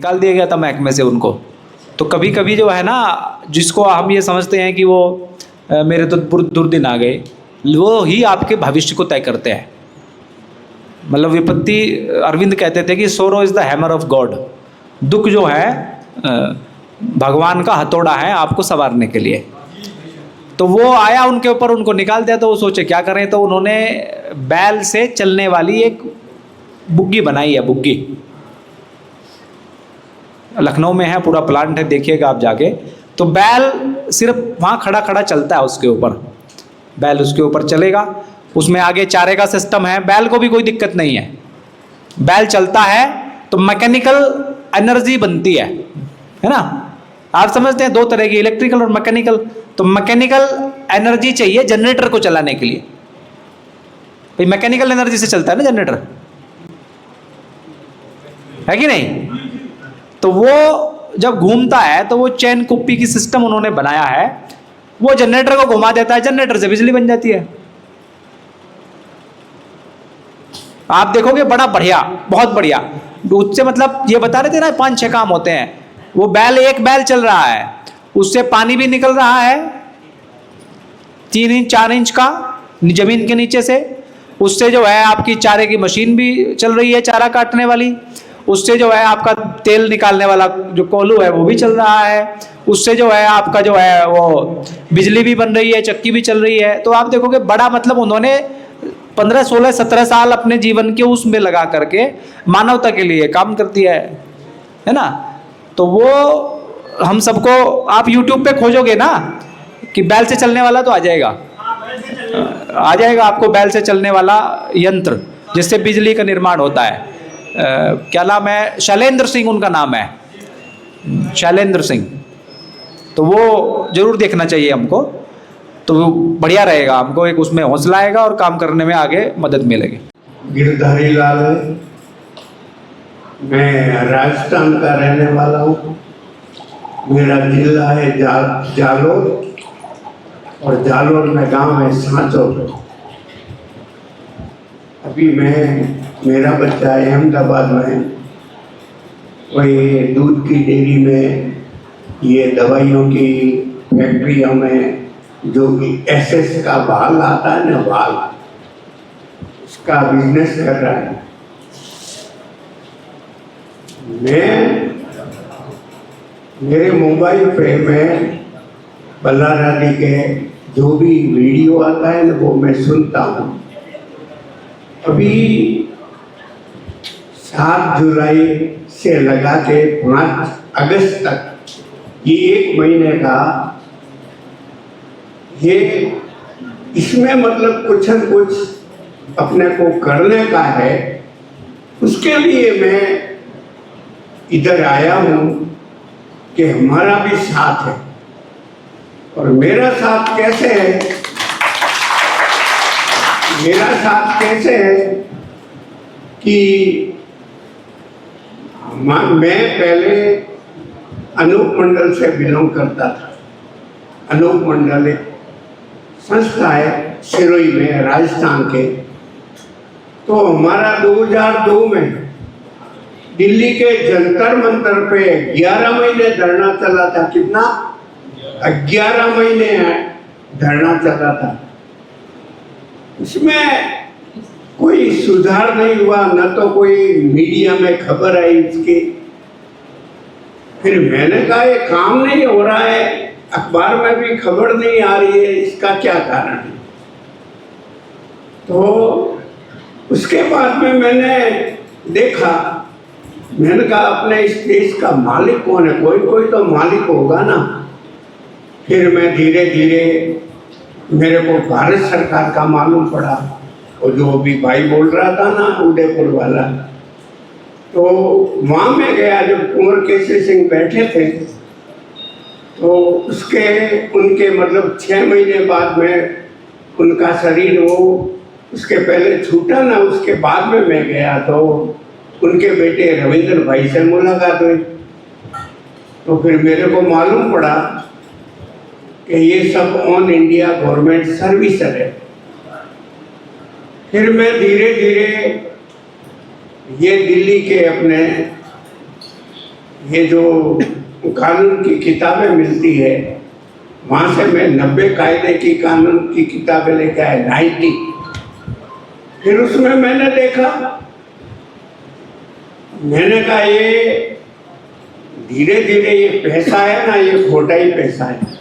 निकाल दिया गया था महकमे से उनको। तो कभी कभी जो है ना, जिसको हम ये समझते हैं कि वो मेरे तो दुर्दिन आ गए, वो ही आपके भविष्य को तय करते हैं। मतलब विपत्ति, अरविंद कहते थे कि सोरो is the hammer of God, दुख जो है भगवान का हथौड़ा है आपको संवारने के लिए। तो वो आया उनके ऊपर, उनको निकाल दिया। तो वो सोचे क्या करें, तो उन्होंने बैल से चलने वाली एक बुग्गी बनाई है। बुग्गी लखनऊ में है, पूरा प्लांट है, देखिएगा आप जाके। तो बैल सिर्फ वहाँ खड़ा खड़ा चलता है उसके ऊपर, बैल उसके ऊपर चलेगा, उसमें आगे चारे का सिस्टम है, बैल को भी कोई दिक्कत नहीं है। बैल चलता है तो मैकेनिकल एनर्जी बनती है ना। आप समझते हैं दो तरह की, इलेक्ट्रिकल और मैकेनिकल। तो मैकेनिकल एनर्जी चाहिए जनरेटर को चलाने के लिए, भाई मैकेनिकल एनर्जी से चलता है ना जनरेटर, है कि नहीं। तो वो जब घूमता है तो वो चैन कुप्पी की सिस्टम उन्होंने बनाया है, वो जनरेटर को घुमा देता है, जनरेटर से बिजली बन जाती है। आप देखोगे बड़ा बढ़िया, बहुत बढ़िया। उससे मतलब ये बता रहे थे ना 5-6 काम होते हैं। वो बैल, एक बैल चल रहा है, उससे पानी भी निकल रहा है 3 इंच 4 इंच का जमीन के नीचे से। उससे जो है आपकी चारे की मशीन भी चल रही है, चारा काटने वाली। उससे जो है आपका तेल निकालने वाला जो कोल्हू है वो भी चल रहा है। उससे जो है आपका जो है वो बिजली भी बन रही है, चक्की भी चल रही है। तो आप देखोगे बड़ा मतलब उन्होंने 15, 16, 17 साल अपने जीवन के उसमें लगा करके मानवता के लिए काम कर दिया है ना। तो वो हम सबको, आप YouTube पे खोजोगे ना कि बैल से चलने वाला, तो आ जाएगा आपको बैल से चलने वाला यंत्र जिससे बिजली का निर्माण होता है। क्या नाम है, शैलेंद्र सिंह उनका नाम है, शैलेंद्र सिंह। तो वो जरूर देखना चाहिए हमको, तो बढ़िया रहेगा, हमको एक उसमें हौसला आएगा और काम करने में आगे मदद मिलेगी। गिरधारी लाल, मैं राजस्थान का रहने वाला हूँ। मेरा जिला है जालोर, और जालोर में गांव है सांचौर। अभी मेरा बच्चा है अहमदाबाद में, वही दूध की डेयरी में, ये दवाइयों की फैक्ट्रियों में जो कि SS का बाल आता है ना, बाल, उसका बिजनेस कर रहा है। मेरे मोबाइल पे मैं बल्लारानी के जो भी वीडियो आता है ना वो मैं सुनता हूँ। अभी 7 जुलाई से लगा के 5 अगस्त तक, ये 1 महीने का, ये इसमें मतलब कुछ न कुछ अपने को करने का है। उसके लिए मैं इधर आया हूँ कि हमारा भी साथ है। और मेरा साथ कैसे है, मेरा साथ कैसे है कि मैं पहले अनूप मंडल से बिलोंग करता था। अनूप मंडल एक संस्था है सिरोही में, राजस्थान के। तो हमारा 2002 में दिल्ली के जंतर मंतर पे 11 महीने धरना चला था। कितना? 11 महीने धरना चला था। उसमें कोई सुधार नहीं हुआ, न तो कोई मीडिया में खबर आई इसकी। फिर मैंने कहा ये काम नहीं हो रहा है, अखबार में भी खबर नहीं आ रही है, इसका क्या कारण है। तो उसके बाद में मैंने देखा, मैंने कहा अपने इस देश का मालिक कौन है, कोई तो मालिक होगा ना। फिर मैं धीरे धीरे, मेरे को भारत सरकार का मालूम पड़ा, और जो अभी भाई बोल रहा था ना उदयपुर वाला, तो वहाँ में गया। जब कुंवर केसरी सिंह बैठे थे तो उनके मतलब 6 महीने बाद में उनका शरीर वो उसके पहले छूटा ना, उसके बाद में मैं गया तो उनके बेटे रविंद्र भाई से मुलाकात हुई। तो फिर मेरे को मालूम पड़ा कि ये सब ऑन इंडिया गवर्नमेंट सर्विस है। फिर मैं धीरे धीरे ये दिल्ली के अपने ये जो कानून की किताबें मिलती है, वहाँ से मैं 90 कायदे की कानून की किताबें लेके आया, 90। फिर उसमें मैंने देखा, मैंने कहा ये धीरे धीरे ये पैसा है ना, ये खोटा ही पैसा है।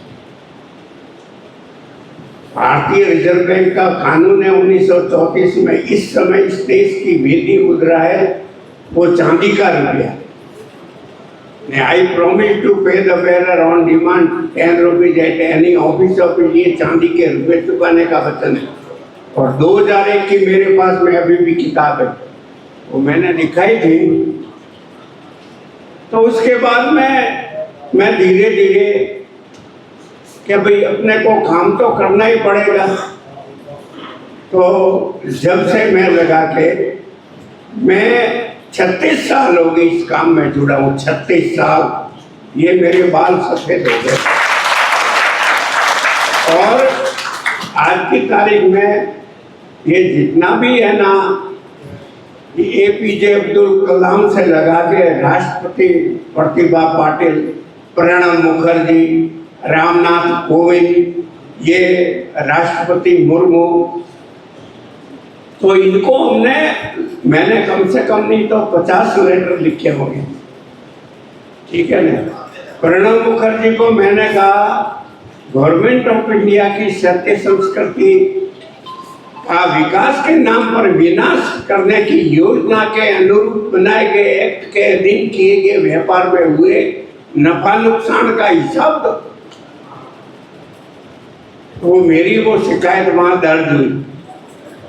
भारतीय रिजर्व बैंक का कानून है 1934 में, इस समय इस देश की भेदी मुद्रा है वो चांदी का रुपया। आई प्रोमिस टू पे the bearer on demand 10 rupees at any office of India, चांदी के रुपये चुकाने का वचन है। और 2001 की मेरे पास में अभी भी किताब है, वो मैंने दिखाई थी। तो उसके बाद मैं धीरे धीरे कि भाई अपने को काम तो करना ही पड़ेगा। तो जब से मैं लगा के, मैं 36 साल हो गए इस काम में जुड़ा हूँ, 36 साल। ये मेरे बाल सफेद हो गए। और आज की तारीख में ये जितना भी है ना, APJ अब्दुल कलाम से लगा के राष्ट्रपति प्रतिभा पाटिल, प्रणब मुखर्जी, रामनाथ कोविंद, ये राष्ट्रपति मुर्मू, तो इनको मैंने कम से कम नहीं तो 50 लेटर लिखे होंगे, ठीक है ना। प्रणब मुखर्जी को मैंने कहा गवर्नमेंट ऑफ इंडिया की सत्य संस्कृति का विकास के नाम पर विनाश करने की योजना के अनुरूप बनाए गए एक्ट के अधीन किए गए व्यापार में हुए नफा नुकसान का हिसाब दो। तो मेरी वो शिकायत वहां दर्ज हुई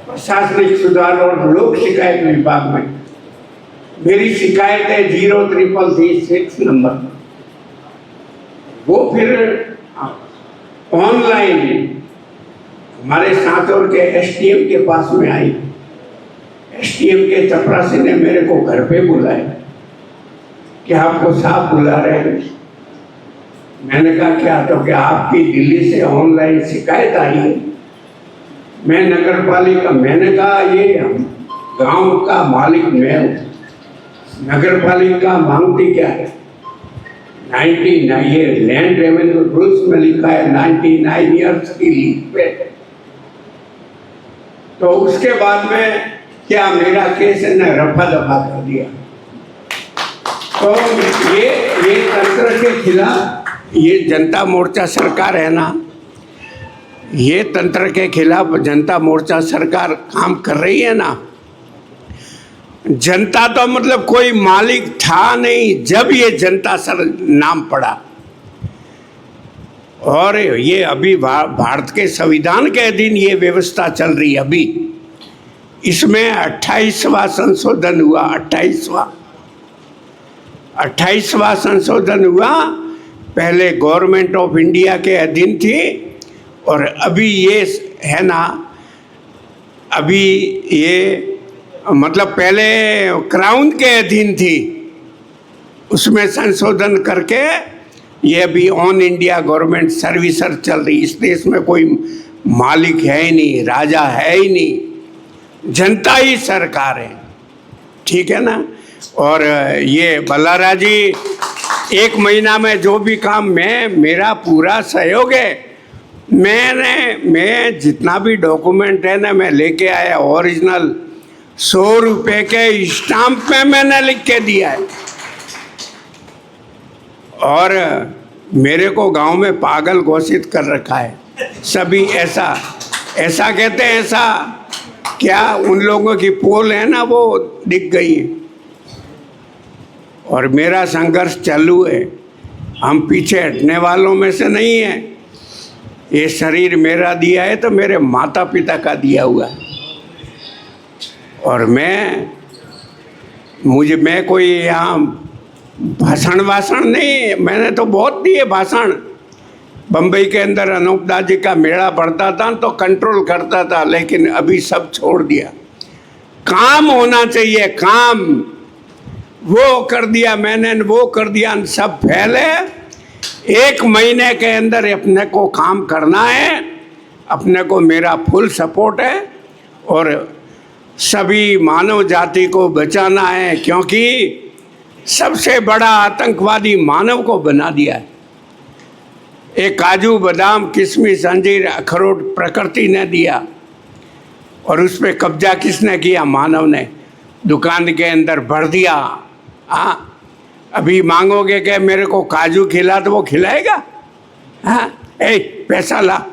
प्रशासनिक सुधार और लोक शिकायत विभाग में। मेरी शिकायत है 0336 नंबर। वो फिर ऑनलाइन हमारे सांचौर के SDM के पास में आई। SDM के चपरासी ने मेरे को घर पे बुलाया कि आपको साहब बुला रहे हैं। मैंने कहा क्या? तो क्या आपकी दिल्ली से ऑनलाइन शिकायत आई है? मैं नगर पालिका, मैंने कहा ये गांव का मालिक मैं हूँ, नगर पालिका मांगती क्या है? 99, ये लैंड रेवेन्यू रूल्स में लिखा है 99 ईयर्स की लीज पे। तो उसके बाद में क्या मेरा केस ने रफा दफा कर दिया। तो ये तंत्र के खिलाफ ये जनता मोर्चा सरकार है ना, ये तंत्र के खिलाफ जनता मोर्चा सरकार काम कर रही है ना। जनता तो मतलब कोई मालिक था नहीं जब ये जनता सर नाम पड़ा। और ये अभी भारत के संविधान के अधीन ये व्यवस्था चल रही है। अभी इसमें 28वां संशोधन हुआ, 28वां संशोधन हुआ। पहले गवर्नमेंट ऑफ इंडिया के अधीन थी और अभी ये है ना, अभी ये मतलब पहले क्राउन के अधीन थी, उसमें संशोधन करके ये अभी ऑन इंडिया गवर्नमेंट सर्विसर चल रही। इस देश में कोई मालिक है ही नहीं, राजा है ही नहीं, जनता ही सरकार है, ठीक है ना। और ये बल्लारा जी 1 महीना में जो भी काम मेरा पूरा सहयोग है। मैं जितना भी डॉक्यूमेंट है ना मैं लेके आया, ओरिजिनल 100 रुपये के स्टाम्प में मैंने लिख के दिया है। और मेरे को गांव में पागल घोषित कर रखा है सभी। ऐसा कहते हैं, ऐसा क्या उन लोगों की पोल है ना वो दिख गई है। और मेरा संघर्ष चालू है, हम पीछे हटने वालों में से नहीं है। ये शरीर मेरा दिया है तो मेरे माता पिता का दिया हुआ है। और मैं कोई यहाँ भाषण नहीं, मैंने तो बहुत दिए भाषण। बम्बई के अंदर अनूप दास जी का मेला पड़ता था तो कंट्रोल करता था, लेकिन अभी सब छोड़ दिया। काम होना चाहिए, काम वो कर दिया मैंने, वो कर दिया, सब फैले। 1 महीने के अंदर अपने को काम करना है, अपने को मेरा फुल सपोर्ट है और सभी मानव जाति को बचाना है। क्योंकि सबसे बड़ा आतंकवादी मानव को बना दिया है। एक काजू बादाम किशमिश अंजीर अखरोट प्रकृति ने दिया और उस पर कब्जा किसने किया? मानव ने। दुकान के अंदर भर दिया। हाँ, अभी मांगोगे कि मेरे को काजू खिला तो वो खिलाएगा? हाँ, पैसा ला।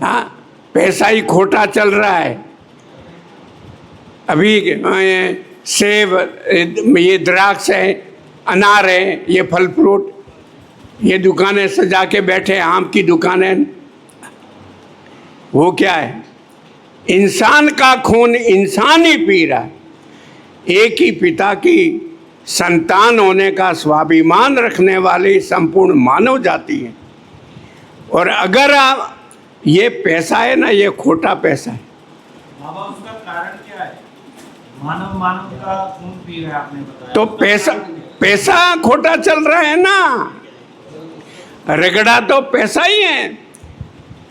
हाँ, पैसा ही खोटा चल रहा है। अभी सेब, ये द्राक्ष है, अनार है, ये फल फ्रूट, ये दुकानें सजा के बैठे, आम की दुकानें, वो क्या है? इंसान का खून इंसान ही पी रहा है। एक ही पिता की संतान होने का स्वाभिमान रखने वाली संपूर्ण मानव जाति है। और अगर ये पैसा है ना, ये खोटा पैसा है। बाबा, उसका कारण क्या है? मानव का खून पी रहा है, आपने बताया। तो पैसा खोटा चल रहा है ना, रगड़ा तो पैसा ही है।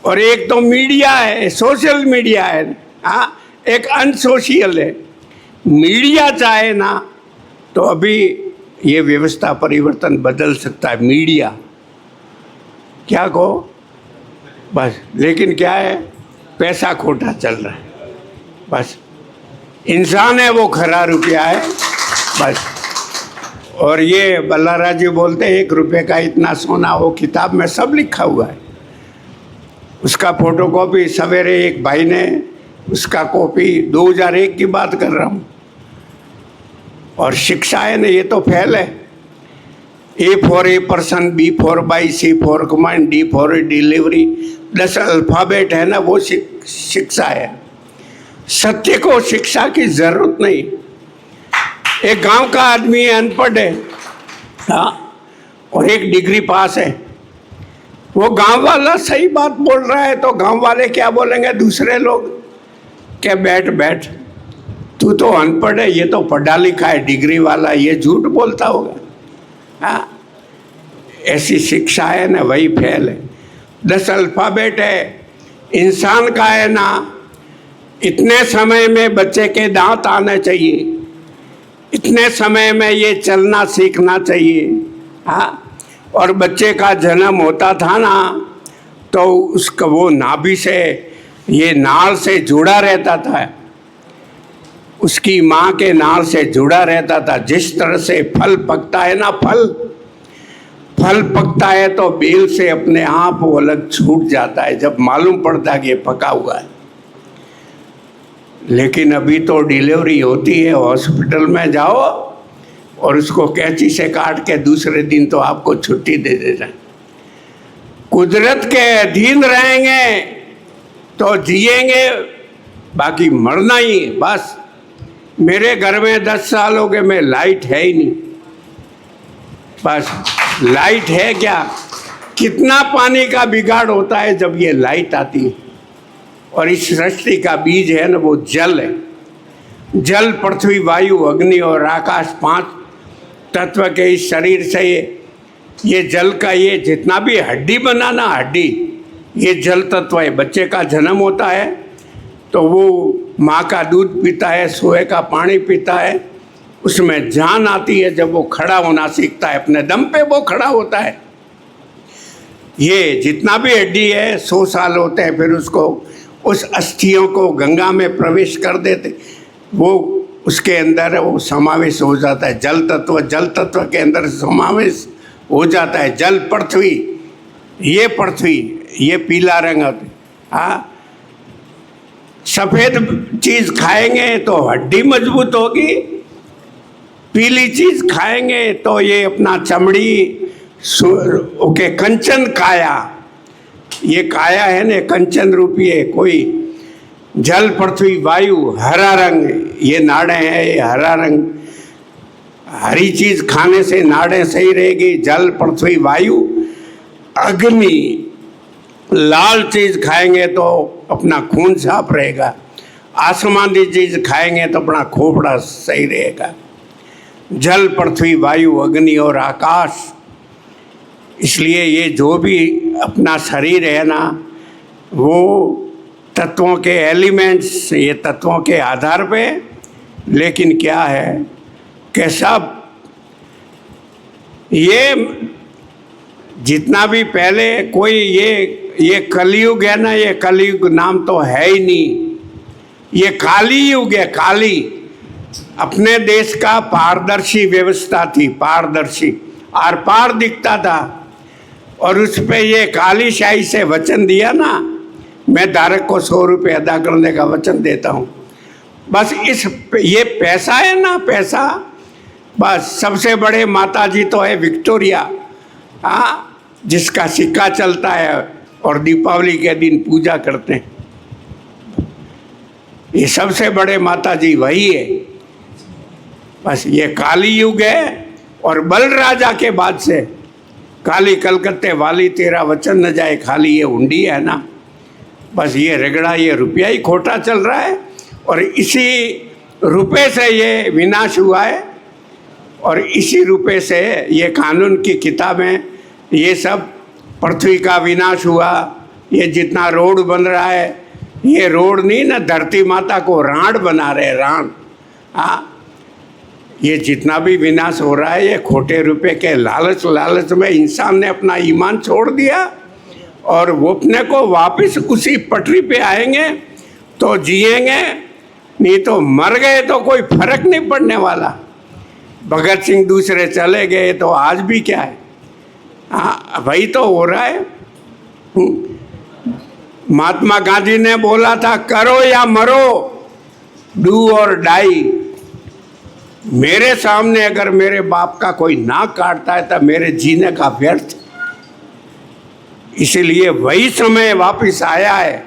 और एक तो मीडिया है, सोशल मीडिया है। हाँ, एक अनसोशियल है। मीडिया चाहे ना तो अभी ये व्यवस्था परिवर्तन बदल सकता है। मीडिया क्या कहो बस, लेकिन क्या है? पैसा खोटा चल रहा है बस। इंसान है वो खरा रुपया है बस। और ये बल्लारा जी बोलते हैं 1 रुपये का इतना सोना, वो किताब में सब लिखा हुआ है। उसका फोटोकॉपी सवेरे एक भाई ने, उसका कॉपी 2001 की बात कर रहा हूँ। और शिक्षा है ना, ये तो फेल है। A for a person, B for by, C for command, D for delivery, 10 alphabet है ना, वो शिक्षा है। सत्य को शिक्षा की जरूरत नहीं। एक गांव का आदमी है, अनपढ़ है, हाँ, और एक डिग्री पास है। वो गांव वाला सही बात बोल रहा है तो गांव वाले क्या बोलेंगे? दूसरे लोग क्या, बैठ बैठ, तू तो अनपढ़ है, ये तो पढ़ा लिखा है, डिग्री वाला, ये झूठ बोलता होगा। हाँ, ऐसी शिक्षा है ना, वही फेल है। 10 अल्फ़ाबेट है। इंसान का है ना, इतने समय में बच्चे के दांत आने चाहिए, इतने समय में ये चलना सीखना चाहिए। हाँ, और बच्चे का जन्म होता था ना, तो उसका वो नाभि से, ये नाल से जुड़ा रहता था, उसकी माँ के नाल से जुड़ा रहता था। जिस तरह से फल पकता है ना, फल पकता है तो बेल से अपने आप वो अलग छूट जाता है जब मालूम पड़ता है कि ये पका हुआ है। लेकिन अभी तो डिलीवरी होती है, हॉस्पिटल में जाओ और उसको कैंची से काट के दूसरे दिन तो आपको छुट्टी दे देता है। कुदरत के अधीन रहेंगे तो जिएंगे, बाकी मरना ही बस। मेरे घर में 10 साल हो गए, में लाइट है ही नहीं। बस लाइट है क्या? कितना पानी का बिगाड़ होता है जब ये लाइट आती है। और इस सृष्टि का बीज है ना, वो जल है। जल, पृथ्वी, वायु, अग्नि और आकाश, 5 तत्व के इस शरीर से ये जल का, ये जितना भी हड्डी बना ना, हड्डी, ये जल तत्व है। बच्चे का जन्म होता है तो वो माँ का दूध पीता है, सोए का पानी पीता है, उसमें जान आती है। जब वो खड़ा होना सीखता है, अपने दम पे वो खड़ा होता है। ये जितना भी हड्डी है 100 साल होते हैं, फिर उसको, उस अस्थियों को गंगा में प्रवेश कर देते, वो उसके अंदर वो समावेश हो जाता है। जल तत्व के अंदर समावेश हो जाता है। जल, पृथ्वी, ये पीला रंग होता है। हाँ, सफ़ेद चीज़ खाएंगे तो हड्डी मजबूत होगी, पीली चीज़ खाएंगे तो ये अपना चमड़ी, ओके, कंचन काया, ये काया है ना, कंचन रूपी है कोई। जल, पृथ्वी, वायु, हरा रंग, ये नाड़ें हैं, ये हरा रंग। हरी चीज़ खाने से नाड़ें सही रहेगी। जल, पृथ्वी, वायु, अग्नि। लाल चीज़ खाएंगे तो अपना खून साफ रहेगा। आसमानी चीज़ खाएंगे तो अपना खोपड़ा सही रहेगा। जल, पृथ्वी, वायु, अग्नि और आकाश। इसलिए ये जो भी अपना शरीर है ना, वो तत्वों के एलिमेंट्स, ये तत्वों के आधार पे। लेकिन क्या है कि सब ये जितना भी पहले कोई ये कलयुग है ना, ये कलयुग नाम तो है ही नहीं, ये काली युग है, काली। अपने देश का पारदर्शी व्यवस्था थी, पारदर्शी, आर पार दिखता था, और उस पे ये काली शाही से वचन दिया ना, मैं धारक को 100 रुपये अदा करने का वचन देता हूँ। बस ये पैसा है ना, पैसा, बस सबसे बड़े माता जी तो है विक्टोरिया, हाँ, जिसका सिक्का चलता है और दीपावली के दिन पूजा करते हैं। ये सबसे बड़े माता जी वही है। बस ये काली युग है। और बल राजा के बाद से काली कलकत्ते वाली तेरा वचन न जाए खाली, ये हुंडी है ना, बस ये रगड़ा, ये रुपया ही खोटा चल रहा है, और इसी रुपए से ये विनाश हुआ है, और इसी रुपए से ये कानून की किताबें, ये सब पृथ्वी का विनाश हुआ। ये जितना रोड बन रहा है, ये रोड नहीं ना, धरती माता को राण बना रहे, राण। हाँ, ये जितना भी विनाश हो रहा है, ये खोटे रुपए के लालच में इंसान ने अपना ईमान छोड़ दिया, और वो अपने को वापस उसी पटरी पे आएंगे तो जिएंगे, नहीं तो मर गए तो कोई फर्क नहीं पड़ने वाला। भगत सिंह दूसरे चले गए तो आज भी क्या है, हाँ वही तो हो रहा है। महात्मा गांधी ने बोला था, करो या मरो, डू और डाई। मेरे सामने अगर मेरे बाप का कोई नाक काटता है तो मेरे जीने का व्यर्थ। इसीलिए वही समय वापस आया है।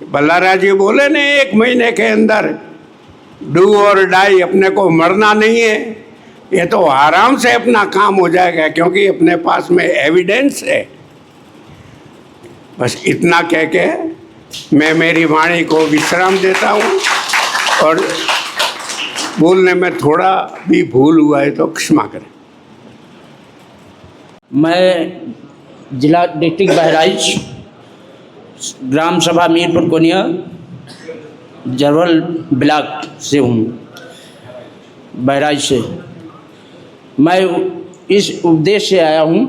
बल्लारा जी बोले ने 1 महीने के अंदर डू और डाई, अपने को मरना नहीं है, ये तो आराम से अपना काम हो जाएगा, क्योंकि अपने पास में एविडेंस है। बस इतना कह के मैं मेरी वाणी को विश्राम देता हूँ, और बोलने में थोड़ा भी भूल हुआ है तो क्षमा करें। मैं जिला डिस्ट्रिक्ट बहराइच, ग्राम सभा मीरपुर कोनिया, जरवल ब्लॉक से हूँ, बहराइच से। मैं इस उद्देश्य से आया हूँ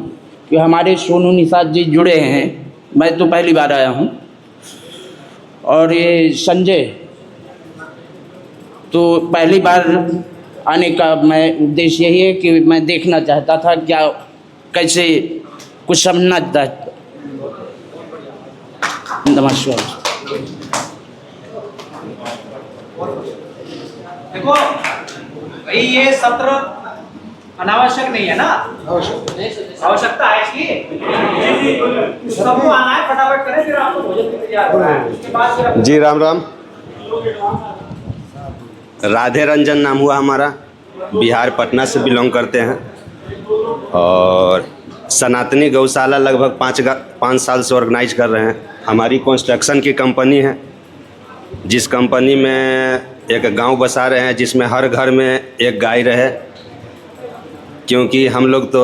कि हमारे सोनू निषाद जी जुड़े हैं, मैं तो पहली बार आया हूँ, और ये संजय तो पहली बार आने का मैं उद्देश्य यही है कि मैं देखना चाहता था क्या कैसे कुछ समझना चाहता। नमस्कार। देखो भाई, ये सत्र अनावश्यक नहीं है ना, आवश्यकता है इसकी, सबको आना है, फटाफट करें, फिर आपको भोजन भी तैयार होना है, उसके बाद फिर जी राम राम। राधे रंजन नाम हुआ हमारा, बिहार पटना से बिलोंग करते हैं, और सनातनी गौशाला लगभग 5 साल से ऑर्गेनाइज कर रहे हैं। हमारी कंस्ट्रक्शन की कंपनी है, जिस कंपनी में एक गांव बसा रहे हैं जिसमें हर घर में एक गाय रहे, क्योंकि हम लोग तो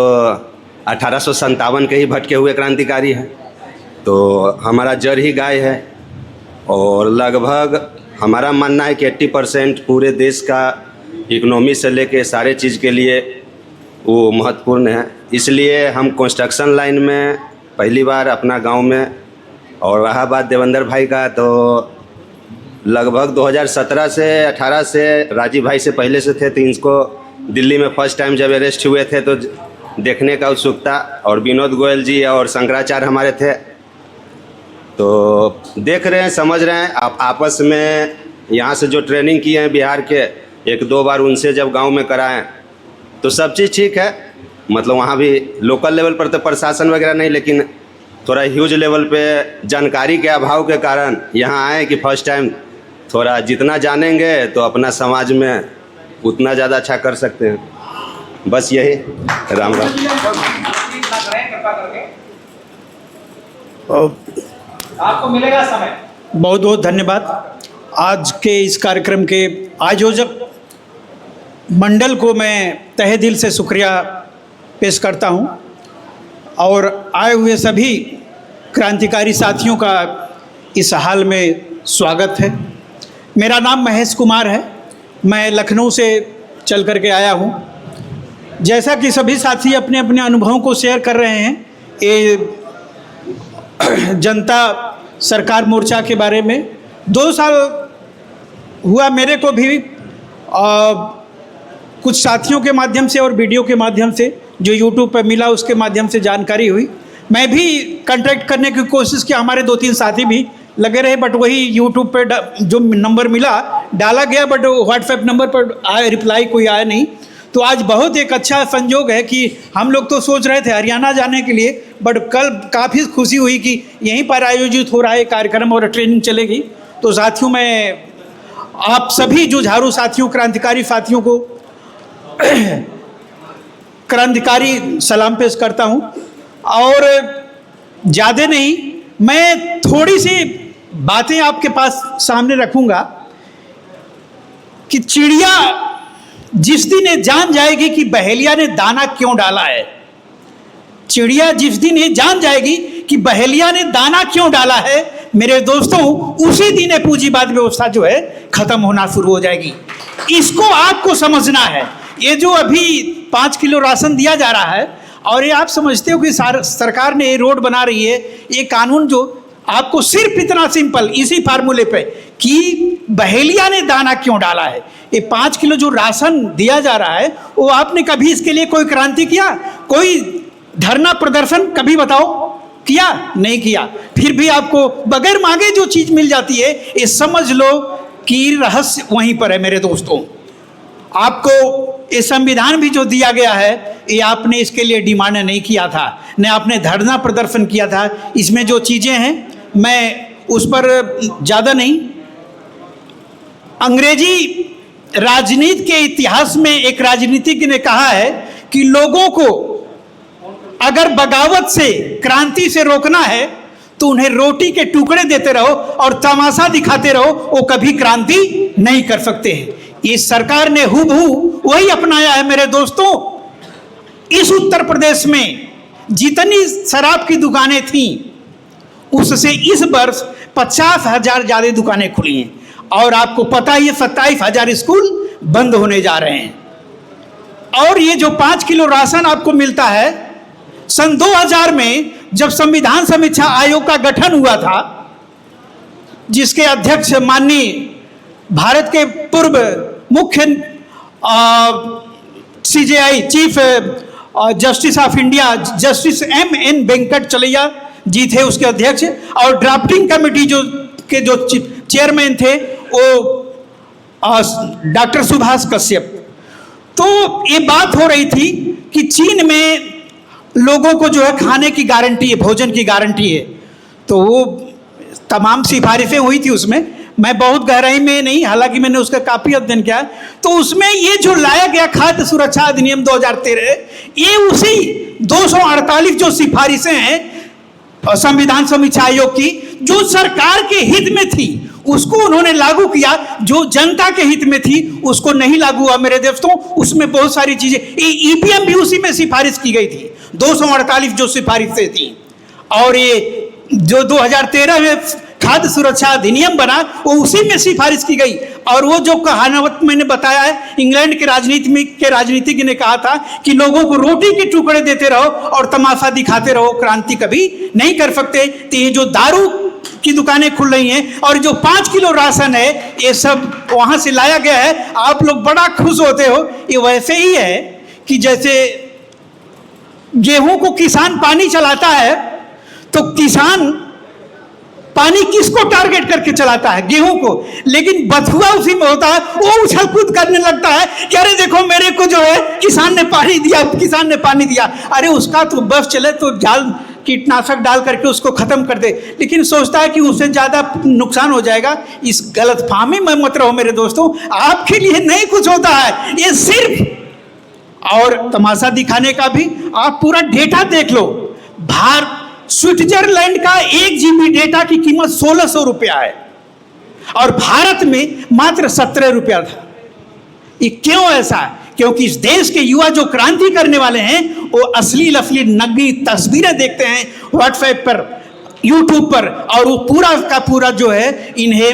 1857 के ही भटके हुए क्रांतिकारी हैं, तो हमारा जड़ ही गाय है। और लगभग हमारा मानना है कि 80% पूरे देश का इकोनॉमी से लेके सारे चीज़ के लिए वो महत्वपूर्ण है। इसलिए हम कंस्ट्रक्शन लाइन में पहली बार अपना गांव में, और रहा बात देवेंद्र भाई का, तो लगभग 2017 से 18 से राजीव भाई से पहले से थे, तो इनको दिल्ली में फर्स्ट टाइम जब अरेस्ट हुए थे तो देखने का उत्सुकता, और विनोद गोयल जी और शंकराचार्य हमारे थे, तो देख रहे हैं, समझ रहे हैं। आप आपस में यहाँ से जो ट्रेनिंग किए हैं बिहार के, 1-2 बार उनसे जब गांव में कराएं तो सब चीज़ ठीक है। मतलब वहाँ भी लोकल लेवल पर तो प्रशासन वगैरह नहीं, लेकिन थोड़ा ह्यूज लेवल पे जानकारी के अभाव के कारण यहाँ आए कि फर्स्ट टाइम थोड़ा जितना जानेंगे तो अपना समाज में उतना ज़्यादा अच्छा कर सकते हैं। बस यही। राम राम। आपको मिलेगा समय। बहुत बहुत धन्यवाद। आज के इस कार्यक्रम के आयोजक मंडल को मैं तहे दिल से शुक्रिया पेश करता हूं, और आए हुए सभी क्रांतिकारी साथियों का इस हाल में स्वागत है। मेरा नाम महेश कुमार है, मैं लखनऊ से चल कर के आया हूं। जैसा कि सभी साथी अपने अपने अनुभवों को शेयर कर रहे हैं, ये जनता सरकार मोर्चा के बारे में 2 साल हुआ मेरे को भी कुछ साथियों के माध्यम से और वीडियो के माध्यम से जो यूट्यूब पर मिला उसके माध्यम से जानकारी हुई। मैं भी कांटेक्ट करने की कोशिश की, हमारे 2-3 साथी भी लगे रहे, बट वही यूट्यूब पे जो नंबर मिला डाला गया, बट व्हाट्सएप नंबर पर आया रिप्लाई कोई आया नहीं। तो आज बहुत एक अच्छा संयोग है कि हम लोग तो सोच रहे थे हरियाणा जाने के लिए, बट कल काफ़ी खुशी हुई कि यहीं पर आयोजित हो रहा है कार्यक्रम और ट्रेनिंग चलेगी। तो साथियों, मैं आप सभी जुझारू साथियों, क्रांतिकारी साथियों को क्रांतिकारी सलाम पेश करता हूं। और ज़्यादा नहीं, मैं थोड़ी सी बातें आपके पास सामने रखूंगा कि चिड़िया जिस दिन ये जान जाएगी कि बहेलिया ने दाना क्यों डाला है, चिड़िया जिस दिन ये जान जाएगी कि बहेलिया ने दाना क्यों डाला है, मेरे दोस्तों, उसी दिन ये पूंजीवाद व्यवस्था जो है खत्म होना शुरू हो जाएगी। इसको आपको समझना है। ये जो अभी 5 किलो राशन दिया जा रहा है, और ये आप समझते हो कि सरकार ने ये रोड बना रही है, ये कानून जो आपको सिर्फ इतना सिंपल इसी फार्मूले पे कि बहेलिया ने दाना क्यों डाला है, ये 5 किलो जो राशन दिया जा रहा है, वो आपने कभी इसके लिए कोई क्रांति किया, कोई धरना प्रदर्शन कभी बताओ किया? नहीं किया। फिर भी आपको बगैर मांगे जो चीज मिल जाती है, ये समझ लो कि रहस्य वहीं पर है मेरे दोस्तों। आपको ये संविधान भी जो दिया गया है, ये आपने इसके लिए डिमांड नहीं किया था, न आपने धरना प्रदर्शन किया था। इसमें जो चीज़ें हैं मैं उस पर ज़्यादा नहीं, अंग्रेजी राजनीति के इतिहास में एक राजनीतिज्ञ ने कहा है कि लोगों को अगर बगावत से, क्रांति से रोकना है तो उन्हें रोटी के टुकड़े देते रहो और तमाशा दिखाते रहो, वो कभी क्रांति नहीं कर सकते हैं। इस सरकार ने हूबहू वही अपनाया है मेरे दोस्तों। इस उत्तर प्रदेश में जितनी शराब की दुकानें थीं, उससे इस वर्ष 50,000 ज़्यादा दुकानें खुली हैं, और आपको पता ही है 27,000 स्कूल बंद होने जा रहे हैं। और ये जो 5 किलो राशन आपको मिलता है, सन 2000 में जब संविधान समीक्षा आयोग का गठन हुआ था, जिसके अध्यक्ष माननीय भारत के पूर्व मुख्य CJI chief justice of India justice M.N. Venkatachaliah ji थे उसके अध्यक्ष, और ड्राफ्टिंग कमेटी जो चेयरमैन थे वो डॉक्टर सुभाष कश्यप। तो ये बात हो रही थी कि चीन में लोगों को जो है खाने की गारंटी है, भोजन की गारंटी है, तो वो तमाम सिफारिशें हुई थी। उसमें मैं बहुत गहराई में नहीं, हालांकि मैंने उसका काफ़ी अध्ययन किया, तो उसमें ये जो लाया गया खाद्य सुरक्षा अधिनियम 2013, ये उसी 248 जो सिफारिशें हैं संविधान समीक्षा आयोग की, जो सरकार के हित में थी उसको उन्होंने लागू किया, जो जनता के हित में थी उसको नहीं लागू हुआ मेरे दोस्तों। उसमें बहुत सारी चीजें, EPM भी उसी में सिफारिश की गई थी, 248 जो सिफारिशें थी। और ये जो 2013 में खाद्य सुरक्षा अधिनियम बना, वो उसी में सिफारिश की गई। और वो जो कहावत मैंने बताया है, इंग्लैंड के राजनीतिज्ञ ने कहा था कि लोगों को रोटी के टुकड़े देते रहो और तमाशा दिखाते रहो, क्रांति कभी नहीं कर सकते। तो ये जो दारू की दुकानें खुल रही हैं और जो 5 किलो राशन है, ये सब वहां से लाया गया है। आप लोग बड़ा खुश होते हो। ये वैसे ही है कि जैसे गेहूं को किसान पानी चलाता है, तो किसान पानी किसको टारगेट करके चलाता है? गेहूं को। लेकिन बथुआ उसी में होता है, वो उछल कूद करने लगता है कि अरे देखो मेरे को जो है किसान ने पानी दिया, किसान ने पानी दिया। अरे उसका तो बस चले तो जाल कीटनाशक डाल करके उसको खत्म कर दे, लेकिन सोचता है कि उससे ज्यादा नुकसान हो जाएगा। इस गलतफहमी में मत रहो मेरे दोस्तों, आपके लिए नहीं कुछ होता है, ये सिर्फ और तमाशा दिखाने का भी। आप पूरा डेटा देख लो। स्विट्जरलैंड का 1 GB डेटा की कीमत 1600 रुपया है और भारत में मात्र 17 रुपया था। ये क्यों ऐसा है? क्योंकि इस देश के युवा जो क्रांति करने वाले हैं, वो अश्लील नग्नी तस्वीरें देखते हैं व्हाट्सएप पर, यूट्यूब पर, और वो पूरा का पूरा जो है इन्हें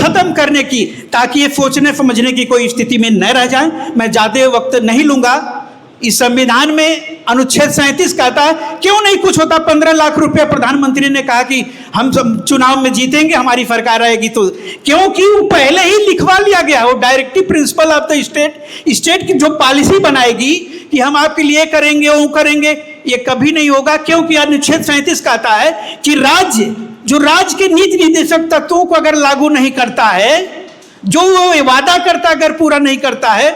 खत्म करने की, ताकि ये सोचने समझने की कोई स्थिति में न रह जाए। मैं ज़्यादा वक्त नहीं लूंगा। इस संविधान में अनुच्छेद 37 कहता है क्यों नहीं कुछ होता। 15 लाख रुपया प्रधानमंत्री ने कहा कि हम सब चुनाव में जीतेंगे, हमारी सरकार आएगी तो, क्योंकि वो पहले ही लिखवा लिया गया। वो directive principle of the state की जो पॉलिसी बनाएगी कि हम आपके लिए करेंगे वो करेंगे, ये कभी नहीं होगा। क्योंकि अनुच्छेद 37 कहता है कि राज्य के नीति निर्देशक तत्वों को अगर लागू नहीं करता है, जो वो वादा करता अगर पूरा नहीं करता है,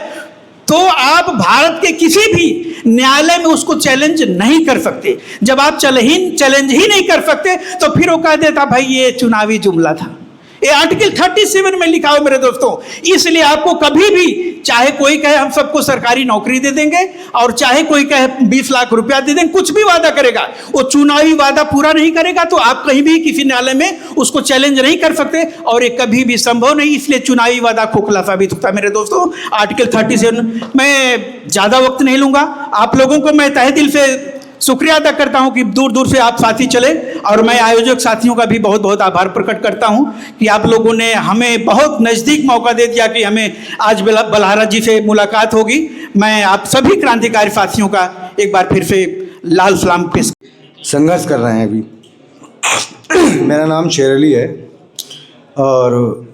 तो आप भारत के किसी भी न्यायालय में उसको चैलेंज नहीं कर सकते। जब आप चैलेंज ही नहीं कर सकते तो फिर वो कह देता भाई ये चुनावी जुमला था। ये आर्टिकल 37 में लिखा हो मेरे दोस्तों। इसलिए आपको कभी भी, चाहे कोई कहे हम सबको सरकारी नौकरी दे देंगे और चाहे कोई कहे 20 लाख रुपया दे देंगे, कुछ भी वादा करेगा, वो चुनावी वादा पूरा नहीं करेगा तो आप कहीं भी किसी न्यायालय में उसको चैलेंज नहीं कर सकते, और ये कभी भी संभव नहीं। इसलिए चुनावी वादा खोखला साबित होता है मेरे दोस्तों। आर्टिकल 37 मैं ज़्यादा वक्त नहीं लूंगा। आप लोगों को मैं तहे दिल से शुक्रिया अदा करता हूं कि दूर दूर से आप साथी चले, और मैं आयोजक साथियों का भी बहुत बहुत आभार प्रकट करता हूं कि आप लोगों ने हमें बहुत नज़दीक मौका दे दिया कि हमें आज बलहारा जी से मुलाकात होगी। मैं आप सभी क्रांतिकारी साथियों का एक बार फिर से लाल सलाम पेश। संघर्ष कर रहे हैं अभी। मेरा नाम शेर अली है और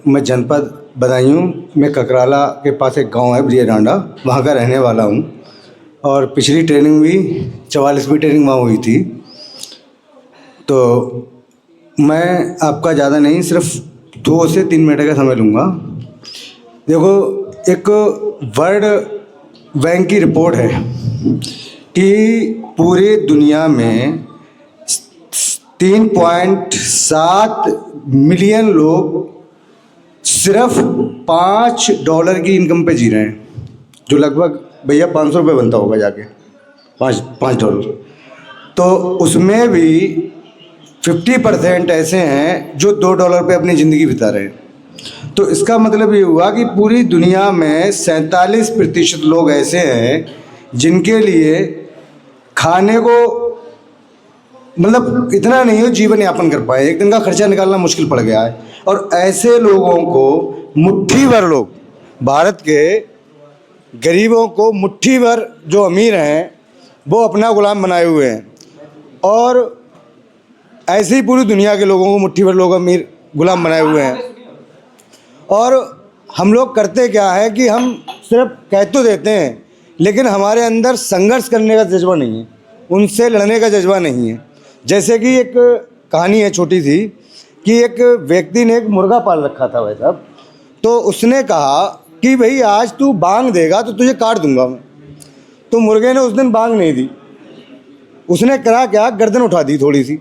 मैं जनपद बदायूं में ककराला के पास एक गांव है ब्रिया डांडा, वहाँ का रहने वाला हूँ। और पिछली ट्रेनिंग भी 44वीं ट्रेनिंग वहाँ हुई थी। तो मैं आपका ज़्यादा नहीं, सिर्फ 2 से 3 मिनट का समय लूँगा। देखो, एक वर्ल्ड बैंक की रिपोर्ट है कि पूरी दुनिया में 3.7 मिलियन लोग सिर्फ $5 की इनकम पे जी रहे हैं, जो लगभग भैया 500 रुपये बनता होगा जाके, $5। तो उसमें भी 50% ऐसे हैं जो $2 पे अपनी ज़िंदगी बिता रहे हैं। तो इसका मतलब ये हुआ कि पूरी दुनिया में 47% लोग ऐसे हैं जिनके लिए खाने को मतलब इतना नहीं हो जीवन यापन कर पाए, एक दिन का खर्चा निकालना मुश्किल पड़ गया है। और ऐसे लोगों को मुट्ठी भर लोग, भारत के गरीबों को मुट्ठी भर जो अमीर हैं वो अपना गुलाम बनाए हुए हैं, और ऐसे ही पूरी दुनिया के लोगों को मुट्ठी भर लोग अमीर गुलाम बनाए हुए हैं। और हम लोग करते क्या है कि हम सिर्फ कह तो देते हैं, लेकिन हमारे अंदर संघर्ष करने का जज्बा नहीं है, उनसे लड़ने का जज्बा नहीं है। जैसे कि एक कहानी है छोटी सी कि एक व्यक्ति ने एक मुर्गा पाल रखा था भाई साहब। तो उसने कहा कि भाई आज तू बांग देगा तो तुझे काट दूंगा मैं। तो मुर्गे ने उस दिन बांग नहीं दी, उसने करा क्या, गर्दन उठा दी थोड़ी सी।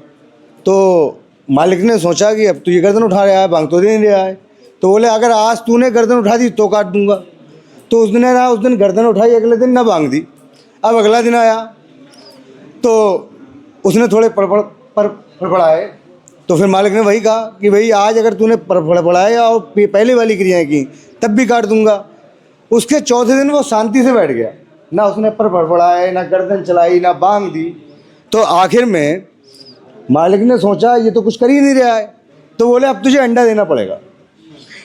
तो मालिक ने सोचा कि अब तू ये गर्दन उठा रहा है, बांग तो दे नहीं रहा है। तो बोले अगर आज तूने गर्दन उठा दी तो काट दूंगा। तो उसने ना उस दिन गर्दन उठाई, अगले दिन ना बांग दी। अब अगला दिन आया तो उसने थोड़े फड़फड़ाए। तो फिर मालिक ने वही कहा कि भाई आज अगर तूने फड़फड़ाए और पहले वाली क्रियाएँ की तब भी काट दूंगा। उसके चौथे दिन वो शांति से बैठ गया, ना उसने पर फड़फड़ाए, ना गर्दन चलाई, ना बांग दी। तो आखिर में मालिक ने सोचा ये तो कुछ कर ही नहीं रहा है, तो बोले अब तुझे अंडा देना पड़ेगा।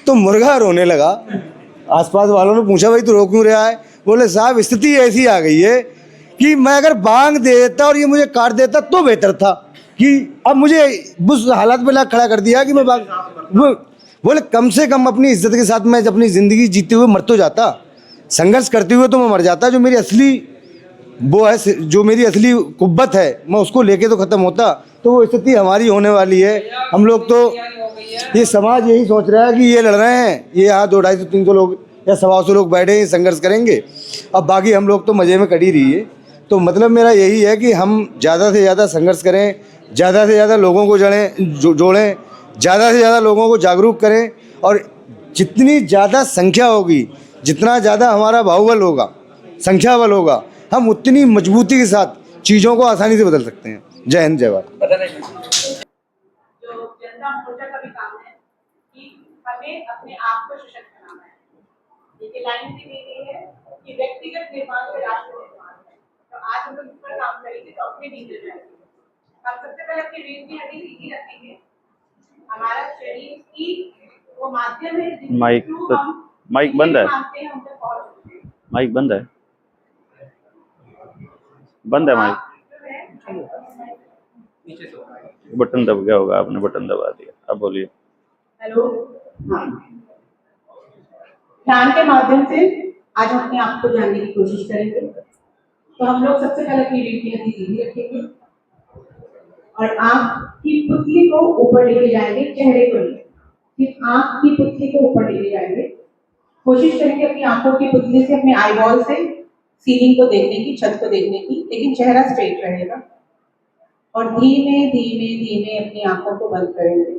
तो मुर्गा रोने लगा। आसपास वालों ने पूछा भाई तू रो क्यों रहा है? बोले साहब स्थिति ऐसी आ गई है कि मैं अगर बांग दे देता और ये मुझे काट देता तो बेहतर था, कि अब मुझे उस हालात में ला खड़ा कर दिया कि मैं बोले कम से कम अपनी इज्जत के साथ मैं अपनी ज़िंदगी जीते हुए मर तो जाता, संघर्ष करते हुए तो मैं मर जाता। जो मेरी असली वो है, जो मेरी असली कुब्बत है, मैं उसको लेके तो ख़त्म होता। तो वो स्थिति हमारी होने वाली है। हम लोग तो, ये समाज यही सोच रहा है कि ये लड़ रहे हैं, ये यहाँ 200-250-300 लोग या 125 लोग बैठे हैं, संघर्ष करेंगे, अब बाकी हम लोग तो मज़े में कटी रही है। तो मतलब मेरा यही है कि हम ज़्यादा से ज़्यादा संघर्ष करें, ज़्यादा से ज़्यादा लोगों को जोड़ें, ज़्यादा से ज़्यादा लोगों को जागरूक करें, और जितनी ज़्यादा संख्या होगी, जितना ज़्यादा हमारा बाहुबल होगा, संख्या बल होगा, हम उतनी मजबूती के साथ चीज़ों को आसानी से बदल सकते हैं। जय हिंद, जय भारत। जो जनता मोर्चा का भी काम है कि हमें अपने आप को सशक्त बनाना है। ये लाइन भी दी गई है कि व्यक्तिगत निर्माण से राष्ट्र निर्माण है। तो आज हम लोग इस पर काम करेंगे तो अपने नींद जाएंगे। हम सबसे पहले अपनी रीढ़ की हड्डी सीधी रखेंगे, हमारा शरीर की वो माध्यम है जिसके माइक थ्रू तो हम माइक बंद है, मांगते हैं, हम तक पहुंच सकते हैं। माइक बंद है, बंद है माइक, बटन दब गया होगा, आपने बटन दबा दिया। अब बोलिए। हेलो, हाँ, ध्यान के माध्यम से आज हम अपने आप को जानने की कोशिश करेंगे। तो हम लोग सबसे पहले अपनी रीढ़ की हड्डी सीधी रखेंगे और आंख की पुतली को ऊपर लेके जाएंगे, चेहरे को नहीं, सिर्फ आंख की पुतली को ऊपर लेके जाएंगे। कोशिश करेंगे अपनी आंखों की पुतली से, अपने आई बॉल से सीलिंग को देखने की, छत को देखने की, लेकिन चेहरा स्ट्रेट रहेगा। और धीमे धीमे धीमे अपनी आंखों को बंद करेंगे।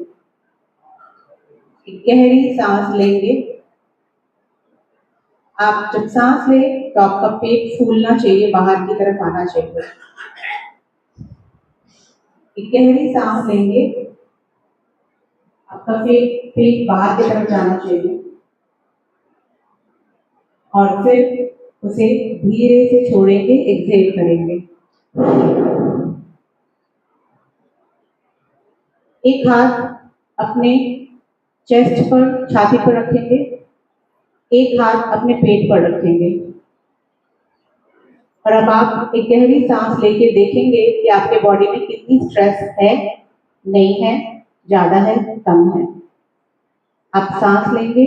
एक गहरी सांस लेंगे। आप जब सांस ले तो आपका पेट फूलना चाहिए, बाहर की तरफ आना चाहिए। एक गहरी सांस लेंगे, आपका पेट बाहर की तरफ जाना चाहिए और फिर उसे धीरे से छोड़ेंगे, एक्सहेल करेंगे। एक हाथ अपने चेस्ट पर, छाती पर रखेंगे, एक हाथ अपने पेट पर रखेंगे और अब आप एक गहरी सांस लेके देखेंगे कि आपके बॉडी में कितनी स्ट्रेस है, नहीं है, ज्यादा है, कम है। आप सांस लेंगे।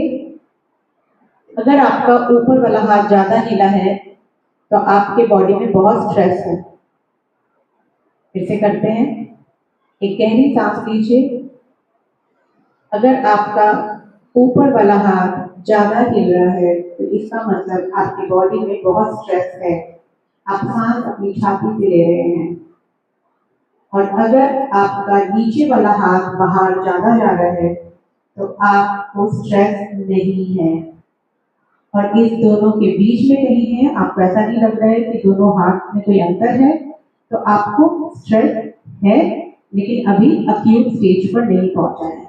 अगर आपका ऊपर वाला हाथ ज्यादा हिला है तो आपके बॉडी में बहुत स्ट्रेस है। फिर से करते हैं। एक गहरी सांस लीजिए। अगर आपका ऊपर वाला हाथ ज्यादा हिल रहा है तो इसका मतलब आपकी बॉडी में बहुत स्ट्रेस है। आप सांस अपनी छाती से ले रहे हैं। और अगर आपका नीचे वाला हाथ बाहर ज्यादा जा रहा है तो आपको स्ट्रेस नहीं है। और इस दोनों के बीच में नहीं है, आपको ऐसा नहीं लग रहा है कि दोनों हाथ में कोई अंतर है, तो आपको स्ट्रेस है, लेकिन अभी अक्यूट स्टेज पर नहीं पहुंचा है।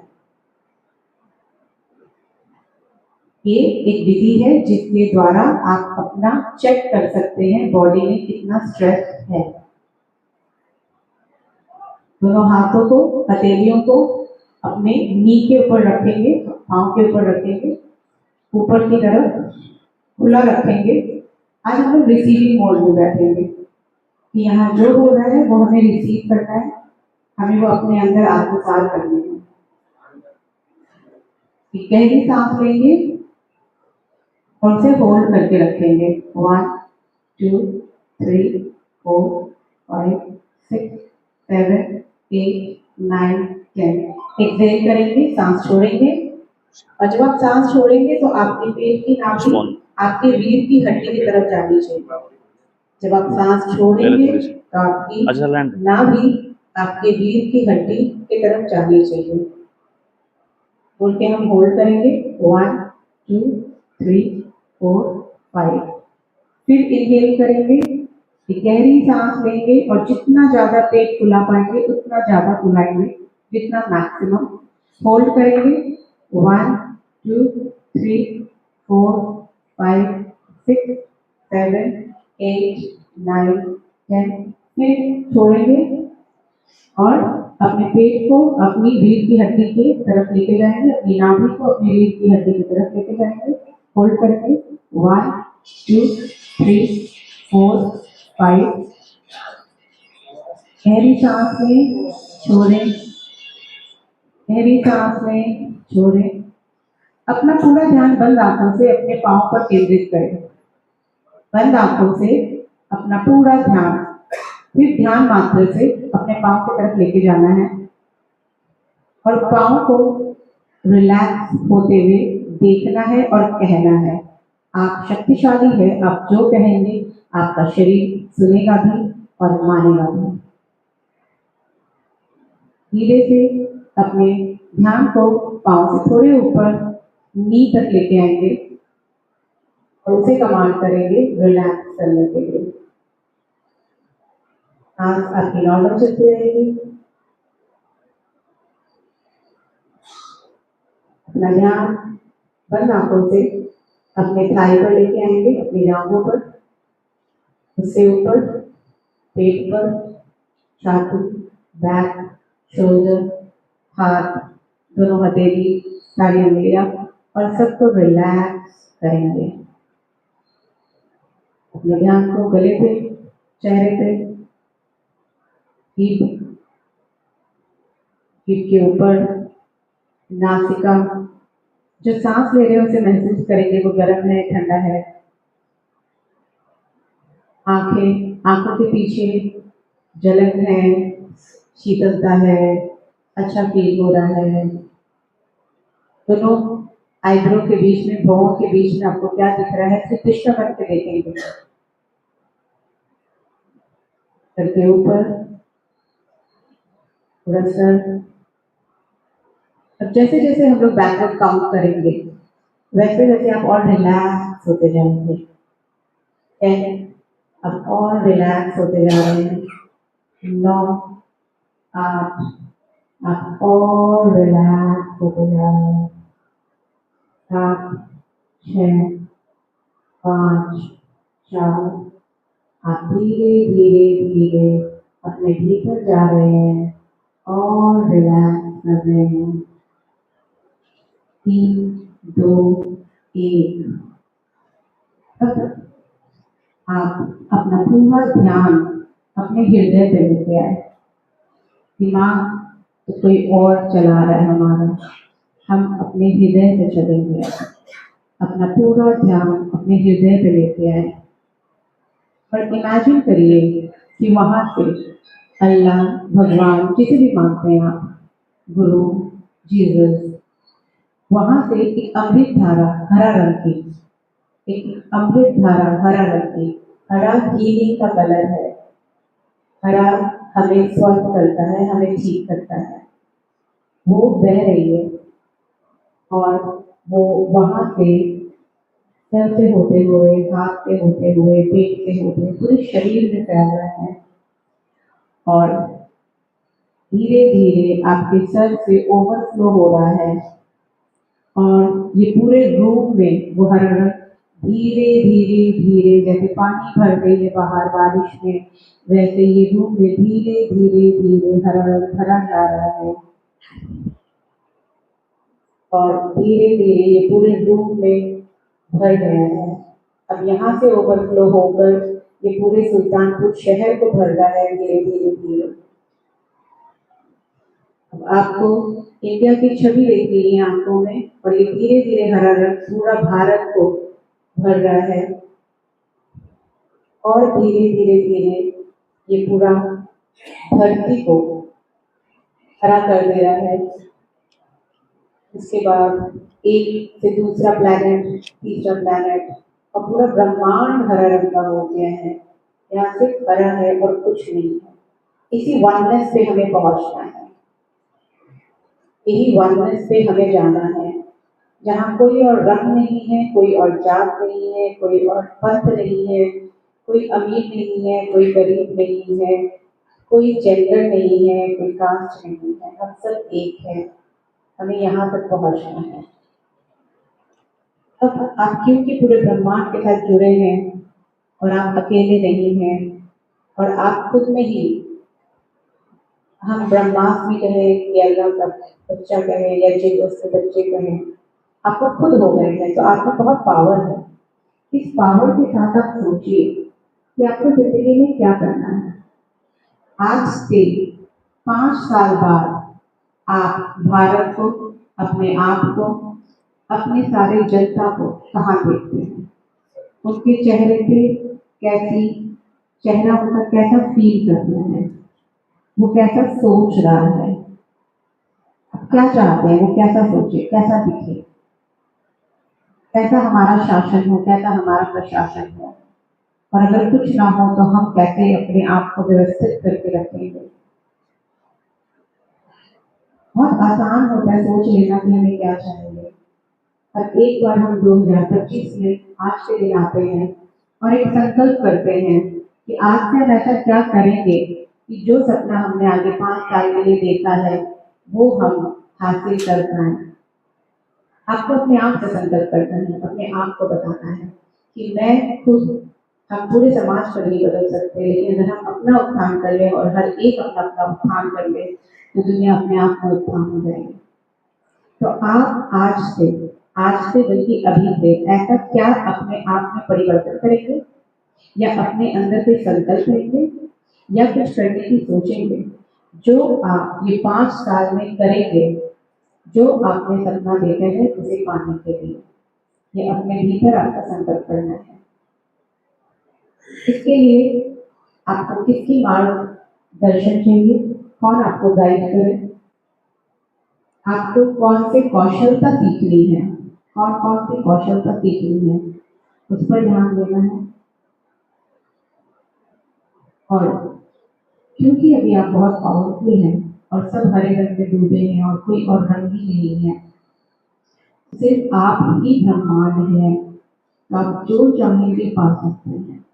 ये एक विधि है जिसके द्वारा आप अपना चेक कर सकते हैं बॉडी में कितना स्ट्रेस है। दोनों हाथों को, हथेलियों को अपने नी के ऊपर रखेंगे, पांव के ऊपर रखेंगे, ऊपर की तरफ खुला रखेंगे। आज हम लोग रिसीविंग मोड में बैठेंगे कि यहाँ जो हो रहा है वो हमें रिसीव करना है, हमें वो अपने अंदर आत्मसात करनी है। गहरी सांस लेंगे और उसे होल्ड करके रखेंगे। 1 2 3 4 5 6 7 8 9 10। एक्सहेल करेंगे, सांस छोड़ेंगे और जब आप सांस छोड़ेंगे तो आपके पेट की नाभि आपके रीढ़ की हड्डी की तरफ जानी चाहिए। जब आप सांस छोड़ेंगे तो आपकी नाभि आपके रीढ़ की हड्डी की तरफ जानी चाहिए। बोल के हम होल्ड करेंगे। 1 2 3 4 5। फिर इनहेल करेंगे, गहरी सांस लेंगे और जितना ज्यादा पेट फुला पाएंगे उतना ज्यादा फुलाएंगे, जितना मैक्सिमम। होल्ड करेंगे। 1 2 3 4 5 6 7 8 9 10। फिर छोड़ेंगे और अपने पेट को अपनी रीढ़ की हड्डी की तरफ लेके जाएंगे, अपनी नाभि को अपनी रीढ़ की हड्डी की तरफ लेके जाएंगे। होल्ड करेंगे। 1 2 3 4 5। गहरी सांस लें, छोड़ें, गहरी सांस लें, छोड़ें। अपना पूरा ध्यान बंद आंखों से अपने पांव पर केंद्रित करें। बंद आंखों से अपना पूरा ध्यान फिर ध्यान मात्र से अपने पांव की तरफ लेके जाना है और पांव को रिलैक्स होते हुए देखना है और कहना है। आप शक्तिशाली है, आप जो कहेंगे आपका शरीर सुनेगा भी और मानेगा भी। धीरे से अपने ध्यान को पांव से थोड़े ऊपर नी तक लेके आएंगे और उसे कमांड करेंगे रिलैक्स करने के लिए। सांस आपकी नॉर्मल चलती रहेगी। अपना ध्यान बंद आंखों से अपने थाई पर लेके आएंगे, अपनी जांघों पर, उससे ऊपर पेट पर, छाती, बैक, शोल्डर, हाथ, दोनों हथेली, सारी उंगलियां, और सबको रिलैक्स करेंगे। अपने ध्यान को गले पे, चेहरे पे, पीठ के ऊपर, नासिका, जो सांस ले रहे हैं उसे महसूस करेंगे वो गर्म है ठंडा है। आंखों के पीछे जलन है, शीतलता है, अच्छा फील हो रहा है। दोनों आईब्रो के बीच में, भौं के बीच में आपको क्या दिख रहा है, सिर्फ तिष्ठा करके देखेंगे। सर के ऊपर थोड़ा सर। अब जैसे जैसे हम लोग बैकवर्ड काउंट करेंगे वैसे वैसे आप और रिलैक्स होते जाएंगे। 10, अब और रिलैक्स होते जा रहे हैं। 9, 8, आप और रिलैक्स होते जा रहे हैं। 7, 6, 5, 4, आप धीरे धीरे धीरे अपने भीतर जा रहे हैं और रिलैक्स कर रहे हैं। 3, 2, 1। आप अपना पूरा ध्यान अपने हृदय पे लेके आए। दिमाग तो कोई और चला रहा है हमारा, हम अपने हृदय से चलेंगे। अपना पूरा ध्यान अपने हृदय पे लेके आए और इमेजिन करिए कि वहां से अल्लाह, भगवान, जिसे भी मानते हैं आप, गुरु, जीसस, वहां से एक अमृत धारा हरा रंग की, एक अमृत धारा हरा रंग की, हरा हीलिंग का कलर है। हरा हमें स्वस्थ करता है, हमें ठीक करता है। वो बह रही है और वो वहां से सर से होते हुए, हाथ से होते हुए, पेट से होते हुए पूरे शरीर में फैल रहा है और धीरे धीरे आपके सर से ओवरफ्लो हो रहा है और ये पूरे रूम में वो हरा रंग धीरे धीरे धीरे, जैसे पानी भर गई है बाहर बारिश में, वैसे ये रूम में धीरे धीरे धीरे हरा रंग भरा जा रहा है और धीरे धीरे ये पूरे रूम में भर गया है। अब यहाँ से ओवरफ्लो होकर ये पूरे सुल्तानपुर शहर को भर रहा है धीरे धीरे धीरे। अब आपको इंडिया की छवि देख रही है आंखों में और ये धीरे धीरे हरा रंग पूरा भारत को भर रहा है और धीरे धीरे धीरे ये पूरा धरती को हरा कर दे रहा है। उसके बाद एक से दूसरा प्लैनेट, तीसरा प्लैनेट और पूरा ब्रह्मांड हरा रंग का हो गया है। यहाँ सिर्फ हरा है और कुछ नहीं है। इसी वननेस पे हमें पहुंचना है, यही वननेस पे हमें जाना है, जहाँ कोई और रंग नहीं है, कोई और जात नहीं है, कोई और पंथ नहीं है, कोई अमीर नहीं है, कोई गरीब नहीं है, कोई जेंडर नहीं है, कोई कास्ट नहीं है, हम सब एक है। हमें यहाँ तक पहुँचना है। अब आप क्योंकि पूरे ब्रह्मांड के साथ जुड़े हैं और आप अकेले नहीं हैं और आप खुद में ही, हम ब्रह्मास्मि कहें या अल्लाह का बच्चा कहें या जीसस के बच्चे कहें, आपको खुद हो गए हैं तो आप में बहुत पावर है। इस पावर के साथ आप सोचिए कि आपको जिंदगी में क्या करना है। आज से 5 साल बाद आप भारत को, अपने आप को, अपने सारे जनता को कहाँ देखते हैं? उनके चेहरे पे कैसी, चेहरा उनका कैसा फील करना है, वो कैसा सोच रहा है, आप क्या चाहते हैं वो कैसा सोचे, कैसा दिखे, कैसा हमारा शासन हो, कैसा हमारा प्रशासन हो, और अगर कुछ ना हो तो हम कैसे अपने आप को व्यवस्थित करके रखेंगे। बहुत आसान होता है सोच लेना कि हमें क्या चाहिए, और एक बार हम 2025 में आज के दिन आते हैं और एक संकल्प करते हैं कि आज से हम ऐसा क्या करेंगे कि जो सपना हमने आगे 5 साल के लिए देखा है वो हम हासिल कर पाएं। आपको अपने आप से संकल्प करना है, अपने आप को बताना है कि मैं खुद, हम पूरे समाज को नहीं बदल सकते, लेकिन अगर हम अपना उत्थान कर ले और हर एक अपना अपना उत्थान कर ले तो दुनिया अपने आप में उत्थान हो जाएगी। तो आप आज से बल्कि अभी से ऐसा क्या अपने आप में परिवर्तन करेंगे, या अपने अंदर कोई संकल्प लेंगे, या कुछ करने की सोचेंगे जो आप ये 5 साल में करेंगे, जो आपने सपना देखा है उसे पाने के लिए। ये अपने भीतर आपका संकल्प करना है। इसके लिए आपको किसकी मार्गदर्शन चाहिए, कौन आपको गाइड करे, आपको कौन से कौशलता सीखनी है, कौन सी कौशलता सीखनी है, उस पर ध्यान देना है। और क्योंकि अभी आप बहुत पावरफुल हैं और सब हरे रंग में डूबे हैं और कोई और रंग ही नहीं है, सिर्फ आप ही ब्रह्मांड है, तो आप जो चाहेंगे पा सकते हैं।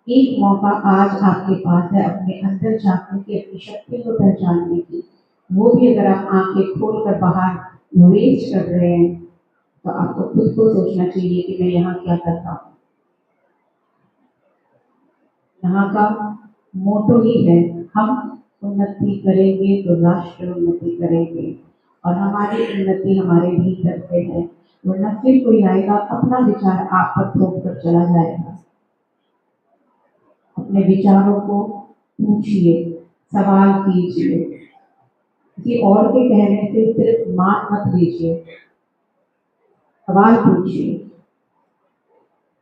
एक मौका आज आपके पास है अपने अंदर झांकने की, अपनी शक्ति को पहचानने की। वो भी अगर आप आंखें खोलकर बाहर वेस्ट कर रहे हैं, तो आपको खुद को सोचना चाहिए कि मैं यहाँ क्या करता हूँ। यहाँ का मोटो ही है, हम उन्नति करेंगे तो राष्ट्र उन्नति करेंगे, और हमारी उन्नति हमारे भीतर से है। वरना फिर कोई आएगा अपना विचार आप पर थोप कर चला जाएगा। अपने विचारों को पूछिए, सवाल कीजिए, किसी और के कहने से सिर्फ मान मत लीजिए, सवाल पूछिए।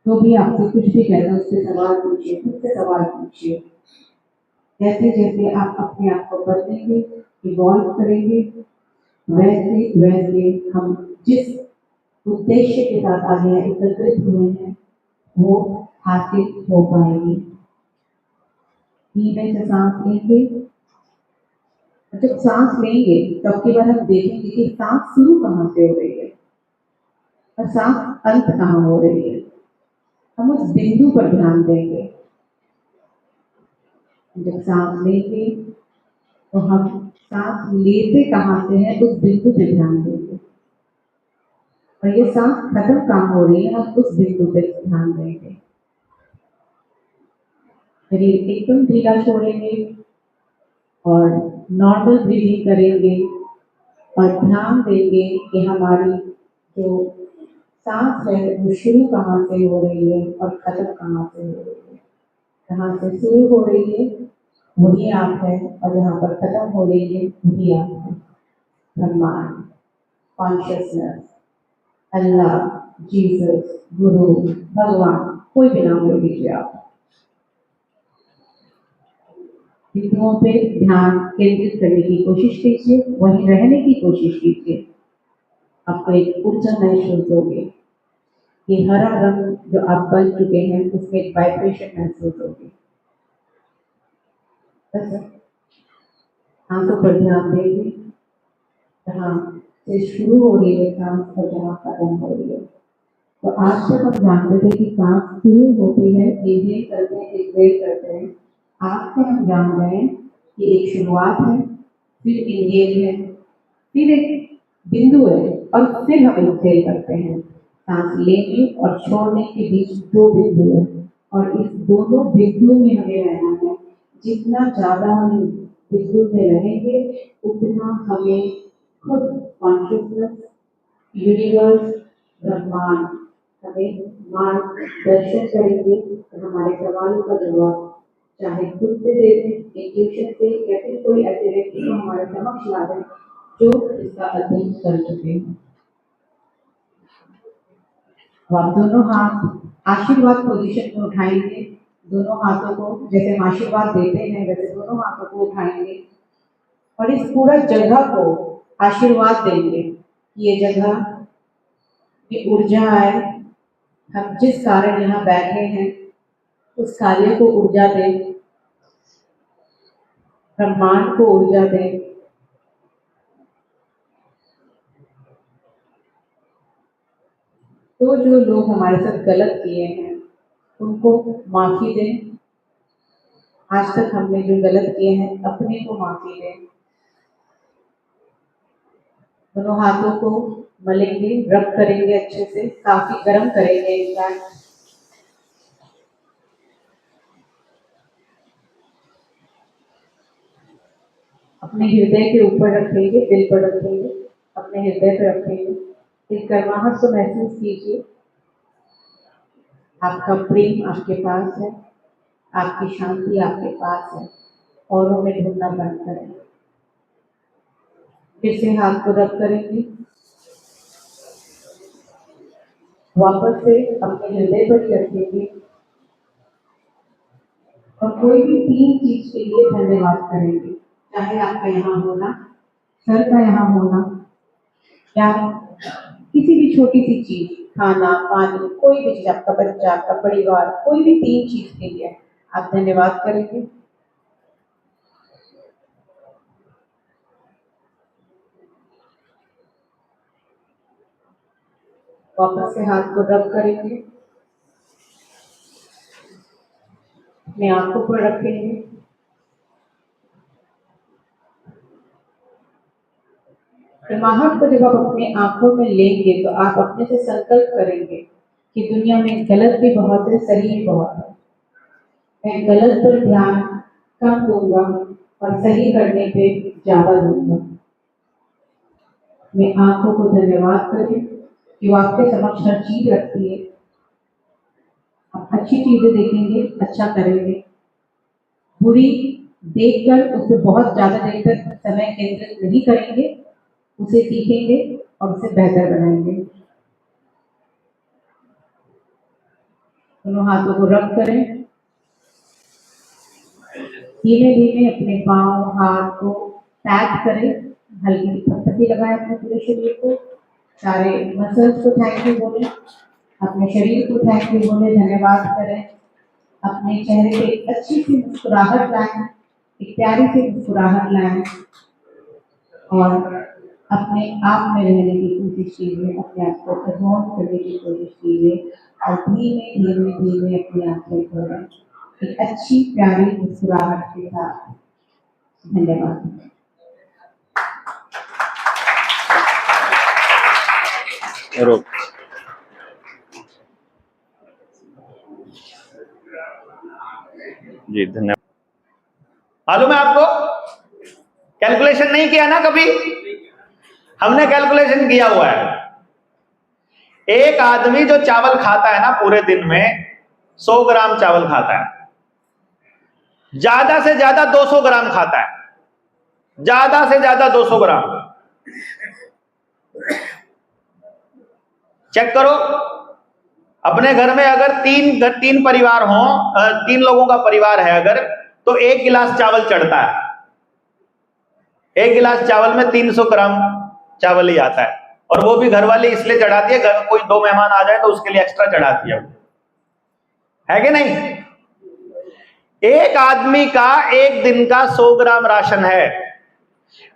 तो भी आपसे कुछ भी कहना, उससे सवाल पूछिए, खुद से सवाल पूछिए। जैसे जैसे आप अपने आप को बदलेंगे, इवॉल्व करेंगे, वैसे वैसे हम जिस उद्देश्य के साथ आगे एकत्रित हुए हैं वो हासिल हो पाएंगे। धीमे से सांस लेंगे। जब सांस लेंगे तो आपकी बार हम देखेंगे कि सांस शुरू कहाँ से हो रही है और सांस अंत कहाँ हो रही है। हम उस बिंदु पर ध्यान देंगे। जब सांस लेंगे तो हम सांस लेते कहाँ से है उस बिंदु पे ध्यान देंगे, और ये सांस खत्म कहाँ हो रही है हम उस बिंदु पे ध्यान देंगे। शरीर एकदम ढीला छोड़ेंगे और नॉर्मल ब्रीदिंग करेंगे, और ध्यान देंगे कि हमारी जो सांस है वो शुरू कहाँ से हो रही है और खत्म कहाँ से हो रही है। जहाँ से शुरू हो रही है वही आप है, और जहाँ पर खत्म हो रही है वही आप है। ब्रह्मांड, कॉन्शियसनेस, अल्लाह, जीसस, गुरु, भगवान, कोई भी नाम ले लीजिए आप। बिंदुओं पे ध्यान केंद्रित करने की कोशिश कीजिए, वहीं रहने की कोशिश कीजिए। आपको एक ऊर्जा महसूस होगी। ये हरा रंग जो आप बन चुके हैं उसमें एक वाइब्रेशन महसूस होगी। बस आंखों पर ध्यान देंगे, जहाँ से शुरू हो रही है सांस और जहाँ खत्म हो रही है। तो आज तक हम जानते थे कि सांस शुरू होती है, इनहेल करते हैं, एक्सहेल करते हैं। आज से हम जान गए कि एक शुरुआत है, फिर इनहेल है, फिर एक बिंदु है, और फिर हम एक्सहेल करते हैं। सांस लेने और छोड़ने के बीच 2 बिंदु है, और इस दोनों बिंदु में हमें रहना है। जितना ज्यादा हम बिंदु में रहेंगे उतना हमें खुद कॉन्शियसनेस, यूनिवर्स, ब्रह्मांड हमें मार्गदर्शन करेंगे। हमारे सवालों का जवाब चाहे खुद से दे दें, इंट्यूशन से, या फिर कोई ऐसे व्यक्ति को हमारे समक्ष ला दें जो इसका अध्ययन कर चुके हैं। आप दोनों हाथ आशीर्वाद पोजीशन में उठाएंगे। दोनों हाथों को जैसे हम आशीर्वाद देते हैं वैसे दोनों हाथों को उठाएंगे, और इस पूरा जगह को आशीर्वाद देंगे कि ये जगह की ऊर्जा आए। हम जिस कारण यहाँ बैठे हैं उस कार्य को ऊर्जा दें, ब्रह्मांड को ऊर्जा दें। तो जो लोग हमारे साथ गलत किए हैं उनको माफी दें। आज तक हमने जो गलत किए हैं अपने को माफी दें। दोनों हाथों को मलेंगे, रब करेंगे, अच्छे से काफी गर्म करेंगे। इनफैक्ट अपने हृदय के ऊपर रखेंगे, दिल पर रखेंगे, अपने हृदय पर रखेंगे। इस गर्माहट को महसूस कीजिए। आपका प्रेम आपके पास है, आपकी शांति आपके पास है। औरों में ढूंढना बंद करें। फिर से हाथ को रब करेंगे, वापस से अपने हृदय पर रखेंगे और कोई भी 3 चीज के लिए धन्यवाद करेंगे। चाहे आपका यहाँ होना, सर का यहाँ होना, या किसी भी छोटी सी चीज, खाना, पानी, कोई भी चीज, आपका बच्चा, आपका परिवार, कोई भी 3 चीज के लिए आप धन्यवाद करेंगे। वापस से हाथ को रब करेंगे, अपने आंखों पर रखेंगे, गर्माहट को जब आप अपने आंखों में लेंगे तो आप अपने से संकल्प करेंगे कि दुनिया में गलत भी बहुत है, सही भी बहुत है। मैं गलत पर ध्यान कम दूंगा और सही करने पे ज्यादा दूंगा। मैं आंखों को धन्यवाद करें कि वो आपके समक्ष हर चीज रखती है। आप अच्छी चीजें देखेंगे, अच्छा करेंगे। बुरी देखकर उस पर बहुत ज्यादा देर तक समय केंद्रित नहीं करेंगे, उसे सीखेंगे और उसे बेहतर बनाएंगे। दोनों हाथों को रब करें, धीमे धीमे अपने पांव, हाथ को पैट करें, हल्की थपथपी लगाएं अपने पूरे शरीर को, सारे मसल्स को थैंक यू बोलें, अपने शरीर को थैंक यू बोलें, धन्यवाद करें। अपने चेहरे पे एक अच्छी सी मुस्कुराहट लाएं, एक प्यारी सी मुस्कुराहट लाएं और अपने आप में रहने की कोशिश कीजिए, अपने आप को एडवांस करने की कोशिश कीजिए और धीमे धीमे धीमे अपनी आंखें खोलें एक अच्छी प्यारी मुस्कुराहट के साथ। धन्यवाद। रोक। जी धन्यवाद। मालूम है आपको, कैलकुलेशन नहीं किया ना कभी? हमने कैलकुलेशन किया हुआ है। एक आदमी जो चावल खाता है ना पूरे दिन में 100 ग्राम चावल खाता है, ज्यादा से ज्यादा 200 ग्राम खाता है, ज्यादा से ज्यादा 200 ग्राम। चेक करो अपने घर में, अगर तीन परिवार हो, 3 लोगों का परिवार है अगर, तो 1 गिलास चावल चढ़ता है। 1 गिलास चावल में 300 ग्राम चावल ही आता है, और वो भी घरवाली इसलिए चढ़ाती है, घर कोई 2 मेहमान आ जाए तो उसके लिए एक्स्ट्रा चढ़ाती है कि नहीं? एक आदमी का एक दिन का 100 ग्राम राशन है।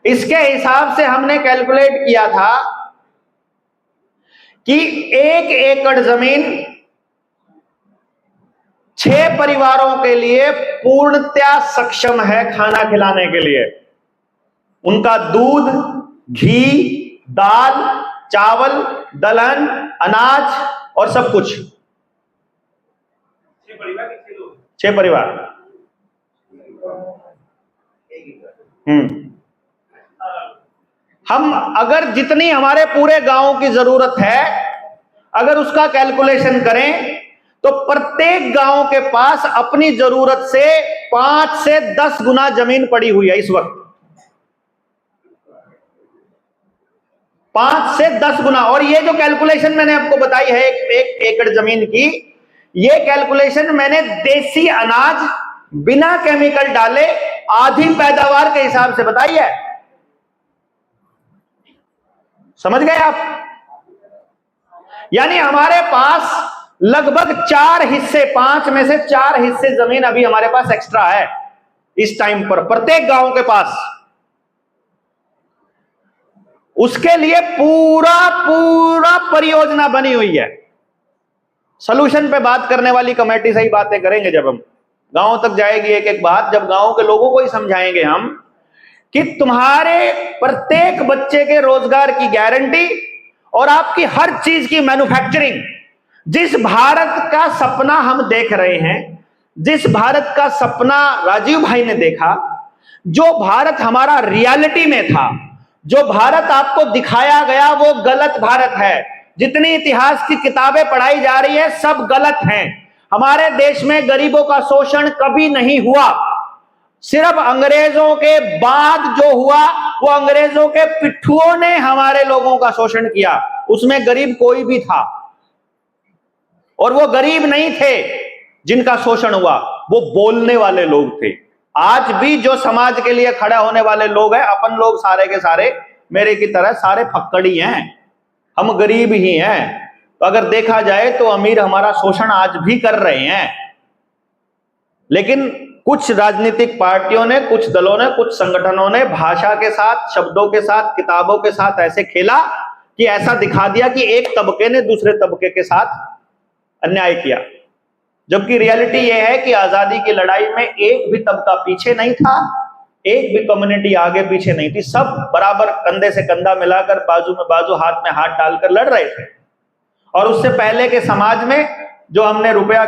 इसके हिसाब से हमने कैलकुलेट किया था कि 1 एकड़ जमीन 6 परिवारों के लिए पूर्णतया सक्षम है खाना खिलाने के लिए। उनका दूध, घी, दाल, चावल, दलहन, अनाज और सब कुछ। 6 परिवार। हम अगर जितनी हमारे पूरे गांव की जरूरत है, अगर उसका कैलकुलेशन करें तो प्रत्येक गांव के पास अपनी जरूरत से 5 से 10 गुना जमीन पड़ी हुई है इस वक्त। 5 से 10 गुना। और ये जो कैलकुलेशन मैंने आपको बताई है एक एकड़ जमीन की, ये कैलकुलेशन मैंने देसी अनाज बिना केमिकल डाले आधी पैदावार के हिसाब से बताई है। समझ गए आप? यानी हमारे पास लगभग 4 हिस्से, 5 में से 4 हिस्से जमीन अभी हमारे पास एक्स्ट्रा है इस टाइम पर, प्रत्येक गांव के पास। उसके लिए पूरा परियोजना बनी हुई है। सॉल्यूशन पे बात करने वाली कमेटी से ही बातें करेंगे जब हम गांव तक जाएगी एक एक बात, जब गांव के लोगों को ही समझाएंगे हम कि तुम्हारे प्रत्येक बच्चे के रोजगार की गारंटी और आपकी हर चीज की मैन्युफैक्चरिंग, जिस भारत का सपना हम देख रहे हैं, जिस भारत का सपना राजीव भाई ने देखा, जो भारत हमारा रियलिटी में था, जो भारत आपको दिखाया गया, वो गलत भारत है। जितनी इतिहास की किताबें पढ़ाई जा रही है सब गलत हैं। हमारे देश में गरीबों का शोषण कभी नहीं हुआ। सिर्फ अंग्रेजों के बाद जो हुआ वो अंग्रेजों के पिट्ठुओं ने हमारे लोगों का शोषण किया। उसमें गरीब कोई भी था, और वो गरीब नहीं थे जिनका शोषण हुआ, वो बोलने वाले लोग थे। आज भी जो समाज के लिए खड़ा होने वाले लोग हैं, अपन लोग सारे के सारे मेरे की तरह सारे फक्कड़ी हैं, हम गरीब ही हैं। तो अगर देखा जाए तो अमीर हमारा शोषण आज भी कर रहे हैं। लेकिन कुछ राजनीतिक पार्टियों ने, कुछ दलों ने, कुछ संगठनों ने भाषा के साथ, शब्दों के साथ, किताबों के साथ ऐसे खेला कि ऐसा दिखा दिया कि एक तबके ने दूसरे तबके के साथ अन्याय किया। जबकि रियलिटी यह है कि आजादी की लड़ाई में एक भी तबका पीछे नहीं था, एक भी कम्युनिटी आगे पीछे नहीं थी। सब बराबर कंधे से कंधा मिलाकर, बाजू में बाजू, हाथ में हाथ डालकर लड़ रहे थे। और उससे पहले के समाज में जो हमने रुपया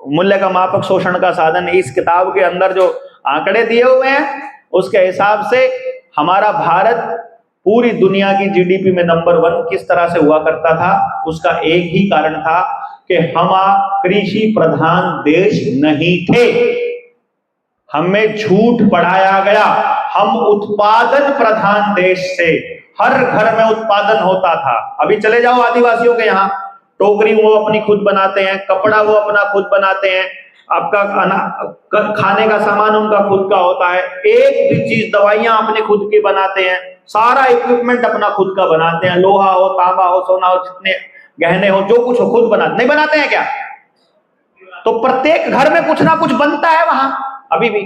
मूल्य का मापक शोषण का साधन, इस किताब के अंदर जो आंकड़े दिए हुए हैं उसके हिसाब से हमारा भारत पूरी दुनिया की जीडीपी में नंबर 1 किस तरह से हुआ करता था, उसका एक ही कारण था कि हम कृषि प्रधान देश नहीं थे। हमें झूठ पढ़ाया गया, हम उत्पादन प्रधान देश थे। हर घर में उत्पादन होता था। अभी चले जाओ आदिवासियों के यहाँ, टोकरी वो अपनी खुद बनाते हैं, कपड़ा वो अपना खुद बनाते हैं, आपका खाने का सामान उनका खुद का होता है, एक भी चीज, दवाइयां अपने खुद की बनाते हैं, सारा इक्विपमेंट अपना खुद का बनाते हैं, लोहा हो, तांबा हो, सोना हो, जितने गहने हो, जो कुछ हो खुद बनाते। नहीं बनाते हैं क्या? तो प्रत्येक घर में कुछ ना कुछ बनता है वहां अभी भी।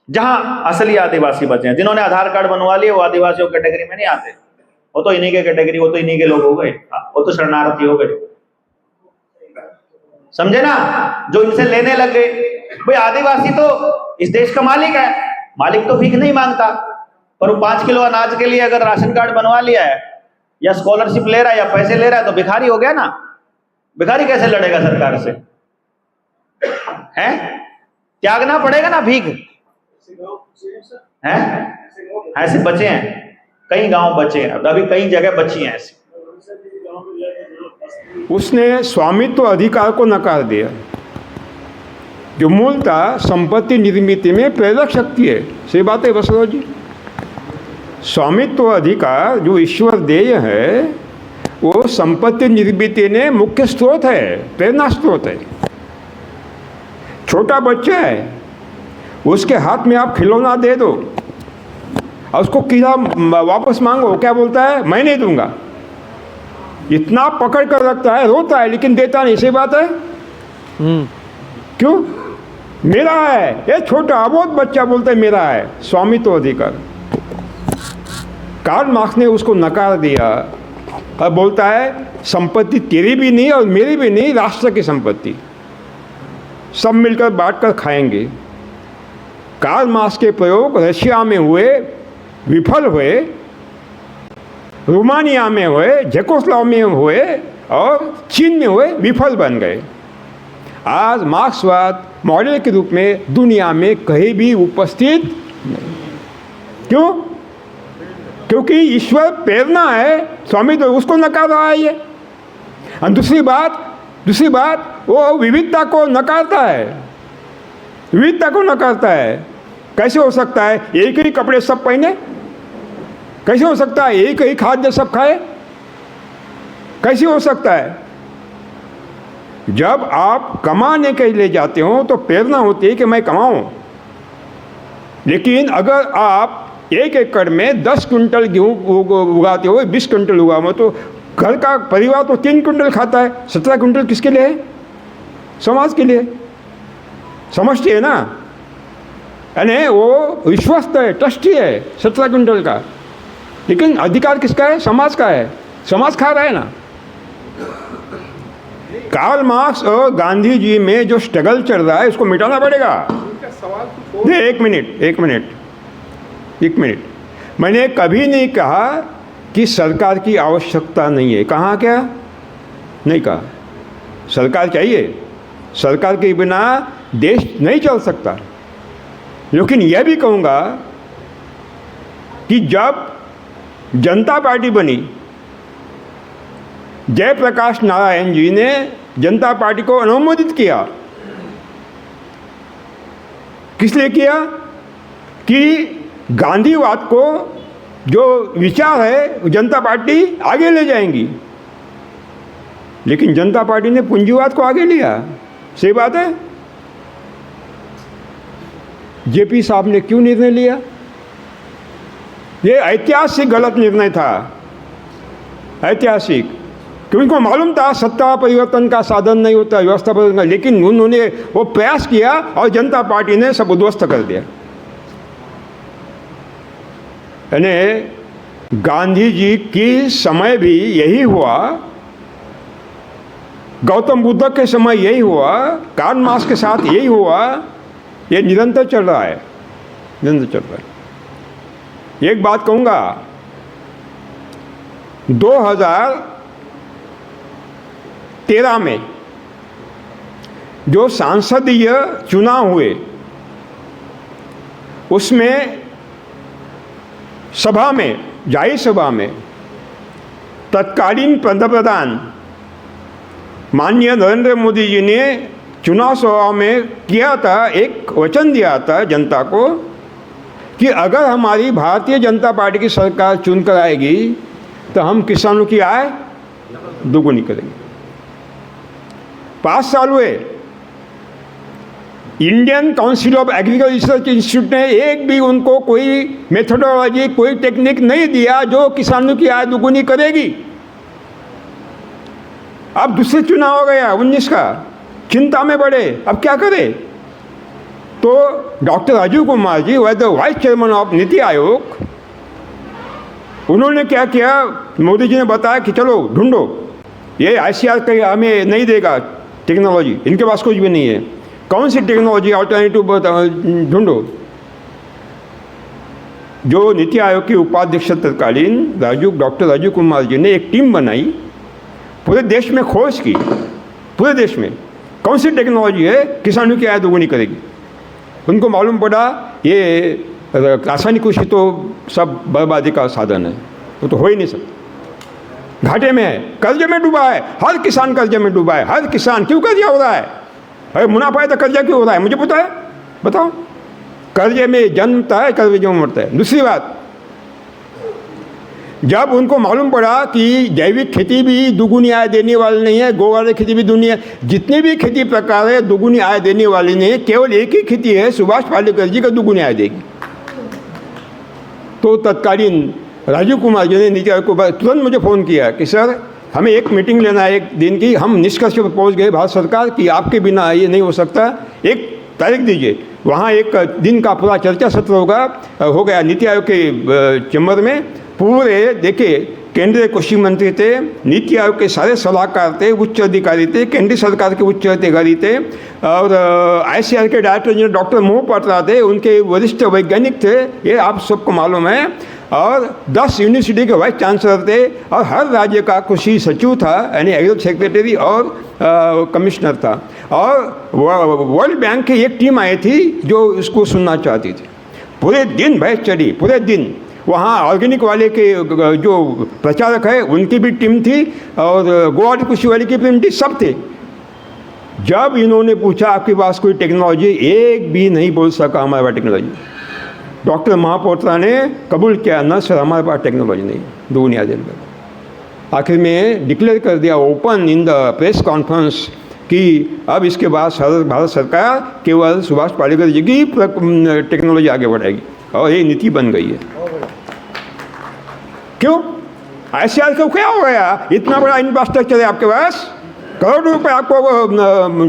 जहां असली आदिवासी बचे हैं, जिन्होंने आधार कार्ड बनवा लिए, वो आदिवासियों कैटेगरी में नहीं आते। वो तो इन्हीं के कैटेगरी, वो तो इन्हीं के लोग हो गए, वो तो शरणार्थी हो गए। समझे ना? जो इनसे लेने लग गए। भाई आदिवासी तो इस देश का मालिक है, मालिक तो भीख नहीं मांगता, पर वो 5 किलो अनाज के लिए अगर राशन कार्ड बनवा लिया है या स्कॉलरशिप ले रहा है या पैसे ले रहा है तो भिखारी हो गया ना। भिखारी कैसे लड़ेगा सरकार से? हैं? त्यागना पड़ेगा ना भीख। हैं? ऐसे बचे हैं, कई गांव बचे हैं, अभी कई जगह बची हैं ऐसी। उसने स्वामित्व अधिकार को नकार दिया, जो मूलतः संपत्ति निर्मित में प्रेरक शक्ति है। सही बात है बसरो जी। स्वामित्व अधिकार जो ईश्वर देय है, वो संपत्ति निर्मित ने मुख्य स्रोत है, प्रेरणा स्रोत है। छोटा बच्चा है, उसके हाथ में आप खिलौना दे दो और उसको कीड़ा वापस मांगो, क्या बोलता है? मैं नहीं दूंगा। इतना पकड़ कर रखता है, रोता है लेकिन देता नहीं। सही बात है। क्यों? मेरा है। ये छोटा बहुत बच्चा बोलता है मेरा है। स्वामित्व अधिकार। कार्ल मार्क्स ने उसको नकार दिया और बोलता है संपत्ति तेरी भी नहीं और मेरी भी नहीं, राष्ट्र की संपत्ति, सब मिलकर बांटकर खाएंगे। कार्ल मार्क्स के प्रयोग रशिया में हुए, विफल हुए, रोमानिया में हुए, चेकोस्लोवाकिया में हुए और चीन में हुए, विफल बन गए। आज मार्क्सवाद मॉडल के रूप में दुनिया में कहीं भी उपस्थित नहीं। क्यों? क्योंकि ईश्वर प्रेरणा है, स्वामित्व उसको नकार रहा है ये। और दूसरी बात वो विविधता को नकारता है, विविधता को नकारता है। कैसे हो सकता है एक ही कपड़े सब पहने? कैसे हो सकता है एक ही खाद्य सब खाए? कैसे हो सकता है? जब आप कमाने के लिए जाते हो तो प्रेरणा होती है कि मैं कमाऊं, लेकिन अगर आप 1 एकड़ में 10 क्विंटल गेहूँ उगाते हो, 20 क्विंटल उगाओ, तो घर का परिवार तो 3 क्विंटल खाता है। 17 क्विंटल किसके लिए है? समाज के लिए। समझते हैं ना? यानी वो विश्वस्त है, ट्रस्टी है 17 क्विंटल का, लेकिन अधिकार किसका है? समाज का है। समाज खा रहा है ना। कार्ल मार्क्स और गांधी जी में जो स्ट्रगल चल रहा है उसको मिटाना पड़ेगा। नहीं, एक मिनट। मैंने कभी नहीं कहा कि सरकार की आवश्यकता नहीं है। कहाँ क्या? नहीं कहा। सरकार चाहिए, सरकार के बिना देश नहीं चल सकता। लेकिन यह भी कहूँगा कि जब जनता पार्टी बनी, जयप्रकाश नारायण जी ने जनता पार्टी को अनुमोदित किया। किस लिए किया? कि गांधीवाद को जो विचार है जनता पार्टी आगे ले जाएंगी। लेकिन जनता पार्टी ने पूंजीवाद को आगे लिया। सही बात है। जेपी साहब ने क्यों निर्णय लिया? ये ऐतिहासिक गलत निर्णय था, ऐतिहासिक। क्योंकि उनको मालूम था सत्ता परिवर्तन का साधन नहीं होता, व्यवस्था परिवर्तन का, लेकिन उन्होंने वो प्रयास किया और जनता पार्टी ने सब उद्ध्वस्त कर दिया। यानी गांधी जी की समय भी यही हुआ, गौतम बुद्ध के समय यही हुआ, कार्ल मार्क्स के साथ यही हुआ। ये निरंतर चल रहा है, निरंतर चल रहा है। एक बात कहूँगा, 2013 में जो सांसदीय चुनाव हुए उसमें सभा में, जाहिर सभा में तत्कालीन पंतप्रधान माननीय नरेंद्र मोदी जी ने चुनाव सभा में किया था, एक वचन दिया था जनता को कि अगर हमारी भारतीय जनता पार्टी की सरकार चुनकर आएगी तो हम किसानों की आय दोगुनी करेंगे। 5 साल हुए, Indian council of agriculture research institute ने एक भी उनको कोई मेथोडोलॉजी, कोई टेक्निक नहीं दिया जो किसानों की आय दोगुनी करेगी। अब दूसरे चुनाव हो गया 19 का, चिंता में पड़े, अब क्या करें? तो doctor Rajiv Kumar ji way the vice chairman of NITI Aayog, उन्होंने क्या किया, मोदी जी ने बताया कि चलो ढूंढो, ये ICAR कहीं हमें नहीं देगा टेक्नोलॉजी, इनके पास कुछ भी नहीं है, कौन सी टेक्नोलॉजी अल्टरनेटिव ढूंढो। जो नीति आयोग के उपाध्यक्ष तत्कालीन डॉक्टर राजीव कुमार जी ने एक टीम बनाई, पूरे देश में खोज की, पूरे देश में कौन सी टेक्नोलॉजी है किसानों की आय दोगुनी करेगी। उनको मालूम पड़ा ये रासायनिक कृषि तो सब बर्बादी का साधन है, वो तो हो ही नहीं सकता, घाटे में है, कर्जे में डूबा है, हर किसान कर्जे में डूबा है, हर किसान। क्यों कर्जा हो रहा है? अरे मुनाफा है तो कर्जा क्यों हो रहा है? मुझे पता है, बताओ। कर्जे में जन्मता है, कर्जे में मरता है। दूसरी बात, जब उनको मालूम पड़ा कि जैविक खेती भी दुगुनी आय देने वाली नहीं है, गोवाले खेती भी दुनिया, जितनी भी खेती प्रकार है दुगुनी आय देने वाली नहीं है, केवल एक ही खेती है सुभाष पालेकर जी का दुगुनी आय देगी। तो तत्कालीन राजीव कुमार जी ने नीति आयोग को तुरंत मुझे फ़ोन किया कि सर हमें एक मीटिंग लेना है एक दिन की। हम निष्कर्ष पर पहुँच गए भारत सरकार कि आपके बिना ये नहीं हो सकता, एक तारीख दीजिए। वहाँ एक दिन का पूरा चर्चा सत्र हो गया नीति आयोग के चैम्बर में। पूरे देखिए, केंद्रीय कृषि मंत्री थे, नीति आयोग के सारे सलाहकार थे, उच्च अधिकारी थे, केंद्रीय सरकार के उच्च अधिकारी थे, और ICAR के डायरेक्टर जनरल डॉक्टर मोहपात्रा थे, उनके वरिष्ठ वैज्ञानिक थे, ये आप सबको मालूम है, और 10 यूनिवर्सिटी के वाइस चांसलर थे, और हर राज्य का कृषि सचिव था, यानी एग्रीकल्चर सेक्रेटरी और कमिश्नर था। और वर्ल्ड बैंक की एक टीम आई थी जो इसको सुनना चाहती थी। पूरे दिन बहस चली, पूरे दिन। वहाँ ऑर्गेनिक वाले के जो प्रचारक है उनकी भी टीम थी, और गोवाड़ी कृषि वाले की टीम थी, सब थे। जब इन्होंने पूछा आपके पास कोई टेक्नोलॉजी, एक भी नहीं बोल सका हमारे पास टेक्नोलॉजी। डॉक्टर महापात्रा ने कबूल किया, न सर हमारे पास टेक्नोलॉजी नहीं, दुगुनी आय देने। आखिर में डिक्लेयर कर दिया open in the press conference कि अब इसके बाद भारत सरकार केवल सुभाष पालेकर जी की टेक्नोलॉजी आगे बढ़ाएगी, और ये नीति बन गई है। क्यों? ICAR को क्या हो गया? इतना बड़ा इंफ्रास्ट्रक्चर है आपके पास, करोड़ों रुपए आपको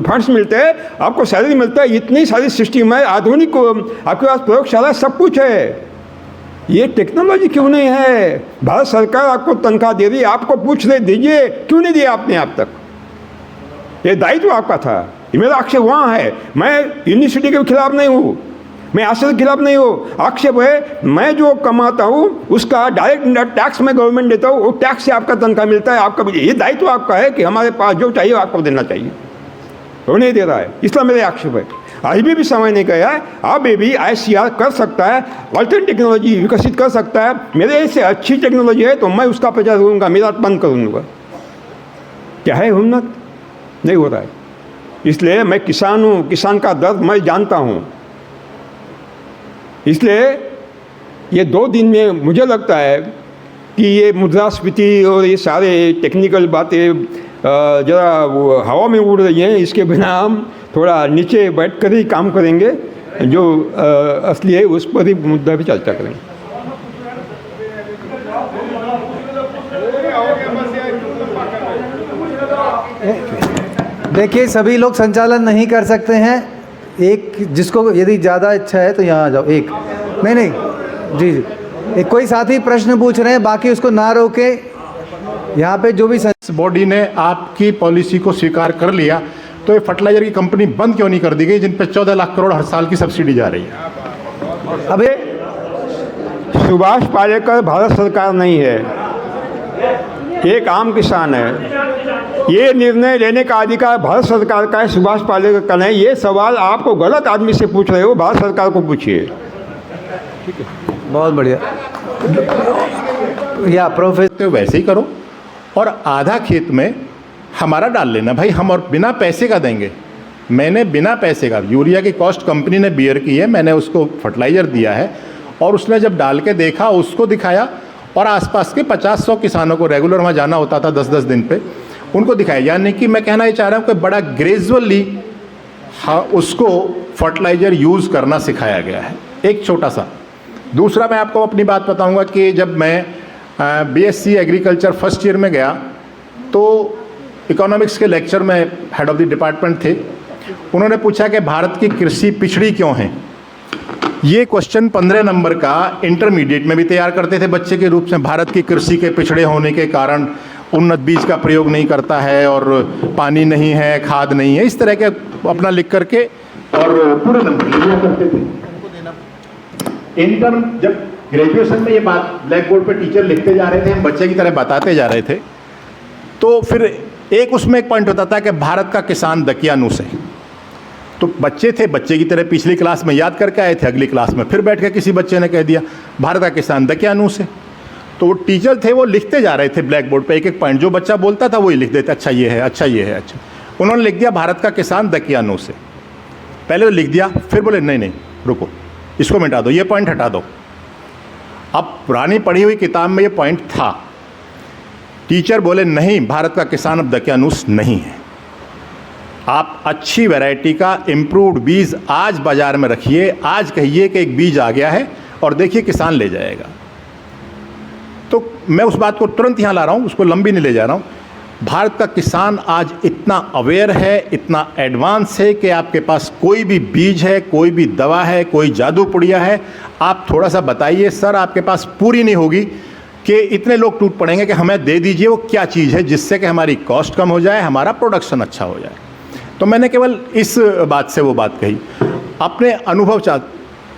फंड्स मिलते हैं, आपको सैलरी मिलता है, इतनी सारी सिस्टम है, आधुनिक आपके पास प्रयोगशाला, सब कुछ है, ये टेक्नोलॉजी क्यों नहीं है? भारत सरकार आपको तनख्वाह दे रही है, आपको पूछ रहे दीजिए, क्यों नहीं दिया आपने अब तक? ये दायित्व आपका था। ये मेरा आक्षेप वहाँ है। मैं यूनिवर्सिटी के खिलाफ नहीं हूँ, मैं आशा के खिलाफ नहीं हूँ। आक्षेप है मैं जो कमाता हूँ उसका डायरेक्ट टैक्स मैं गवर्नमेंट देता हूँ, वो टैक्स से आपका तनख्वाह मिलता है, आपका ये दायित्व आपका है कि हमारे पास जो चाहिए आपको देना चाहिए। वो नहीं दे रहा है, इसलिए मेरे आक्षेप है। अभी भी समय नहीं गया है, अब भी ICR कर सकता है, अल्टरनेट टेक्नोलॉजी विकसित कर सकता है। मेरे से अच्छी टेक्नोलॉजी है तो मैं उसका प्रचार करूँगा, मेरा बंद करूँगा। क्या है हिम्मत? नहीं हो रहा है। इसलिए मैं किसान हूँ, किसान का दर्द मैं जानता हूँ। इसलिए ये 2 दिन में मुझे लगता है कि ये मुद्रास्फीति और ये सारे टेक्निकल बातें ज़रा वो हवा में उड़ रही हैं। इसके बिना हम थोड़ा नीचे बैठ कर ही काम करेंगे, जो असली है उस पर ही मुद्दा भी चर्चा करेंगे। देखिए, सभी लोग संचालन नहीं कर सकते हैं। एक जिसको यदि ज़्यादा इच्छा है तो यहाँ आ जाओ। एक नहीं जी जी, एक कोई साथी प्रश्न पूछ रहे हैं, बाकी उसको ना रोके। यहाँ पे जो भी बॉडी ने आपकी पॉलिसी को स्वीकार कर लिया तो ये फर्टिलाइजर की कंपनी बंद क्यों नहीं कर दी गई, जिन पे 14 लाख करोड़ हर साल की सब्सिडी जा रही है? अबे सुभाष पालेकर भारत सरकार नहीं है, एक आम किसान है। ये निर्णय लेने का अधिकार भारत सरकार का है, सुभाष पालेकर का नहीं। ये सवाल आपको गलत आदमी से पूछ रहे हो, भारत सरकार को पूछिए। ठीक है, बहुत बढ़िया। या प्रोफेसर तो वैसे ही करो और आधा खेत में हमारा डाल लेना भाई, हम और बिना पैसे का देंगे। मैंने बिना पैसे का, यूरिया की कॉस्ट कंपनी ने बियर की है, मैंने उसको फर्टिलाइज़र दिया है और उसने जब डाल के देखा, उसको दिखाया और आसपास के 50-100 किसानों को रेगुलर वहाँ जाना होता था 10-10 दिन पे, उनको दिखाया। यानी कि मैं कहना ये चाह रहा हूँ कि बड़ा ग्रेजुअली उसको फर्टिलाइज़र यूज़ करना सिखाया गया है, एक छोटा सा। दूसरा मैं आपको अपनी बात बताऊँगा कि जब मैं BSc एग्रीकल्चर फर्स्ट ईयर में गया तो इकोनॉमिक्स के लेक्चर में हेड ऑफ द डिपार्टमेंट थे, उन्होंने पूछा कि भारत की कृषि पिछड़ी क्यों है। ये क्वेश्चन 15 नंबर का इंटरमीडिएट में भी तैयार करते थे बच्चे के रूप में। भारत की कृषि के पिछड़े होने के कारण उन्नत बीज का प्रयोग नहीं करता है और पानी नहीं है, खाद नहीं है, इस तरह के अपना लिख करके और पूरे नंबर लिया करते थे। इंटर जब ग्रेजुएशन में ये बात ब्लैक बोर्ड पे टीचर लिखते जा रहे थे, हम बच्चे की तरह बताते जा रहे थे, तो फिर एक उसमें एक पॉइंट होता था कि भारत का किसान दकियानूस है। तो बच्चे थे, बच्चे की तरह पिछली क्लास में याद करके आए थे, अगली क्लास में फिर बैठ के किसी बच्चे ने कह दिया भारत का किसान दकियानूस है। तो वो टीचर थे, वो लिखते जा रहे थे ब्लैक बोर्ड पे एक एक पॉइंट, जो बच्चा बोलता था वही लिख देते, अच्छा ये है, अच्छा ये है, अच्छा। उन्होंने लिख दिया भारत का किसान दकियानूस है। पहले तो लिख दिया, फिर बोले नहीं नहीं रुको, इसको मिटा दो, ये पॉइंट हटा दो। अब पुरानी पढ़ी हुई किताब में ये पॉइंट था। टीचर बोले नहीं, भारत का किसान अब दकियानूस नहीं है। आप अच्छी वैरायटी का इम्प्रूव्ड बीज आज बाजार में रखिए, आज कहिए कि एक बीज आ गया है और देखिए किसान ले जाएगा। तो मैं उस बात को तुरंत यहाँ ला रहा हूँ, उसको लंबी नहीं ले जा रहा हूँ। भारत का किसान आज इतना अवेयर है, इतना एडवांस है कि आपके पास कोई भी बीज है, कोई भी दवा है, कोई जादू पुड़िया है, आप थोड़ा सा बताइए सर, आपके पास पूरी नहीं होगी कि इतने लोग टूट पड़ेंगे कि हमें दे दीजिए वो क्या चीज़ है जिससे कि हमारी कॉस्ट कम हो जाए, हमारा प्रोडक्शन अच्छा हो जाए। तो मैंने केवल इस बात से वो बात कही, अपने अनुभव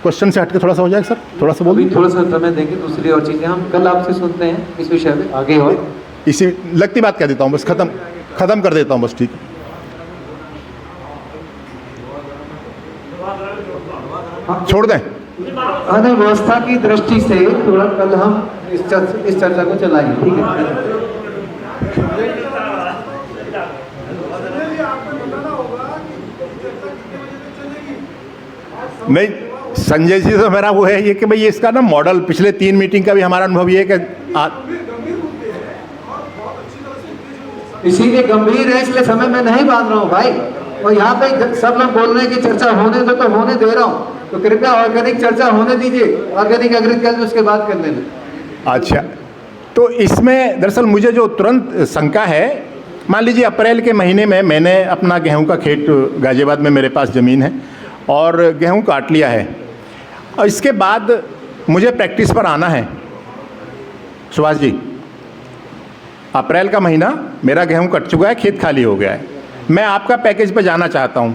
क्वेश्चन से हटके थोड़ा सा हो जाएगा सर, थोड़ा सा बोलिए। थोड़ा सा समय देंगे, दूसरी और चीज़ें हम कल आपसे सुनते हैं इस विषय में आगे। और इसी लगती बात कह देता हूँ, बस खत्म कर देता हूँ बस, ठीक है। छोड़ दें। व्यवस्था की दृष्टि से थोड़ा कल हम इस चर्चा को चलाएंगे, ठीक है। नहीं, संजय जी तो मेरा वो है ये कि भाई इसका ना मॉडल, पिछले 3 मीटिंग का भी हमारा अनुभव ये है कि इसीलिए गंभीर है, इसलिए समय में नहीं बांध रहा हूँ भाई। और यहाँ पे सब लोग बोल रहे हैं कि चर्चा होने दो, तो होने दे रहा हूँ। तो कृपया ऑर्गेनिक चर्चा होने दीजिए, ऑर्गेनिक एग्रीकल्चर उसके बाद कर लेना। अच्छा, तो इसमें दरअसल मुझे जो तुरंत शंका है, मान लीजिए अप्रैल के महीने में मैंने अपना गेहूं का खेत, गाजियाबाद में मेरे पास ज़मीन है और गेहूं काट लिया है, और इसके बाद मुझे प्रैक्टिस पर आना है। सुभाष जी, अप्रैल का महीना मेरा गेहूं कट चुका है, खेत खाली हो गया है, मैं आपका पैकेज पे जाना चाहता हूं।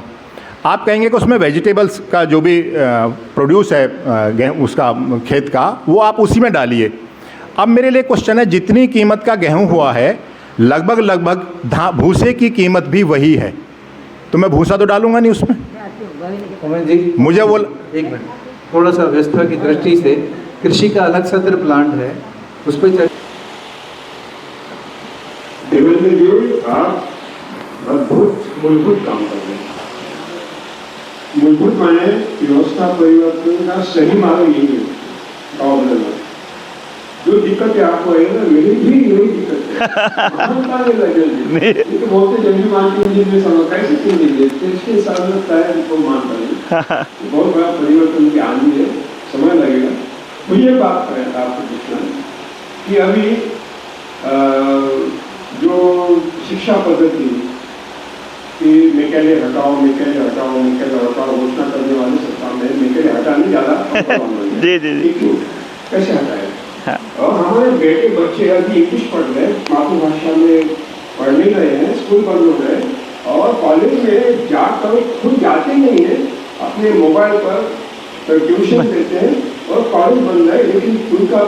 आप कहेंगे कि उसमें वेजिटेबल्स का जो भी प्रोड्यूस है गेहूं उसका खेत का, वो आप उसी में डालिए। अब मेरे लिए क्वेश्चन है, जितनी कीमत का गेहूं हुआ है लगभग भूसे की कीमत भी वही है। तो मैं भूसा तो डालूंगा नहीं उसमें। उमेश जी मुझे वो एक मिनट, थोड़ा सा व्यवस्था की दृष्टि से कृषि का अलग सत्र प्लांट है, उस पर देवेंद्र जी आप अद्भुत मूलभूत काम कर रहे हैं। मूलभूत माने व्यवस्था परिवर्तन का सही मार्ग यही है गाँव में। जो दिक्कतें आपको है ना, मेरी भी यही दिक्कत है। तो बोलते जल्दी मानती में समझ कैसे क्यों नहीं देते, इसके हिसाब में शायद को मानता नहीं। बहुत बड़ा परिवर्तन की आनी है, समय लगेगा। तो ये बात करें आपको पूछना कि अभी जो शिक्षा पद्धति कि मैकेले हटाओ घोषणा करने वाले सरकार ने मैकेले हटाने ज़्यादा जी क्यों कैसे हटाए? और हमारे बेटे बच्चे अभी इंग्लिश पढ़ रहे हैं, मातृभाषा में पढ़ने गए हैं, स्कूल बंद हो गए और कॉलेज में जाकर खुद जाते नहीं है, अपने मोबाइल पर ट्यूशन देते हैं और कॉलेज बंद है लेकिन उनका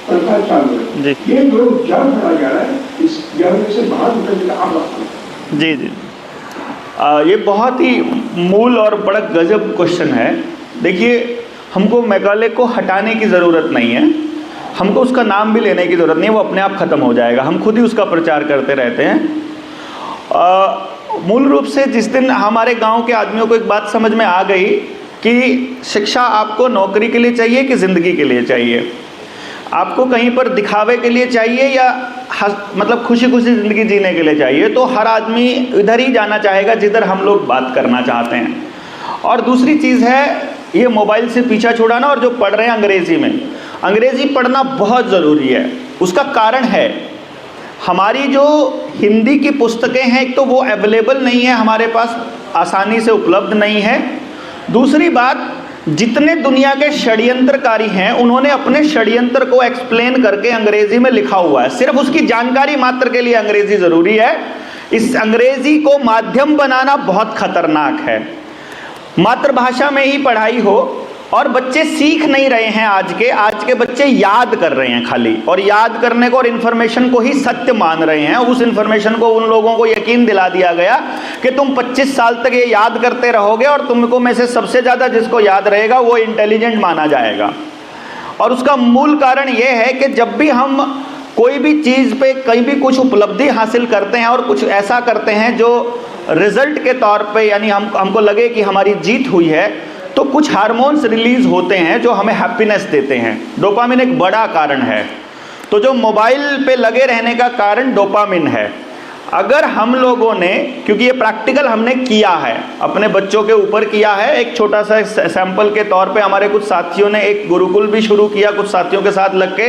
तनख्वाह चालू है। ये लोग जब भरा जा रहा है, इस जब से बाहर निकलने का आप जी ये बहुत ही मूल और बड़ा गजब क्वेश्चन है। देखिए, हमको मैकाले को हटाने की ज़रूरत नहीं है, हमको उसका नाम भी लेने की ज़रूरत नहीं है, वो अपने आप ख़त्म हो जाएगा। हम खुद ही उसका प्रचार करते रहते हैं। मूल रूप से जिस दिन हमारे गांव के आदमियों को एक बात समझ में आ गई कि शिक्षा आपको नौकरी के लिए चाहिए कि ज़िंदगी के लिए चाहिए, आपको कहीं पर दिखावे के लिए चाहिए या मतलब खुशी खुशी ज़िंदगी जीने के लिए चाहिए, तो हर आदमी इधर ही जाना चाहेगा जिधर हम लोग बात करना चाहते हैं। और दूसरी चीज़ है ये मोबाइल से पीछा छुड़ाना, और जो पढ़ रहे हैं अंग्रेज़ी में, अंग्रेज़ी पढ़ना बहुत ज़रूरी है। उसका कारण है हमारी जो हिंदी की पुस्तकें हैं, एक तो वो अवेलेबल नहीं है हमारे पास, आसानी से उपलब्ध नहीं है। दूसरी बात, जितने दुनिया के षड्यंत्रकारी हैं उन्होंने अपने षड्यंत्र को एक्सप्लेन करके अंग्रेजी में लिखा हुआ है। सिर्फ उसकी जानकारी मात्र के लिए अंग्रेजी ज़रूरी है। इस अंग्रेजी को माध्यम बनाना बहुत खतरनाक है। मातृभाषा में ही पढ़ाई हो और बच्चे सीख नहीं रहे हैं। आज के बच्चे याद कर रहे हैं खाली, और याद करने को और इन्फॉर्मेशन को ही सत्य मान रहे हैं। उस इन्फॉर्मेशन को उन लोगों को यकीन दिला दिया गया कि तुम 25 साल तक ये याद करते रहोगे और तुमको में से सबसे ज़्यादा जिसको याद रहेगा वो इंटेलिजेंट माना जाएगा। और उसका मूल कारण ये है कि जब भी हम कोई भी चीज़ पे कहीं भी कुछ उपलब्धि हासिल करते हैं और कुछ ऐसा करते हैं जो रिजल्ट के तौर पे यानी हमको लगे कि हमारी जीत हुई है, तो कुछ हार्मोन्स रिलीज होते हैं जो हमें हैप्पीनेस देते हैं। डोपामिन एक बड़ा कारण है। तो जो मोबाइल पे लगे रहने का कारण डोपामिन है। अगर हम लोगों ने, क्योंकि ये प्रैक्टिकल हमने किया है, अपने बच्चों के ऊपर किया है, एक छोटा सा सैंपल के तौर पे हमारे कुछ साथियों ने एक गुरुकुल भी शुरू किया कुछ साथियों के साथ लग के,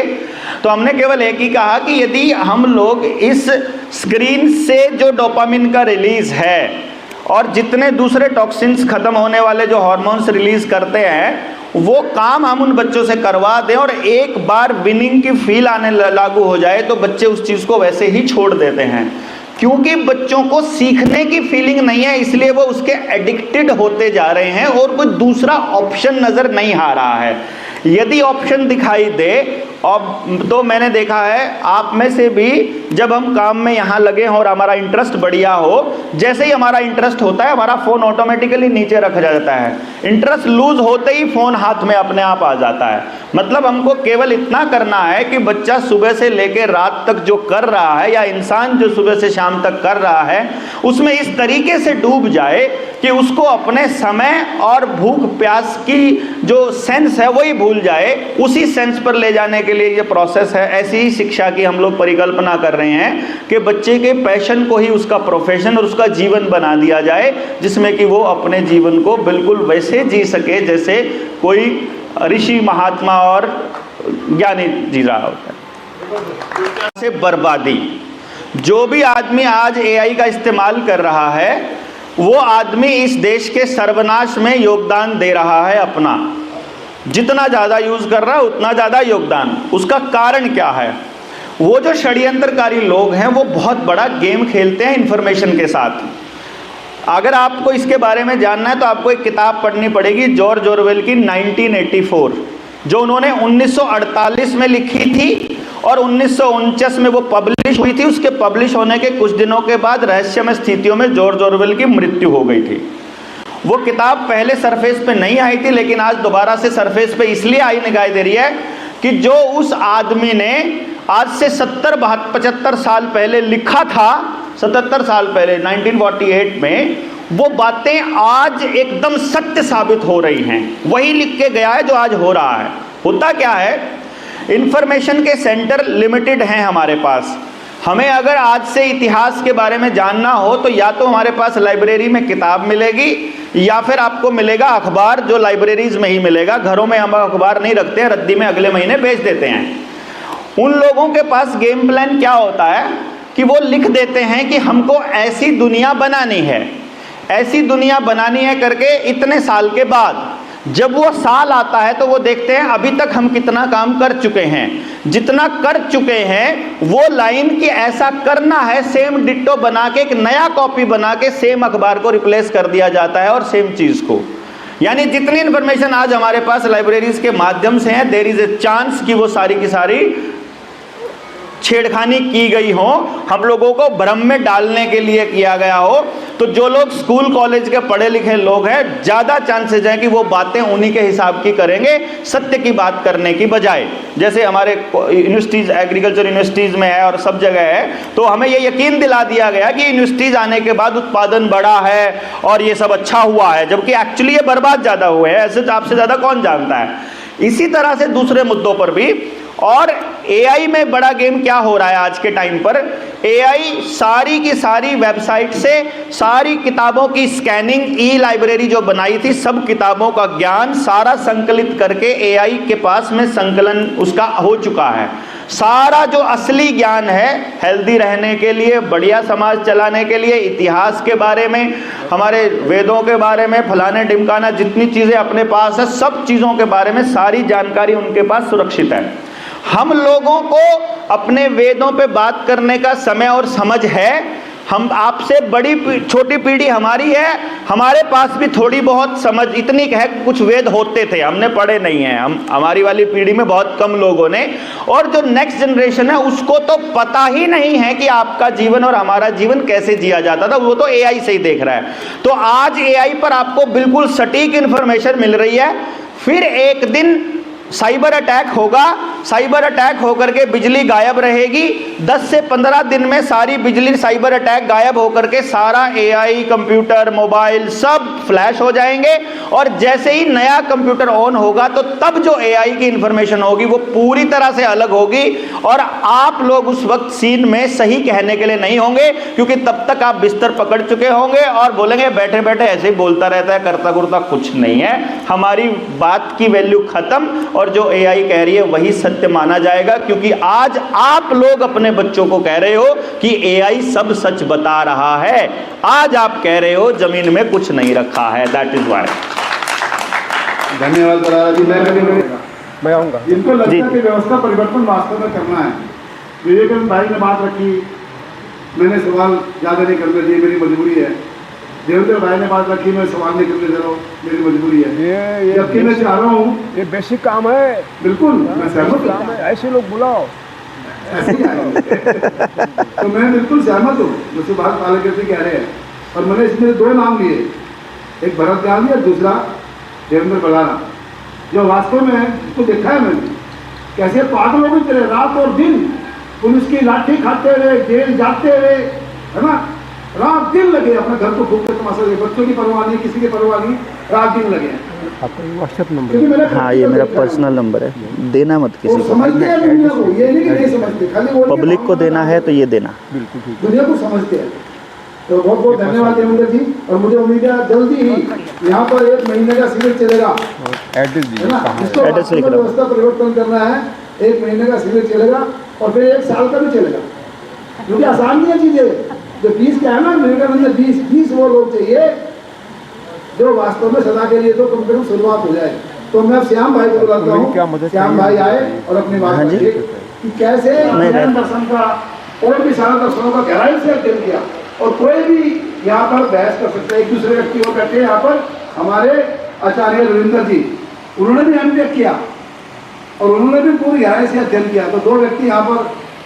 तो हमने केवल एक ही कहा कि यदि हम लोग इस स्क्रीन से जो डोपामिन का रिलीज है और जितने दूसरे टॉक्सिन्स खत्म होने वाले जो हार्मोन्स रिलीज करते हैं, वो काम हम उन बच्चों से करवा दें और एक बार विनिंग की फील आने लागू हो जाए, तो बच्चे उस चीज़ को वैसे ही छोड़ देते हैं। क्योंकि बच्चों को सीखने की फीलिंग नहीं है, इसलिए वो उसके एडिक्टेड होते जा रहे हैं और कोई दूसरा ऑप्शन नज़र नहीं आ रहा है। यदि ऑप्शन दिखाई दे, और तो मैंने देखा है आप में से भी, जब हम काम में यहाँ लगे हों और हमारा इंटरेस्ट बढ़िया हो, जैसे ही हमारा इंटरेस्ट होता है हमारा फ़ोन ऑटोमेटिकली नीचे रख जाता है। इंटरेस्ट लूज होते ही फ़ोन हाथ में अपने आप आ जाता है। मतलब हमको केवल इतना करना है कि बच्चा सुबह से लेकर रात तक जो कर रहा है, या इंसान जो सुबह से शाम तक कर रहा है, उसमें इस तरीके से डूब जाए कि उसको अपने समय और भूख प्यास की जो सेंस है वही भूल जाए। उसी सेंस पर ले जाने के लिए ये प्रोसेस है। ऐसी ही शिक्षा की हम लोग परिकल्पना कर रहे हैं कि बच्चे के पैशन को ही उसका प्रोफेशन और उसका जीवन बना दिया जाए, जिसमें कि वो अपने जीवन को बिल्कुल वैसे जी सके जैसे कोई ऋषि महात्मा और ज्ञानी जी रहा होता है। से बर्बादी, जो भी आदमी आज एआई का इस्तेमाल कर रहा है, वो आदमी इस देश के सर्वनाश में योगदान दे रहा है अपना। जितना ज़्यादा यूज़ कर रहा है उतना ज़्यादा योगदान। उसका कारण क्या है? वो जो षड्यंत्रकारी लोग हैं वो बहुत बड़ा गेम खेलते हैं इंफॉर्मेशन के साथ। अगर आपको इसके बारे में जानना है तो आपको एक किताब पढ़नी पड़ेगी, जॉर्ज ऑरवेल की 1984, जो उन्होंने 1948 में लिखी थी और 1949 में वो पब्लिश हुई थी। उसके पब्लिश होने के कुछ दिनों के बाद रहस्यमय स्थितियों में जॉर्ज ऑरवेल की मृत्यु हो गई थी। वो किताब पहले सरफेस पे नहीं आई थी, लेकिन आज दोबारा से सरफेस पे इसलिए आई दिखाई दे रही है कि जो उस आदमी ने आज से 70-75 साल पहले लिखा था, 77 साल पहले 1948 में, वो बातें आज एकदम सत्य साबित हो रही हैं। वही लिख के गया है जो आज हो रहा है। होता क्या है, इंफॉर्मेशन के सेंटर लिमिटेड हैं हमारे पास। हमें अगर आज से इतिहास के बारे में जानना हो तो या तो हमारे पास लाइब्रेरी में किताब मिलेगी या फिर आपको मिलेगा अखबार, जो लाइब्रेरीज में ही मिलेगा। घरों में हम अखबार नहीं रखते हैं, रद्दी में अगले महीने बेच देते हैं। उन लोगों के पास गेम प्लान क्या होता है कि वो लिख देते हैं कि हमको ऐसी दुनिया बनानी है, ऐसी दुनिया बनानी है करके इतने साल के बाद जब वो साल आता है तो वो देखते हैं अभी तक हम कितना काम कर चुके हैं। जितना कर चुके हैं वो लाइन कि ऐसा करना है, सेम डिट्टो बना के एक नया कॉपी बना के सेम अखबार को रिप्लेस कर दिया जाता है और सेम चीज को। यानी जितनी इंफॉर्मेशन आज हमारे पास लाइब्रेरीज के माध्यम से है, देयर इज ए चांस कि वो सारी की सारी छेड़खानी की गई हो, हम लोगों को भ्रम में डालने के लिए किया गया हो। तो जो लोग स्कूल कॉलेज के पढ़े लिखे लोग हैं, ज़्यादा चांसेज हैं कि वो बातें उन्हीं के हिसाब की करेंगे, सत्य की बात करने की बजाय। जैसे हमारे यूनिवर्सिटीज़, एग्रीकल्चर यूनिवर्सिटीज़ में है और सब जगह है, तो हमें ये यकीन दिला दिया गया कि यूनिवर्सिटीज़ आने के बाद उत्पादन बढ़ा है और ये सब अच्छा हुआ है, जबकि एक्चुअली ये बर्बाद ज़्यादा हुए हैं। ऐसे आपसे ज़्यादा कौन जानता है। इसी तरह से दूसरे मुद्दों पर भी। और एआई में बड़ा गेम क्या हो रहा है आज के टाइम पर, एआई सारी की सारी वेबसाइट से सारी किताबों की स्कैनिंग, ई लाइब्रेरी जो बनाई थी, सब किताबों का ज्ञान सारा संकलित करके एआई के पास में संकलन उसका हो चुका है। सारा जो असली ज्ञान है, हेल्दी रहने के लिए, बढ़िया समाज चलाने के लिए, इतिहास के बारे में, हमारे वेदों के बारे में, फलाने ढिमकाना, जितनी चीज़ें अपने पास है, सब चीज़ों के बारे में सारी जानकारी उनके पास सुरक्षित है। हम लोगों को अपने वेदों पे बात करने का समय और समझ है। हम आपसे बड़ी छोटी पीढ़ी हमारी है, हमारे पास भी थोड़ी बहुत समझ इतनी है, कुछ वेद होते थे, हमने पढ़े नहीं हैं, हमारी वाली पीढ़ी में बहुत कम लोगों ने। और जो नेक्स्ट जनरेशन है उसको तो पता ही नहीं है कि आपका जीवन और हमारा जीवन कैसे जिया जाता था, वो तो एआई से ही देख रहा है। तो आज एआई पर आपको बिल्कुल सटीक इंफॉर्मेशन मिल रही है। फिर एक दिन साइबर अटैक होगा, साइबर अटैक होकर के बिजली गायब रहेगी। 10 से 15 दिन में सारी बिजली, साइबर अटैक गायब होकर के सारा एआई, कंप्यूटर, मोबाइल सब फ्लैश हो जाएंगे। और जैसे ही नया कंप्यूटर ऑन होगा तो तब जो एआई की इंफॉर्मेशन होगी वो पूरी तरह से अलग होगी। और आप लोग उस वक्त सीन में सही कहने के लिए नहीं होंगे, क्योंकि तब तक आप बिस्तर पकड़ चुके होंगे और बोलेंगे बैठे बैठे ऐसे ही बोलता रहता है, करता कुरता कुछ नहीं है, हमारी बात की वैल्यू खत्म। और जो एआई कह रही है वही सत्य माना जाएगा, क्योंकि आज आप लोग अपने बच्चों को कह रहे हो कि एआई सब सच बता रहा है। आज आप कह रहे हो जमीन में कुछ नहीं रखा है। That is why. धन्यवाद जी। मैं आऊँगा। इनको लगता है कि व्यवस्था परिवर्तन वास्तव में करना है। विवेकानंद भाई ने बात रखी, मैंने सवाल ज़्यादा नहीं करने दिए, मेरी मजबूरी है। देवेंद्र भाई ने बात रखी, मैं सवाल नहीं करने दे रहा हूँ, मेरी मजबूरी है। जबकि मैं चाह रहा हूँ, ये बेसिक काम है। बिल्कुल, मैं सहमत हूँ। ऐसे लोग बुलाओ, ऐसे ही तो मैं बिल्कुल सहमत हूँ। मुझसे बात पालक कह रहे हैं और मैंने इसमें 2 नाम लिए, एक भरत गांधी और दूसरा देवेंद्र बड़ाना, जो वास्तव में इसको देखा है मैंने कैसे पागलों में चले, रात और दिन पुलिस की लाठी खाते हुए, जेल जाते हुए, है ना, रात दिन लगे अपने घर को फूक कर तमाशा दे। बच्चों की परवाह नहीं, किसी की परवाह नहीं, रात दिन लगे। आपका व्हाट्सएप नंबर? हाँ, ये मेरा पर्सनल नंबर है, देना मत किसी को। समझते हैं दुनिया को, ये नहीं कि नहीं समझते, खाली पब्लिक को देना है तो ये देना। बिल्कुल, दुनिया को समझते हैं। तो बहुत बहुत धन्यवाद देवेंद्र जी। और मुझे उम्मीद है जल्दी ही यहाँ पर 1 महीने का शिविर चलेगा, है ना, इसको व्यवस्था परिवर्तन करना है। 1 महीने का शिविर चलेगा और फिर 1 साल का भी चलेगा, क्योंकि आसान नहीं है चीजें। जो 20 क्या है ना, विवेकानंद ने 20 वो लोग चाहिए जो वास्तव में सदा के लिए तो कम से कम शुरुआत हो जाए। तो मैं श्याम भाई को बुलाता हूँ, श्याम भाई आए और अपनी बात रखिए कि कैसे जैन दर्शन का और भी सारा दर्शनों का गहराई से अध्ययन किया। और कोई भी यहाँ पर बहस कर सकता है, एक दूसरे व्यक्ति को बैठे यहाँ पर हमारे आचार्य रविंद्र जी, उन्होंने भी अनुभव किया और उन्होंने भी पूरी गहराई से अध्ययन किया। तो 2 व्यक्ति यहाँ पर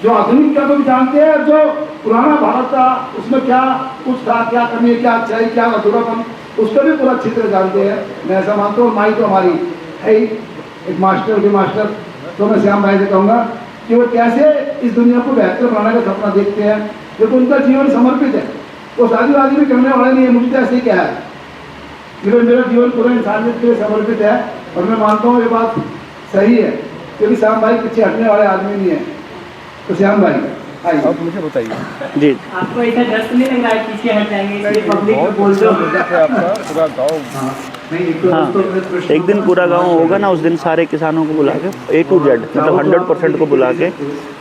जो आधुनिकता को भी जानते हैं, जो पुराना भारत था उसमें क्या कुछ था, क्या कमी, क्या अच्छाई, क्या अधूरापन, उसको भी पूरा अच्छी तरह जानते हैं। मैं ऐसा मानता हूँ। माई तो हमारी है ही एक मास्टर के मास्टर। तो मैं श्याम भाई से कहूँगा कि वो कैसे इस दुनिया को बेहतर बनाने का सपना देखते हैं, क्योंकि उनका जीवन समर्पित है। वो शादीवादी भी करने वाले नहीं है। मुझे तो ऐसे ही क्या है, मेरा जीवन पूरा इंसानियत के लिए समर्पित है। और मैं मानता हूँ ये बात सही है, क्योंकि श्याम भाई पीछे हटने वाले आदमी नहीं है। तो श्याम भाई आइए, आप मुझे बताइए जी। आपको ऐसा डर तो नहीं लग रहा है पीछे हट जाएंगे, इसलिए पब्लिक को बोलते हो पूरा गाँव एक दिन पूरा गांव होगा ना, उस दिन सारे किसानों को बुला के A to Z मतलब 100% को बुला के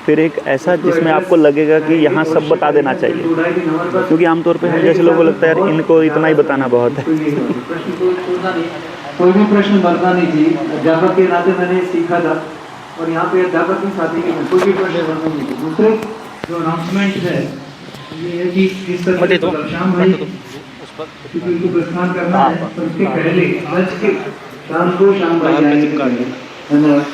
फिर एक ऐसा जिसमें आपको लगेगा कि यहाँ सब बता देना चाहिए, क्योंकि आमतौर पे हम जैसे लोगों को लगता है यार इनको इतना ही बताना बहुत है। कोई भी प्रश्न बनना नहीं चाहिए, अध्यापक के नाते मैंने सीखा था। और यहाँ पे अध्यापक की साथी के कोई भी प्रश्न बनना नहीं चाहिए। दूसरे जो अनाउंसमेंट है ये है कि इस तरह से शाम भाई क्योंकि उनको प्रस्थान करना है, तो उसके पहले आज के शाम को शाम भाई आएंगे। धन्यवाद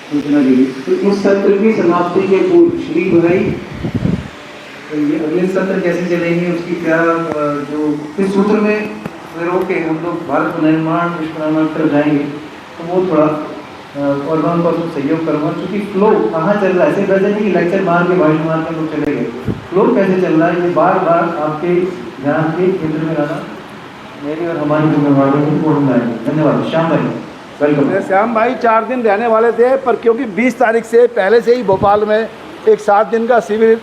सूचना के लिए। तो इस सत्र की समाप्ति के पूर्व श्री भाई ये अगले सत्र कैसे चलेंगे, उसकी क्या जो किस सूत्र में रोक के हम लोग भारत निर्माण विश्व पर जाएंगे, तो वो थोड़ा और मैं उनको सहयोग करूँगा। क्योंकि फ्लो कहाँ चल रहा है, ऐसे वैसे नहीं कि लेक्चर मार के भाषण मार के लोग चले गए। फ्लो कैसे चल रहा है ये बार बार आपके ध्यान के केंद्र में लाना मेरी और हमारी जिम्मेवारी है, वो हम लाएंगे। धन्यवाद। श्याम भाई वेलकम। श्याम भाई 4 दिन रहने वाले थे, पर क्योंकि 20 तारीख से पहले से ही भोपाल में एक 7 दिन का शिविर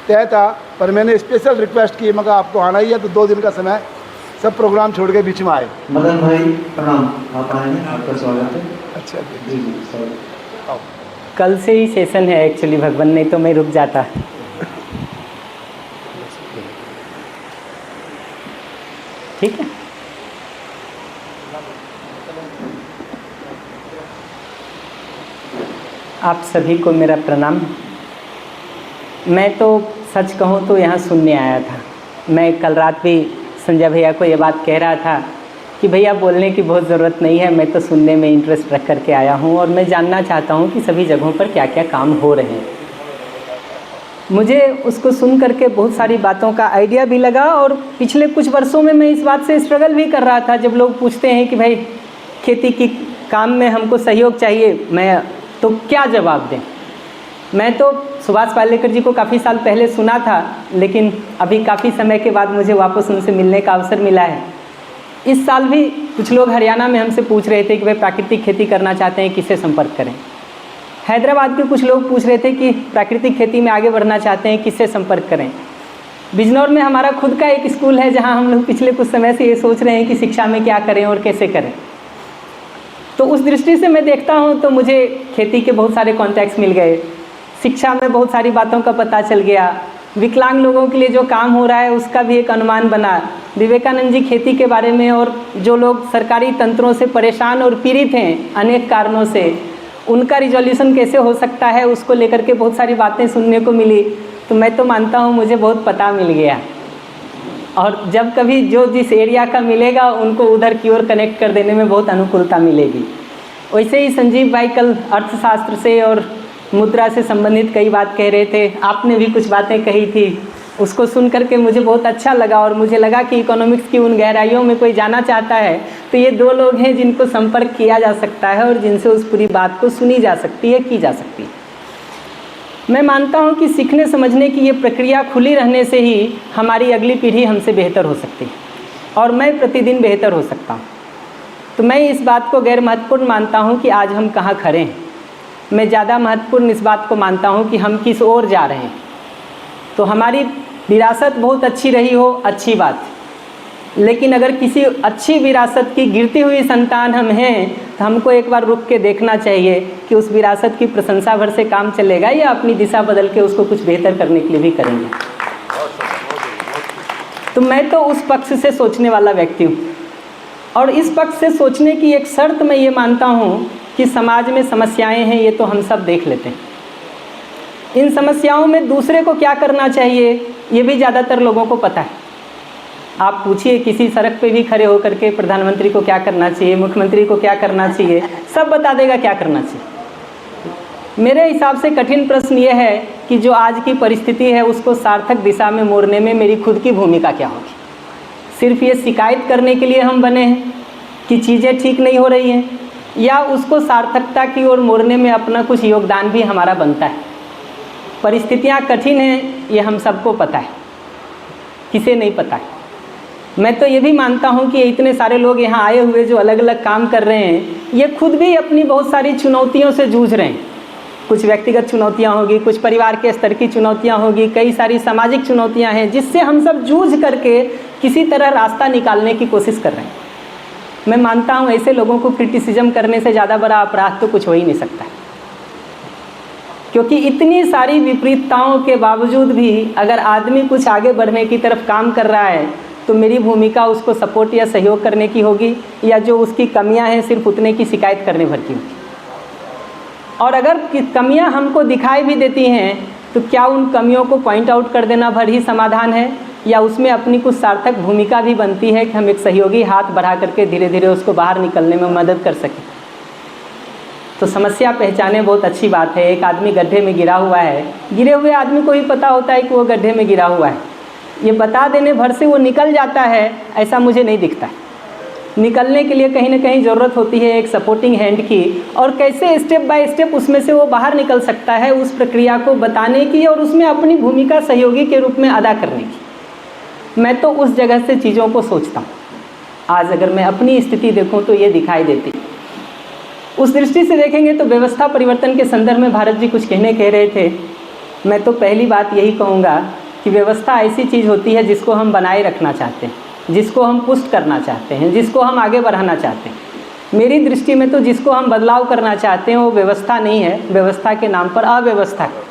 तय था, पर मैंने स्पेशल रिक्वेस्ट की, मगर आपको आना ही है तो 2 दिन का समय सब प्रोग्राम छोड़ के बीच में आए। मदन भाई प्रणाम, आप आए हैं, आपका स्वागत है। अच्छा जी जी स्वागत। कल से ही सेशन है एक्चुअली भगवान, नहीं तो मैं रुक जाता। ठीक है, आप सभी को मेरा प्रणाम। मैं तो सच कहूँ तो यहाँ सुनने आया था। मैं कल रात भी संजय भैया को ये बात कह रहा था कि भैया बोलने की बहुत ज़रूरत नहीं है, मैं तो सुनने में इंटरेस्ट रख करके आया हूँ और मैं जानना चाहता हूँ कि सभी जगहों पर क्या क्या काम हो रहे हैं। मुझे उसको सुन करके बहुत सारी बातों का आइडिया भी लगा, और पिछले कुछ वर्षों में मैं इस बात से स्ट्रगल भी कर रहा था। जब लोग पूछते हैं कि भाई खेती की काम में हमको सहयोग चाहिए, मैं तो क्या जवाब दें। मैं तो सुभाष पालेकर जी को काफ़ी साल पहले सुना था, लेकिन अभी काफ़ी समय के बाद मुझे वापस उनसे मिलने का अवसर मिला है। इस साल भी कुछ लोग हरियाणा में हमसे पूछ रहे थे कि भाई प्राकृतिक खेती करना चाहते हैं, किससे संपर्क करें। हैदराबाद के कुछ लोग पूछ रहे थे कि प्राकृतिक खेती में आगे बढ़ना चाहते हैं, किससे संपर्क करें। बिजनौर में हमारा खुद का एक स्कूल है, जहां हम लोग पिछले कुछ समय से ये सोच रहे हैं कि शिक्षा में क्या करें और कैसे करें। तो उस दृष्टि से मैं देखता हूँ तो मुझे खेती के बहुत सारे कॉन्टैक्ट्स मिल गए, शिक्षा में बहुत सारी बातों का पता चल गया, विकलांग लोगों के लिए जो काम हो रहा है उसका भी एक अनुमान बना। विवेकानंद जी खेती के बारे में, और जो लोग सरकारी तंत्रों से परेशान और पीड़ित हैं अनेक कारणों से, उनका रिजोल्यूशन कैसे हो सकता है, उसको लेकर के बहुत सारी बातें सुनने को मिली। तो मैं तो मानता हूँ मुझे बहुत पता मिल गया, और जब कभी जो जिस एरिया का मिलेगा उनको उधर की ओर कनेक्ट कर देने में बहुत अनुकूलता मिलेगी। वैसे ही संजीव भाई कल अर्थशास्त्र से और मुद्रा से संबंधित कई बात कह रहे थे, आपने भी कुछ बातें कही थी, उसको सुन करके मुझे बहुत अच्छा लगा। और मुझे लगा कि इकोनॉमिक्स की उन गहराइयों में कोई जाना चाहता है तो ये 2 लोग हैं जिनको संपर्क किया जा सकता है और जिनसे उस पूरी बात को सुनी जा सकती है, की जा सकती है। मैं मानता हूँ कि सीखने समझने की ये प्रक्रिया खुली रहने से ही हमारी अगली पीढ़ी हमसे बेहतर हो सकती है, और मैं प्रतिदिन बेहतर हो सकता हूँ। तो मैं इस बात को गैर महत्वपूर्ण मानता हूँ कि आज हम कहाँ खड़े हैं। मैं ज़्यादा महत्वपूर्ण इस बात को मानता हूँ कि हम किस ओर जा रहे हैं। तो हमारी विरासत बहुत अच्छी रही हो, अच्छी बात, लेकिन अगर किसी अच्छी विरासत की गिरती हुई संतान हम हैं तो हमको एक बार रुक के देखना चाहिए कि उस विरासत की प्रशंसा भर से काम चलेगा या अपनी दिशा बदल के उसको कुछ बेहतर करने के लिए भी करेंगे। तो मैं तो उस पक्ष से सोचने वाला व्यक्ति हूँ, और इस पक्ष से सोचने की एक शर्त मैं ये मानता हूँ कि समाज में समस्याएं हैं, ये तो हम सब देख लेते हैं। इन समस्याओं में दूसरे को क्या करना चाहिए ये भी ज़्यादातर लोगों को पता है। आप पूछिए किसी सड़क पे भी खड़े होकर के प्रधानमंत्री को क्या करना चाहिए, मुख्यमंत्री को क्या करना चाहिए, सब बता देगा क्या करना चाहिए। मेरे हिसाब से कठिन प्रश्न ये है कि जो आज की परिस्थिति है उसको सार्थक दिशा में मोड़ने में मेरी खुद की भूमिका क्या होगी। सिर्फ ये शिकायत करने के लिए हम बने हैं कि चीज़ें ठीक नहीं हो रही हैं, या उसको सार्थकता की ओर मोड़ने में अपना कुछ योगदान भी हमारा बनता है। परिस्थितियाँ कठिन हैं, ये हम सबको पता है, किसे नहीं पता है। मैं तो ये भी मानता हूँ कि इतने सारे लोग यहाँ आए हुए जो अलग अलग काम कर रहे हैं, ये खुद भी अपनी बहुत सारी चुनौतियों से जूझ रहे हैं। कुछ व्यक्तिगत चुनौतियाँ होगी, कुछ परिवार के स्तर की चुनौतियाँ होगी, कई सारी सामाजिक चुनौतियाँ हैं जिससे हम सब जूझ करके किसी तरह रास्ता निकालने की कोशिश कर रहे हैं। मैं मानता हूँ ऐसे लोगों को क्रिटिसिज्म करने से ज़्यादा बड़ा अपराध तो कुछ हो ही नहीं सकता है, क्योंकि इतनी सारी विपरीतताओं के बावजूद भी अगर आदमी कुछ आगे बढ़ने की तरफ काम कर रहा है तो मेरी भूमिका उसको सपोर्ट या सहयोग करने की होगी, या जो उसकी कमियां हैं सिर्फ उतने की शिकायत करने भर की होगी। और अगर कमियां हमको दिखाई भी देती हैं तो क्या उन कमियों को पॉइंट आउट कर देना भर ही समाधान है, या उसमें अपनी कुछ सार्थक भूमिका भी बनती है कि हम एक सहयोगी हाथ बढ़ा करके धीरे धीरे उसको बाहर निकलने में मदद कर सकें। तो समस्या पहचाने बहुत अच्छी बात है। एक आदमी गड्ढे में गिरा हुआ है, गिरे हुए आदमी को ही पता होता है कि वो गड्ढे में गिरा हुआ है। ये बता देने भर से वो निकल जाता है, ऐसा मुझे नहीं दिखता है। निकलने के लिए कहीं ना कहीं ज़रूरत होती है एक सपोर्टिंग हैंड की, और कैसे स्टेप बाय स्टेप उसमें से वो बाहर निकल सकता है, उस प्रक्रिया को बताने की और उसमें अपनी भूमिका सहयोगी के रूप में अदा करने की। मैं तो उस जगह से चीज़ों को सोचता हूँ। आज अगर मैं अपनी स्थिति देखूँ तो ये दिखाई देती। उस दृष्टि से देखेंगे तो व्यवस्था परिवर्तन के संदर्भ में भारत जी कुछ कहने कह रहे थे। मैं तो पहली बात यही कहूँगा कि व्यवस्था ऐसी चीज़ होती है जिसको हम बनाए रखना चाहते हैं, जिसको हम पुष्ट करना चाहते हैं, जिसको हम आगे बढ़ाना चाहते हैं। मेरी दृष्टि में तो जिसको हम बदलाव करना चाहते हैं वो व्यवस्था नहीं है, व्यवस्था के नाम पर अव्यवस्था है।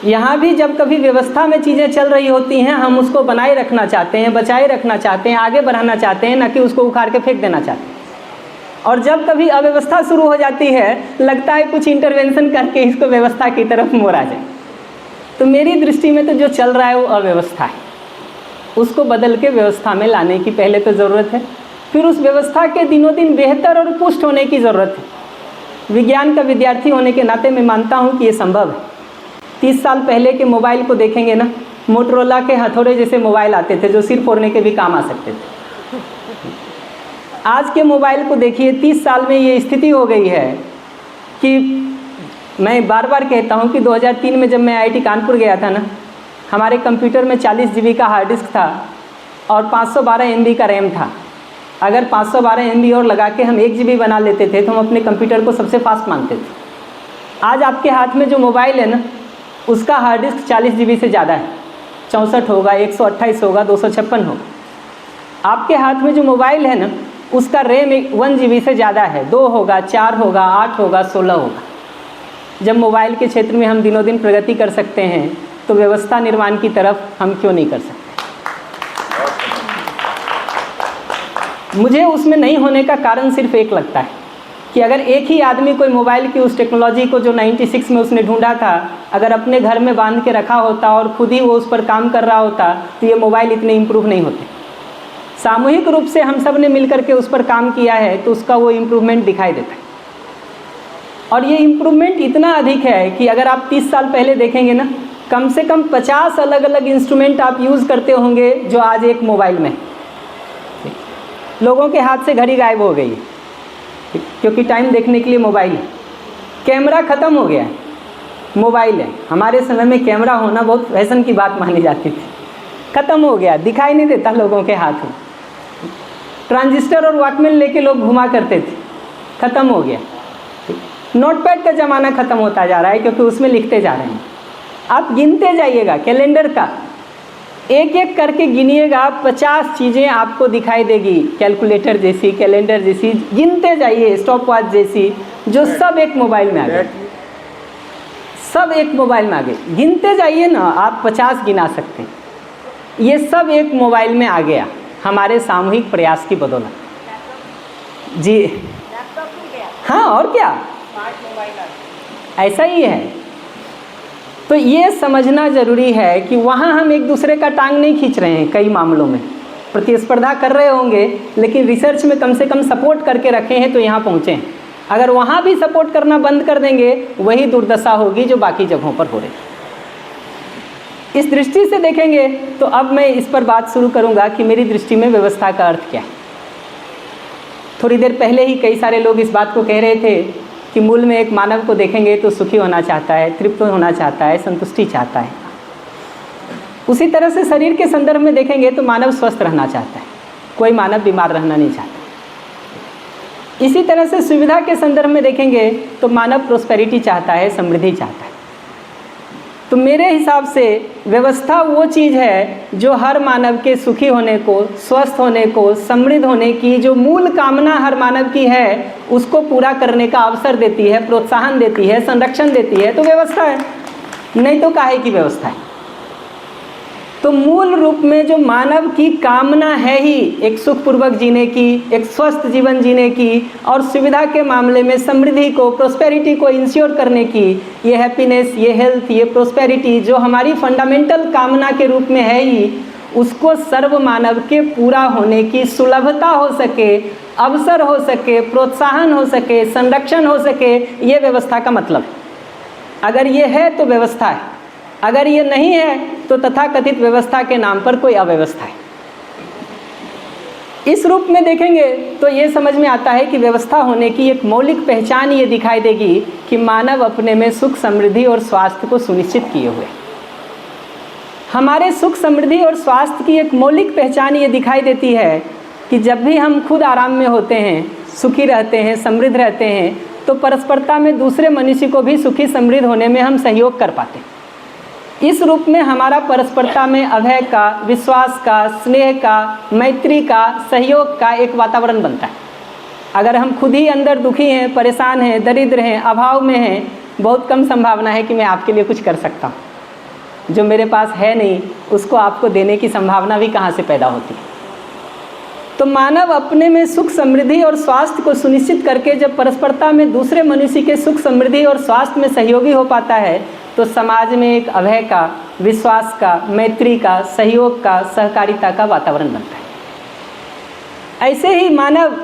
यहाँ भी जब कभी व्यवस्था में चीज़ें चल रही होती हैं हम उसको बनाए रखना चाहते हैं, बचाए रखना चाहते हैं, आगे बढ़ाना चाहते हैं, न कि उसको उखाड़ के फेंक देना चाहते हैं। और जब कभी अव्यवस्था शुरू हो जाती है लगता है कुछ इंटरवेंशन करके इसको व्यवस्था की तरफ मोड़ा जाए। तो मेरी दृष्टि में तो जो चल रहा है वो अव्यवस्था है, उसको बदल के व्यवस्था में लाने की पहले तो ज़रूरत है, फिर उस व्यवस्था के दिनों दिन बेहतर और पुष्ट होने की ज़रूरत है। विज्ञान का विद्यार्थी होने के नाते मैं मानता हूँ कि ये संभव है। 30 साल पहले के मोबाइल को देखेंगे ना, मोटरोला के हथौड़े जैसे मोबाइल आते थे जो सिर फोड़ने के भी काम आ सकते थे। आज के मोबाइल को देखिए, 30 साल में ये स्थिति हो गई है कि मैं बार बार कहता हूँ कि 2003 में जब मैं IIT कानपुर गया था ना, हमारे कंप्यूटर में 40 GB का हार्ड डिस्क था और 512 MB का रैम था। अगर 512 MB और लगा के हम 1 GB बना लेते थे तो हम अपने कंप्यूटर को सबसे फास्ट मानते थे। आज आपके हाथ में जो मोबाइल है ना, उसका हार्ड डिस्क 40 GB से ज़्यादा है, 64 होगा, 128 होगा, 256 होगा। आपके हाथ में जो मोबाइल है ना, उसका रैम 1 GB से ज़्यादा है, 2 होगा, 4 होगा, 8 होगा, 16 होगा। जब मोबाइल के क्षेत्र में हम दिनों दिन प्रगति कर सकते हैं तो व्यवस्था निर्माण की तरफ हम क्यों नहीं कर सकते। मुझे उसमें नहीं होने का कारण सिर्फ एक लगता है कि अगर एक ही आदमी कोई मोबाइल की उस टेक्नोलॉजी को जो 96 में उसने ढूंढा था अगर अपने घर में बांध के रखा होता और खुद ही वो उस पर काम कर रहा होता तो ये मोबाइल इतने इम्प्रूव नहीं होते। सामूहिक रूप से हम सब ने मिलकर के उस पर काम किया है तो उसका वो इम्प्रूवमेंट दिखाई देता है। और ये इम्प्रूवमेंट इतना अधिक है कि अगर आप 30 साल पहले देखेंगे ना, कम से कम 50 अलग अलग इंस्ट्रूमेंट आप यूज़ करते होंगे जो आज एक मोबाइल में। लोगों के हाथ से घड़ी गायब हो गई है क्योंकि टाइम देखने के लिए मोबाइल है। कैमरा ख़त्म हो गया है, मोबाइल है। हमारे समय में कैमरा होना बहुत फैशन की बात मानी जाती थी, ख़त्म हो गया, दिखाई नहीं देता लोगों के हाथ में। ट्रांजिस्टर और वॉकमैन लेके लोग घुमा करते थे, ख़त्म हो गया। नोटपैड का ज़माना ख़त्म होता जा रहा है क्योंकि उसमें लिखते जा रहे हैं। आप गिनते जाइएगा, कैलेंडर का एक एक करके गिनिएगा, 50 चीज़ें आपको दिखाई देगी, कैलकुलेटर जैसी, कैलेंडर जैसी, गिनते जाइए, स्टॉप वॉच जैसी, जो सब एक मोबाइल में आ गए, सब एक मोबाइल में आ गए। गिनते जाइए ना, आप 50 गिना सकते हैं। ये सब एक मोबाइल में आ गया हमारे सामूहिक प्रयास की बदौलत। जी हाँ, और क्या, ऐसा ही है। तो ये समझना ज़रूरी है कि वहाँ हम एक दूसरे का टांग नहीं खींच रहे हैं। कई मामलों में प्रतिस्पर्धा कर रहे होंगे लेकिन रिसर्च में कम से कम सपोर्ट करके रखे हैं तो यहाँ पहुँचे हैं। अगर वहाँ भी सपोर्ट करना बंद कर देंगे, वही दुर्दशा होगी जो बाकी जगहों पर हो रही है। इस दृष्टि से देखेंगे तो अब मैं इस पर बात शुरू करूँगा कि मेरी दृष्टि में व्यवस्था का अर्थ क्या है। थोड़ी देर पहले ही कई सारे लोग इस बात को कह रहे थे कि मूल में एक मानव को देखेंगे तो सुखी होना चाहता है, तृप्त होना चाहता है, संतुष्टि चाहता है। उसी तरह से शरीर के संदर्भ में देखेंगे तो मानव स्वस्थ रहना चाहता है, कोई मानव बीमार रहना नहीं चाहता। इसी तरह से सुविधा के संदर्भ में देखेंगे तो मानव प्रोस्पेरिटी चाहता है, समृद्धि चाहता है। तो मेरे हिसाब से व्यवस्था वो चीज़ है जो हर मानव के सुखी होने को, स्वस्थ होने को, समृद्ध होने की जो मूल कामना हर मानव की है, उसको पूरा करने का अवसर देती है, प्रोत्साहन देती है, संरक्षण देती है। तो व्यवस्था है, नहीं तो काहे की व्यवस्था है। तो मूल रूप में जो मानव की कामना है ही एक सुखपूर्वक जीने की, एक स्वस्थ जीवन जीने की और सुविधा के मामले में समृद्धि को, प्रोस्पेरिटी को इंश्योर करने की, ये हैप्पीनेस, ये हेल्थ, ये प्रोस्पेरिटी जो हमारी फंडामेंटल कामना के रूप में है ही, उसको सर्व मानव के पूरा होने की सुलभता हो सके, अवसर हो सके, प्रोत्साहन हो सके, संरक्षण हो सके, ये व्यवस्था का मतलब। अगर ये है तो व्यवस्था है, अगर ये नहीं है तो तथाकथित व्यवस्था के नाम पर कोई अव्यवस्था है। इस रूप में देखेंगे तो ये समझ में आता है कि व्यवस्था होने की एक मौलिक पहचान ये दिखाई देगी कि मानव अपने में सुख, समृद्धि और स्वास्थ्य को सुनिश्चित किए हुए। हमारे सुख, समृद्धि और स्वास्थ्य की एक मौलिक पहचान ये दिखाई देती है कि जब भी हम खुद आराम में होते हैं, सुखी रहते हैं, समृद्ध रहते हैं, तो परस्परता में दूसरे मनुष्य को भी सुखी समृद्ध होने में हम सहयोग कर पाते हैं। इस रूप में हमारा परस्परता में अभय का, विश्वास का, स्नेह का, मैत्री का, सहयोग का एक वातावरण बनता है। अगर हम खुद ही अंदर दुखी हैं, परेशान हैं, दरिद्र हैं, अभाव में हैं, बहुत कम संभावना है कि मैं आपके लिए कुछ कर सकता हूँ। जो मेरे पास है नहीं, उसको आपको देने की संभावना भी कहाँ से पैदा होती है। तो मानव अपने में सुख, समृद्धि और स्वास्थ्य को सुनिश्चित करके जब परस्परता में दूसरे मनुष्य के सुख, समृद्धि और स्वास्थ्य में सहयोगी हो पाता है, तो समाज में एक अभय का, विश्वास का, मैत्री का, सहयोग का, सहकारिता का वातावरण बनता है। ऐसे ही मानव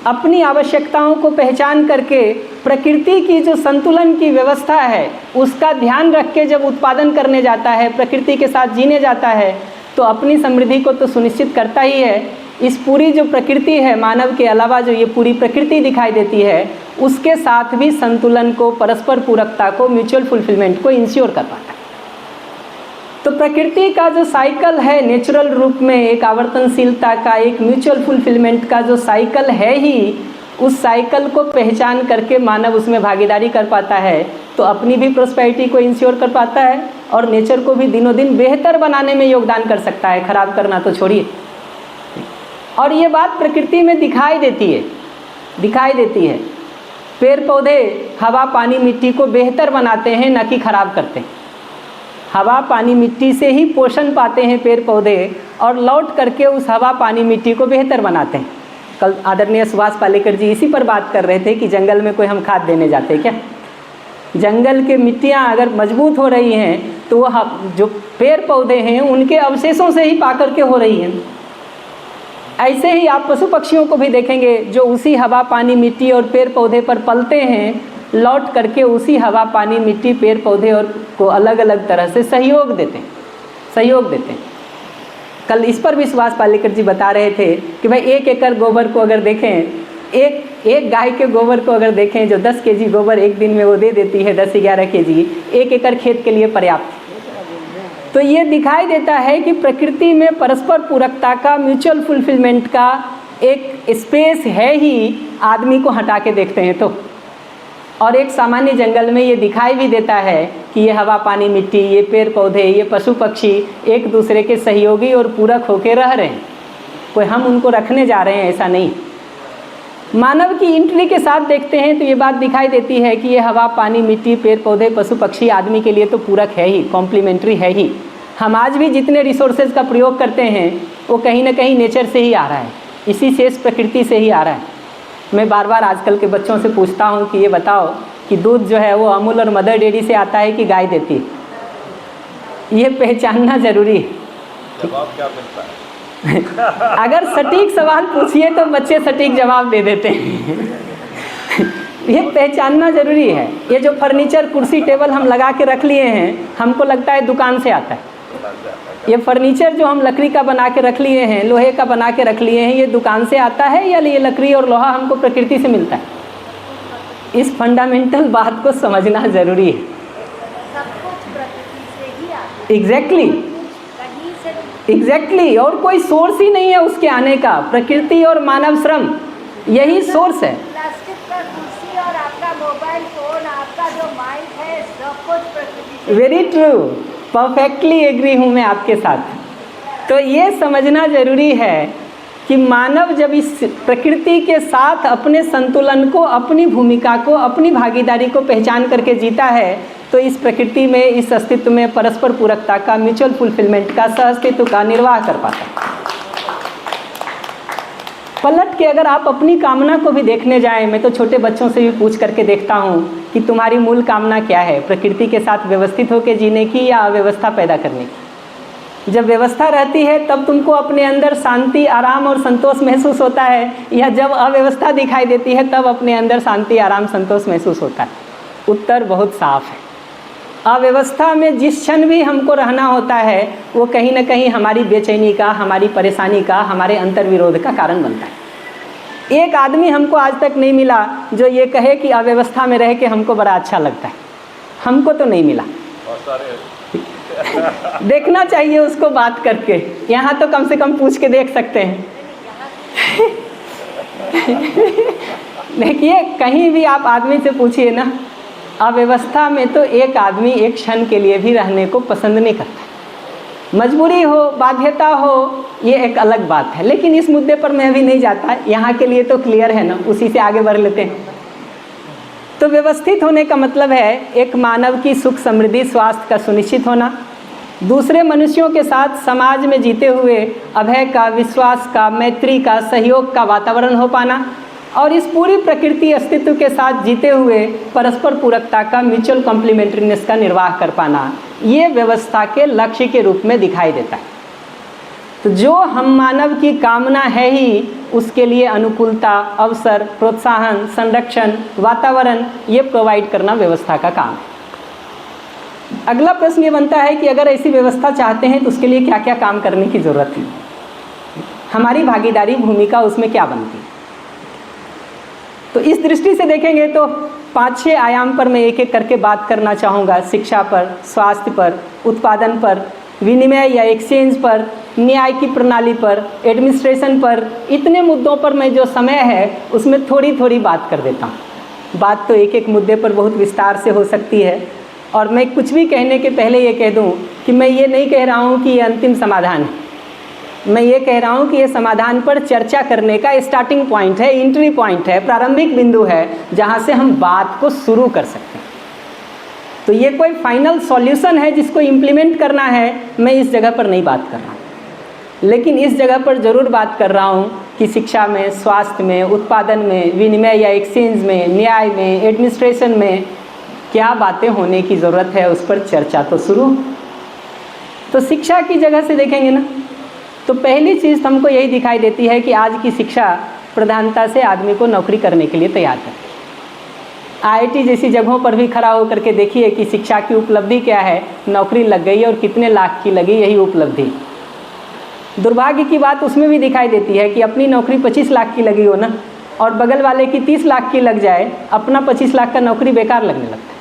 अपनी आवश्यकताओं को पहचान करके प्रकृति की जो संतुलन की व्यवस्था है, उसका ध्यान रख के जब उत्पादन करने जाता है, प्रकृति के साथ जीने जाता है, तो अपनी समृद्धि को तो सुनिश्चित करता ही है। इस पूरी जो प्रकृति है, मानव के अलावा जो ये पूरी प्रकृति दिखाई देती है, उसके साथ भी संतुलन को, परस्पर पूरकता को, म्यूचुअल फुलफिलमेंट को इंश्योर कर पाता है। तो प्रकृति का जो साइकिल है, नेचुरल रूप में एक आवर्तनशीलता का, एक म्यूचुअल फुलफिलमेंट का जो साइकिल है ही, उस साइकिल को पहचान करके मानव उसमें भागीदारी कर पाता है, तो अपनी भी प्रोस्पेरिटी को इंश्योर कर पाता है और नेचर को भी दिनों दिन बेहतर बनाने में योगदान कर सकता है, खराब करना तो छोड़िए। और ये बात प्रकृति में दिखाई देती है। पेड़ पौधे हवा, पानी, मिट्टी को बेहतर बनाते हैं, न कि खराब करते हैं। हवा, पानी, मिट्टी से ही पोषण पाते हैं पेड़ पौधे और लौट करके उस हवा, पानी, मिट्टी को बेहतर बनाते हैं। कल आदरणीय सुभाष पालेकर जी इसी पर बात कर रहे थे कि जंगल में कोई हम खाद देने जाते हैं क्या? जंगल के मिट्टियाँ अगर मजबूत हो रही हैं तो वह जो पेड़ पौधे हैं उनके अवशेषों से ही पा करके हो रही हैं। ऐसे ही आप पशु पक्षियों को भी देखेंगे जो उसी हवा, पानी, मिट्टी और पेड़ पौधे पर पलते हैं, लौट करके उसी हवा, पानी, मिट्टी, पेड़ पौधे और को अलग अलग तरह से सहयोग देते हैं। कल इस पर भी सुभाष पालेकर जी बता रहे थे कि भाई 1 एकड़ गोबर को अगर देखें, एक गाय के गोबर को अगर देखें जो 10 केजी गोबर एक दिन में वो दे देती है, 10-11 केजी, 1 एकड़ खेत के लिए पर्याप्त। तो ये दिखाई देता है कि प्रकृति में परस्पर पूरकता का, म्यूचुअल फुलफिलमेंट का एक स्पेस है ही, आदमी को हटा के देखते हैं तो। और एक सामान्य जंगल में ये दिखाई भी देता है कि ये हवा, पानी, मिट्टी, ये पेड़ पौधे, ये पशु पक्षी एक दूसरे के सहयोगी और पूरक होकर रह रहे हैं। कोई हम उनको रखने जा रहे हैं ऐसा नहीं। मानव की एंट्री के साथ देखते हैं तो ये बात दिखाई देती है कि ये हवा, पानी, मिट्टी, पेड़ पौधे, पशु पक्षी आदमी के लिए तो पूरक है ही, कॉम्प्लीमेंट्री है ही। हम आज भी जितने रिसोर्सेज का प्रयोग करते हैं वो कहीं ना कहीं नेचर से ही आ रहा है, इसी शेष प्रकृति से ही आ रहा है। मैं बार बार आजकल के बच्चों से पूछता हूँ कि ये बताओ कि दूध जो है वो अमूल और मदर डेयरी से आता है कि गाय देती है। ये पहचानना जरूरी है। जवाब क्या मिलता है? अगर सटीक सवाल पूछिए तो बच्चे सटीक जवाब दे देते हैं। ये पहचानना जरूरी है। ये जो फर्नीचर कुर्सी टेबल हम लगा के रख लिए हैं, हमको लगता है दुकान से आता है। ये फर्नीचर जो हम लकड़ी का बना के रख लिए हैं, लोहे का बना के रख लिए हैं, ये दुकान से आता है या ये लकड़ी और लोहा हमको प्रकृति से मिलता है? इस फंडामेंटल बात को समझना जरूरी है। एग्जैक्टली और कोई सोर्स ही नहीं है उसके आने का। प्रकृति और मानव श्रम यही सोर्स है। प्लास्टिक का कुर्सी और आपका मोबाइल फोन, आपका जो माइक है, सब कुछ प्रकृति से। वेरी ट्रू, परफेक्टली एग्री हूँ मैं आपके साथ। तो ये समझना जरूरी है कि मानव जब इस प्रकृति के साथ अपने संतुलन को, अपनी भूमिका को, अपनी भागीदारी को पहचान करके जीता है, तो इस प्रकृति में, इस अस्तित्व में परस्पर पूरकता का, म्यूचुअल फुलफिलमेंट का, सहअस्तित्व का निर्वाह कर पाता है। पलट के अगर आप अपनी कामना को भी देखने जाएं, मैं तो छोटे बच्चों से भी पूछ करके देखता हूँ कि तुम्हारी मूल कामना क्या है, प्रकृति के साथ व्यवस्थित होकर जीने की या अव्यवस्था पैदा करने की। जब व्यवस्था रहती है तब तुमको अपने अंदर शांति, आराम और संतोष महसूस होता है, या जब अव्यवस्था दिखाई देती है तब अपने अंदर शांति, आराम, संतोष महसूस होता है? उत्तर बहुत साफ है। अव्यवस्था में जिस क्षण भी हमको रहना होता है वो कहीं ना कहीं हमारी बेचैनी का, हमारी परेशानी का, हमारे अंतर्विरोध का कारण बनता है। एक आदमी हमको आज तक नहीं मिला जो ये कहे कि अव्यवस्था में रह के हमको बड़ा अच्छा लगता है। हमको तो नहीं मिला। देखना चाहिए उसको बात करके, यहाँ तो कम से कम पूछ के देख सकते हैं। देखिए, कहीं भी आप आदमी से पूछिए ना, अव्यवस्था में तो एक आदमी एक क्षण के लिए भी रहने को पसंद नहीं करता। मजबूरी हो, बाध्यता हो, ये एक अलग बात है, लेकिन इस मुद्दे पर मैं अभी नहीं जाता। यहाँ के लिए तो क्लियर है ना, उसी से आगे बढ़ लेते हैं। तो व्यवस्थित होने का मतलब है एक मानव की सुख, समृद्धि, स्वास्थ्य का सुनिश्चित होना, दूसरे मनुष्यों के साथ समाज में जीते हुए अभय का, विश्वास का, मैत्री का, सहयोग का वातावरण हो पाना, और इस पूरी प्रकृति अस्तित्व के साथ जीते हुए परस्पर पूरकता का, म्यूचुअल कॉम्प्लीमेंट्रीनेस का निर्वाह कर पाना, ये व्यवस्था के लक्ष्य के रूप में दिखाई देता है। तो जो हम मानव की कामना है ही, उसके लिए अनुकूलता, अवसर, प्रोत्साहन, संरक्षण, वातावरण ये प्रोवाइड करना व्यवस्था का काम है। अगला प्रश्न ये बनता है कि अगर ऐसी व्यवस्था चाहते हैं तो उसके लिए क्या क्या काम करने की ज़रूरत है, हमारी भागीदारी, भूमिका उसमें क्या बनती है। तो इस दृष्टि से देखेंगे तो 5-6 आयाम पर मैं एक एक करके बात करना चाहूँगा। शिक्षा पर, स्वास्थ्य पर, उत्पादन पर, विनिमय या एक्सचेंज पर, न्याय की प्रणाली पर, एडमिनिस्ट्रेशन पर, इतने मुद्दों पर मैं जो समय है उसमें थोड़ी थोड़ी बात कर देता हूँ। बात तो एक एक मुद्दे पर बहुत विस्तार से हो सकती है, और मैं कुछ भी कहने के पहले ये कह दूँ कि मैं ये नहीं कह रहा हूँ कि ये अंतिम समाधान है। मैं ये कह रहा हूँ कि ये समाधान पर चर्चा करने का स्टार्टिंग पॉइंट है, एंट्री पॉइंट है, प्रारंभिक बिंदु है, जहाँ से हम बात को शुरू कर सकते हैं। तो ये कोई फाइनल सॉल्यूशन है जिसको इम्प्लीमेंट करना है, मैं इस जगह पर नहीं बात कर रहा हूँ। लेकिन इस जगह पर ज़रूर बात कर रहा हूँ कि शिक्षा में, स्वास्थ्य में, उत्पादन में, विनिमय या एक्सचेंज में, न्याय में, एडमिनिस्ट्रेशन में क्या बातें होने की ज़रूरत है, उस पर चर्चा तो शुरू। तो शिक्षा की जगह से देखेंगे ना, तो पहली चीज़ हमको यही दिखाई देती है कि आज की शिक्षा प्रधानता से आदमी को नौकरी करने के लिए तैयार है। आईआईटी जैसी जगहों पर भी खड़ा होकर के देखिए कि शिक्षा की उपलब्धि क्या है, नौकरी लग गई और कितने लाख की लगी, यही उपलब्धि। दुर्भाग्य की बात उसमें भी दिखाई देती है कि अपनी नौकरी 25 लाख की लगी हो ना, और बगल वाले की 30 लाख की लग जाए, अपना 25 लाख का नौकरी बेकार लगने लगता है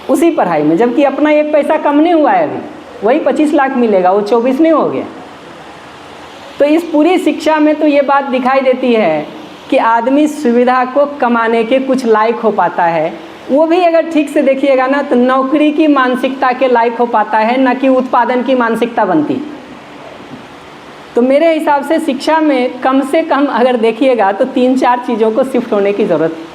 उसी पढ़ाई में, जबकि अपना एक पैसा कम नहीं हुआ है, अभी वही 25 लाख मिलेगा, वो 24 नहीं हो गया। तो इस पूरी शिक्षा में तो ये बात दिखाई देती है कि आदमी सुविधा को कमाने के कुछ लायक हो पाता है, वो भी अगर ठीक से देखिएगा ना तो नौकरी की मानसिकता के लायक हो पाता है, न कि उत्पादन की मानसिकता बनती। तो मेरे हिसाब से शिक्षा में कम से कम अगर देखिएगा तो 3-4 चीज़ों को शिफ्ट होने की ज़रूरत है।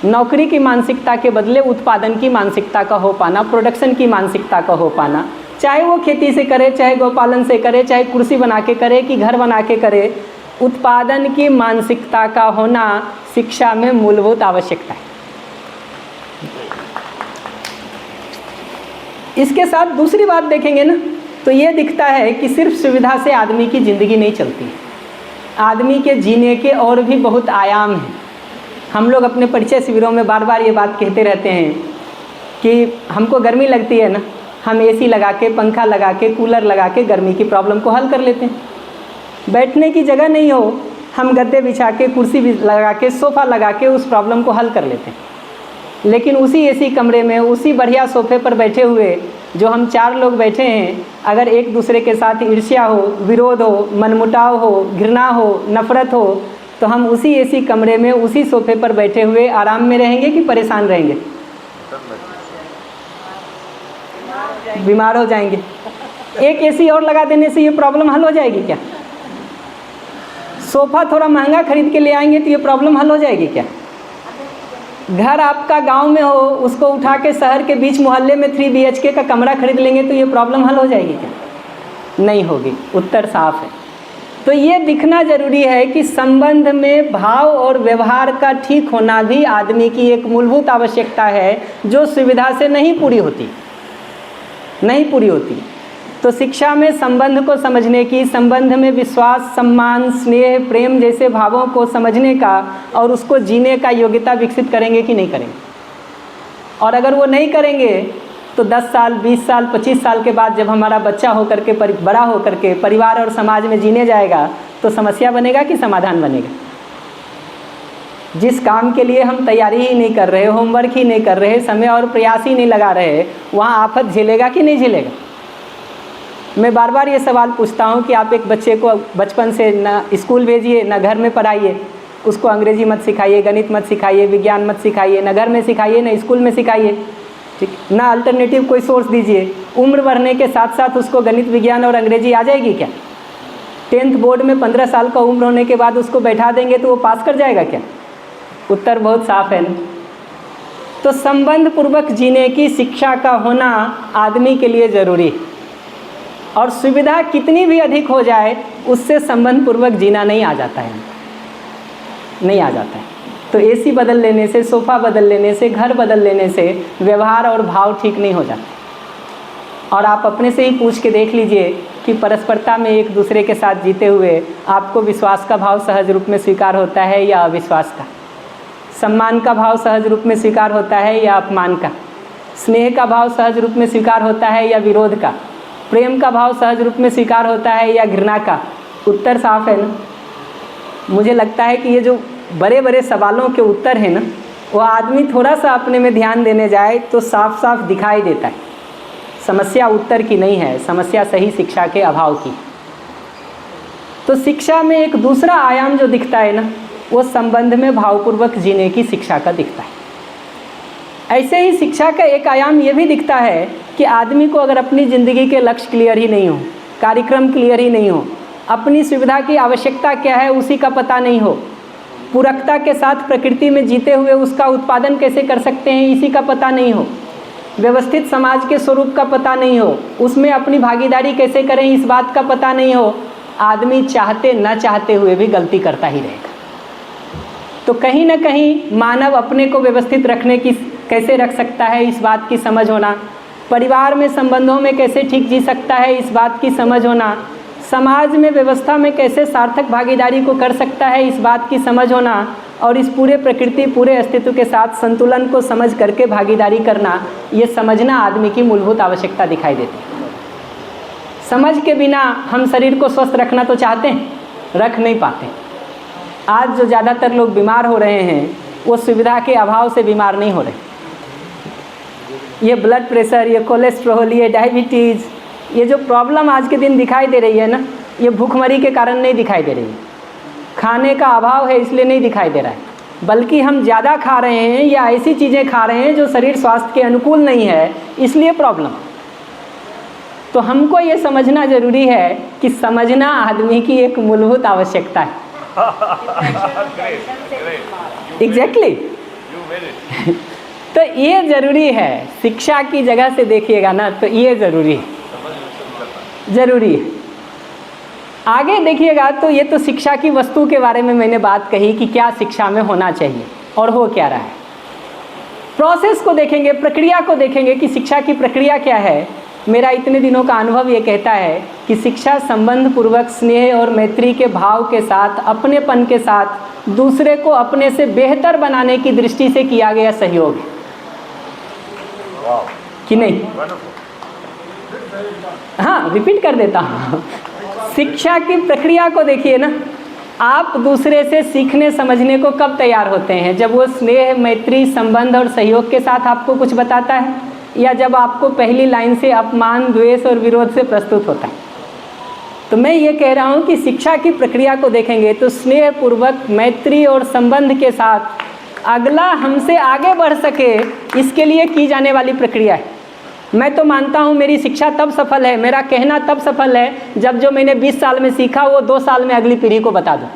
नौकरी की मानसिकता के बदले उत्पादन की मानसिकता का हो पाना, प्रोडक्शन की मानसिकता का हो पाना, चाहे वो खेती से करे, चाहे गौपालन से करे, चाहे कुर्सी बना के करे कि घर बना के करे, उत्पादन की मानसिकता का होना शिक्षा में मूलभूत आवश्यकता है। इसके साथ दूसरी बात देखेंगे ना तो ये दिखता है कि सिर्फ सुविधा से आदमी की ज़िंदगी नहीं चलती, आदमी के जीने के और भी बहुत आयाम हैं। हम लोग अपने परिचय शिविरों में बार बार ये बात कहते रहते हैं कि हमको गर्मी लगती है ना, हम एसी लगा के, पंखा लगा के, कूलर लगा के गर्मी की प्रॉब्लम को हल कर लेते हैं। बैठने की जगह नहीं हो, हम गद्दे बिछा के, कुर्सी लगा के, सोफ़ा लगा के उस प्रॉब्लम को हल कर लेते हैं। लेकिन उसी एसी कमरे में, उसी बढ़िया सोफ़े पर बैठे हुए जो हम 4 लोग बैठे हैं, अगर एक दूसरे के साथ ईर्ष्या हो, विरोध हो, मनमुटाव हो, घृणा हो, नफ़रत हो, तो हम उसी एसी कमरे में, उसी सोफ़े पर बैठे हुए आराम में रहेंगे कि परेशान रहेंगे? बीमार हो जाएंगे। एक एसी और लगा देने से ये प्रॉब्लम हल हो जाएगी क्या? सोफ़ा थोड़ा महंगा खरीद के ले आएंगे तो ये प्रॉब्लम हल हो जाएगी क्या? घर आपका गांव में हो, उसको उठा के शहर के बीच मोहल्ले में 3 BHK का कमरा खरीद लेंगे तो ये प्रॉब्लम हल हो जाएगी क्या? नहीं होगी। उत्तर साफ है। तो ये दिखना ज़रूरी है कि संबंध में भाव और व्यवहार का ठीक होना भी आदमी की एक मूलभूत आवश्यकता है, जो सुविधा से नहीं पूरी होती। तो शिक्षा में संबंध को समझने की, संबंध में विश्वास, सम्मान, स्नेह, प्रेम जैसे भावों को समझने का और उसको जीने का योग्यता विकसित करेंगे कि नहीं करेंगे? और अगर वो नहीं करेंगे तो 10 साल, 20 साल, 25 साल के बाद जब हमारा बच्चा होकर के, बड़ा होकर के परिवार और समाज में जीने जाएगा तो समस्या बनेगा कि समाधान बनेगा? जिस काम के लिए हम तैयारी ही नहीं कर रहे, होमवर्क ही नहीं कर रहे, समय और प्रयास ही नहीं लगा रहे, वहाँ आफत झेलेगा कि नहीं झेलेगा? मैं बार बार ये सवाल पूछता हूँ कि आप एक बच्चे को बचपन से ना स्कूल भेजिए, ना घर में पढ़ाइए, उसको अंग्रेजी मत सिखाइए, गणित मत सिखाइए, विज्ञान मत सिखाइए, ना घर में सिखाइए, ना स्कूल में सिखाइए, ठीक, ना अल्टरनेटिव कोई सोर्स दीजिए। उम्र बढ़ने के साथ साथ उसको गणित, विज्ञान और अंग्रेजी आ जाएगी क्या? 10th बोर्ड में 15 साल का उम्र होने के बाद उसको बैठा देंगे तो वो पास कर जाएगा क्या? उत्तर बहुत साफ है ना। तो संबंध पूर्वक जीने की शिक्षा का होना आदमी के लिए ज़रूरी है, और सुविधा कितनी भी अधिक हो जाए उससे संबंध पूर्वक जीना नहीं आ जाता है, नहीं आ जाता है। तो एसी बदल लेने से, सोफ़ा बदल लेने से, घर बदल लेने से व्यवहार और भाव ठीक नहीं हो जाते। और आप अपने से ही पूछ के देख लीजिए कि परस्परता में एक दूसरे के साथ जीते हुए आपको विश्वास का भाव सहज रूप में स्वीकार होता है या अविश्वास का? सम्मान का भाव सहज रूप में स्वीकार होता है या अपमान का? स्नेह का भाव सहज रूप में स्वीकार होता है या विरोध का? प्रेम का भाव सहज रूप में स्वीकार होता है या घृणा का? उत्तर साफ है ना। मुझे लगता है कि ये जो बड़े बड़े सवालों के उत्तर हैं ना, वो आदमी थोड़ा सा अपने में ध्यान देने जाए तो साफ साफ दिखाई देता है। समस्या उत्तर की नहीं है, समस्या सही शिक्षा के अभाव की। तो शिक्षा में एक दूसरा आयाम जो दिखता है ना, वो संबंध में भावपूर्वक जीने की शिक्षा का दिखता है। ऐसे ही शिक्षा का एक आयाम ये भी दिखता है कि आदमी को अगर अपनी ज़िंदगी के लक्ष्य क्लियर ही नहीं हो, कार्यक्रम क्लियर ही नहीं हो, अपनी सुविधा की आवश्यकता क्या है उसी का पता नहीं हो, पूरकता के साथ प्रकृति में जीते हुए उसका उत्पादन कैसे कर सकते हैं इसी का पता नहीं हो, व्यवस्थित समाज के स्वरूप का पता नहीं हो, उसमें अपनी भागीदारी कैसे करें इस बात का पता नहीं हो, आदमी चाहते न चाहते हुए भी गलती करता ही रहेगा। तो कहीं ना कहीं मानव अपने को व्यवस्थित रखने की कैसे रख सकता है इस बात की समझ होना, परिवार में संबंधों में कैसे ठीक जी सकता है इस बात की समझ होना, समाज में व्यवस्था में कैसे सार्थक भागीदारी को कर सकता है इस बात की समझ होना, और इस पूरे प्रकृति, पूरे अस्तित्व के साथ संतुलन को समझ करके भागीदारी करना, ये समझना आदमी की मूलभूत आवश्यकता दिखाई देती है। समझ के बिना हम शरीर को स्वस्थ रखना तो चाहते हैं, रख नहीं पाते। आज जो ज़्यादातर लोग बीमार हो रहे हैं वो सुविधा के अभाव से बीमार नहीं हो रहे। ये ब्लड प्रेशर, ये कोलेस्ट्रॉल, ये डायबिटीज़, ये जो प्रॉब्लम आज के दिन दिखाई दे रही है ना, ये भूखमरी के कारण नहीं दिखाई दे रही है, खाने का अभाव है इसलिए नहीं दिखाई दे रहा है, बल्कि हम ज़्यादा खा रहे हैं या ऐसी चीज़ें खा रहे हैं जो शरीर स्वास्थ्य के अनुकूल नहीं है, इसलिए प्रॉब्लम। तो हमको ये समझना ज़रूरी है कि समझना आदमी की एक मूलभूत आवश्यकता है। एग्जैक्टली तो ये ज़रूरी है। शिक्षा की जगह से देखिएगा ना तो ये ज़रूरी है। आगे देखिएगा तो ये तो शिक्षा की वस्तु के बारे में मैंने बात कही कि क्या शिक्षा में होना चाहिए और हो क्या रहा है। प्रोसेस को देखेंगे, प्रक्रिया को देखेंगे कि शिक्षा की प्रक्रिया क्या है। मेरा इतने दिनों का अनुभव ये कहता है कि शिक्षा संबंध पूर्वक स्नेह और मैत्री के भाव के साथ, अपनेपन के साथ दूसरे को अपने से बेहतर बनाने की दृष्टि से किया गया सहयोग है कि नहीं? हाँ, रिपीट कर देता हूँ। शिक्षा की प्रक्रिया को देखिए ना, आप दूसरे से सीखने समझने को कब तैयार होते हैं? जब वो स्नेह, मैत्री, संबंध और सहयोग के साथ आपको कुछ बताता है, या जब आपको पहली लाइन से अपमान, द्वेष और विरोध से प्रस्तुत होता है? तो मैं ये कह रहा हूँ कि शिक्षा की प्रक्रिया को देखेंगे तो स्नेह पूर्वक, मैत्री और संबंध के साथ अगला हमसे आगे बढ़ सके, इसके लिए की जाने वाली प्रक्रिया है। मैं तो मानता हूँ मेरी शिक्षा तब सफल है, मेरा कहना तब सफल है जब जो मैंने 20 साल में सीखा वो 2 साल में अगली पीढ़ी को बता दूँ।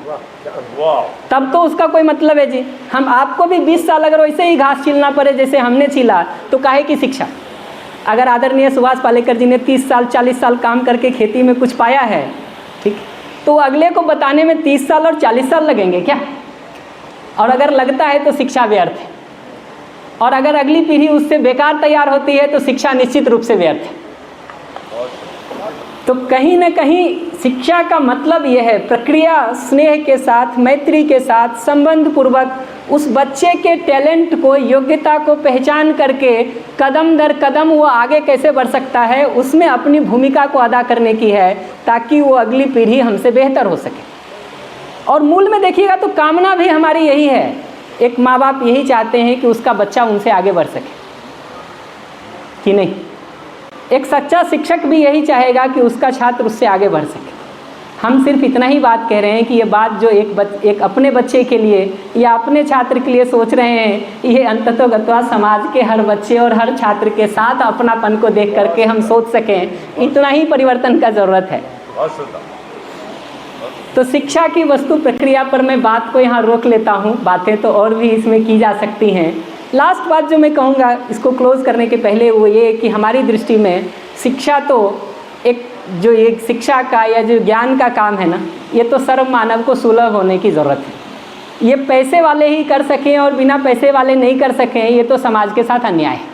तब तो उसका कोई मतलब है जी। हम आपको भी 20 साल अगर वैसे ही घास छीलना पड़े जैसे हमने छीला, तो काहे की शिक्षा? अगर आदरणीय सुभाष पालेकर जी ने 30 साल 40 साल काम करके खेती में कुछ पाया है, ठीक, तो अगले को बताने में 30 साल और 40 साल लगेंगे क्या? और अगर लगता है तो शिक्षा व्यर्थ है, और अगर अगली पीढ़ी उससे बेकार तैयार होती है तो शिक्षा निश्चित रूप से व्यर्थ है। तो कहीं ना कहीं शिक्षा का मतलब यह है, प्रक्रिया स्नेह के साथ, मैत्री के साथ, संबंध पूर्वक उस बच्चे के टैलेंट को, योग्यता को पहचान करके कदम दर कदम वो आगे कैसे बढ़ सकता है, उसमें अपनी भूमिका को अदा करने की है, ताकि वो अगली पीढ़ी हमसे बेहतर हो सके। और मूल में देखिएगा तो कामना भी हमारी यही है। एक माँ बाप यही चाहते हैं कि उसका बच्चा उनसे आगे बढ़ सके, कि नहीं? एक सच्चा शिक्षक भी यही चाहेगा कि उसका छात्र उससे आगे बढ़ सके। हम सिर्फ इतना ही बात कह रहे हैं कि ये बात जो एक अपने बच्चे के लिए या अपने छात्र के लिए सोच रहे हैं, ये अंततोगत्वा समाज के हर बच्चे और हर छात्र के साथ अपनापन को देख करके हम सोच सकें, इतना ही परिवर्तन का ज़रूरत है। तो शिक्षा की वस्तु प्रक्रिया पर मैं बात को यहाँ रोक लेता हूँ, बातें तो और भी इसमें की जा सकती हैं। लास्ट बात जो मैं कहूँगा इसको क्लोज करने के पहले, वो ये कि हमारी दृष्टि में शिक्षा तो एक शिक्षा का या जो ज्ञान का काम है ना, ये तो सर्व मानव को सुलभ होने की ज़रूरत है। ये पैसे वाले ही कर सकें और बिना पैसे वाले नहीं कर सकें, ये तो समाज के साथ अन्याय है।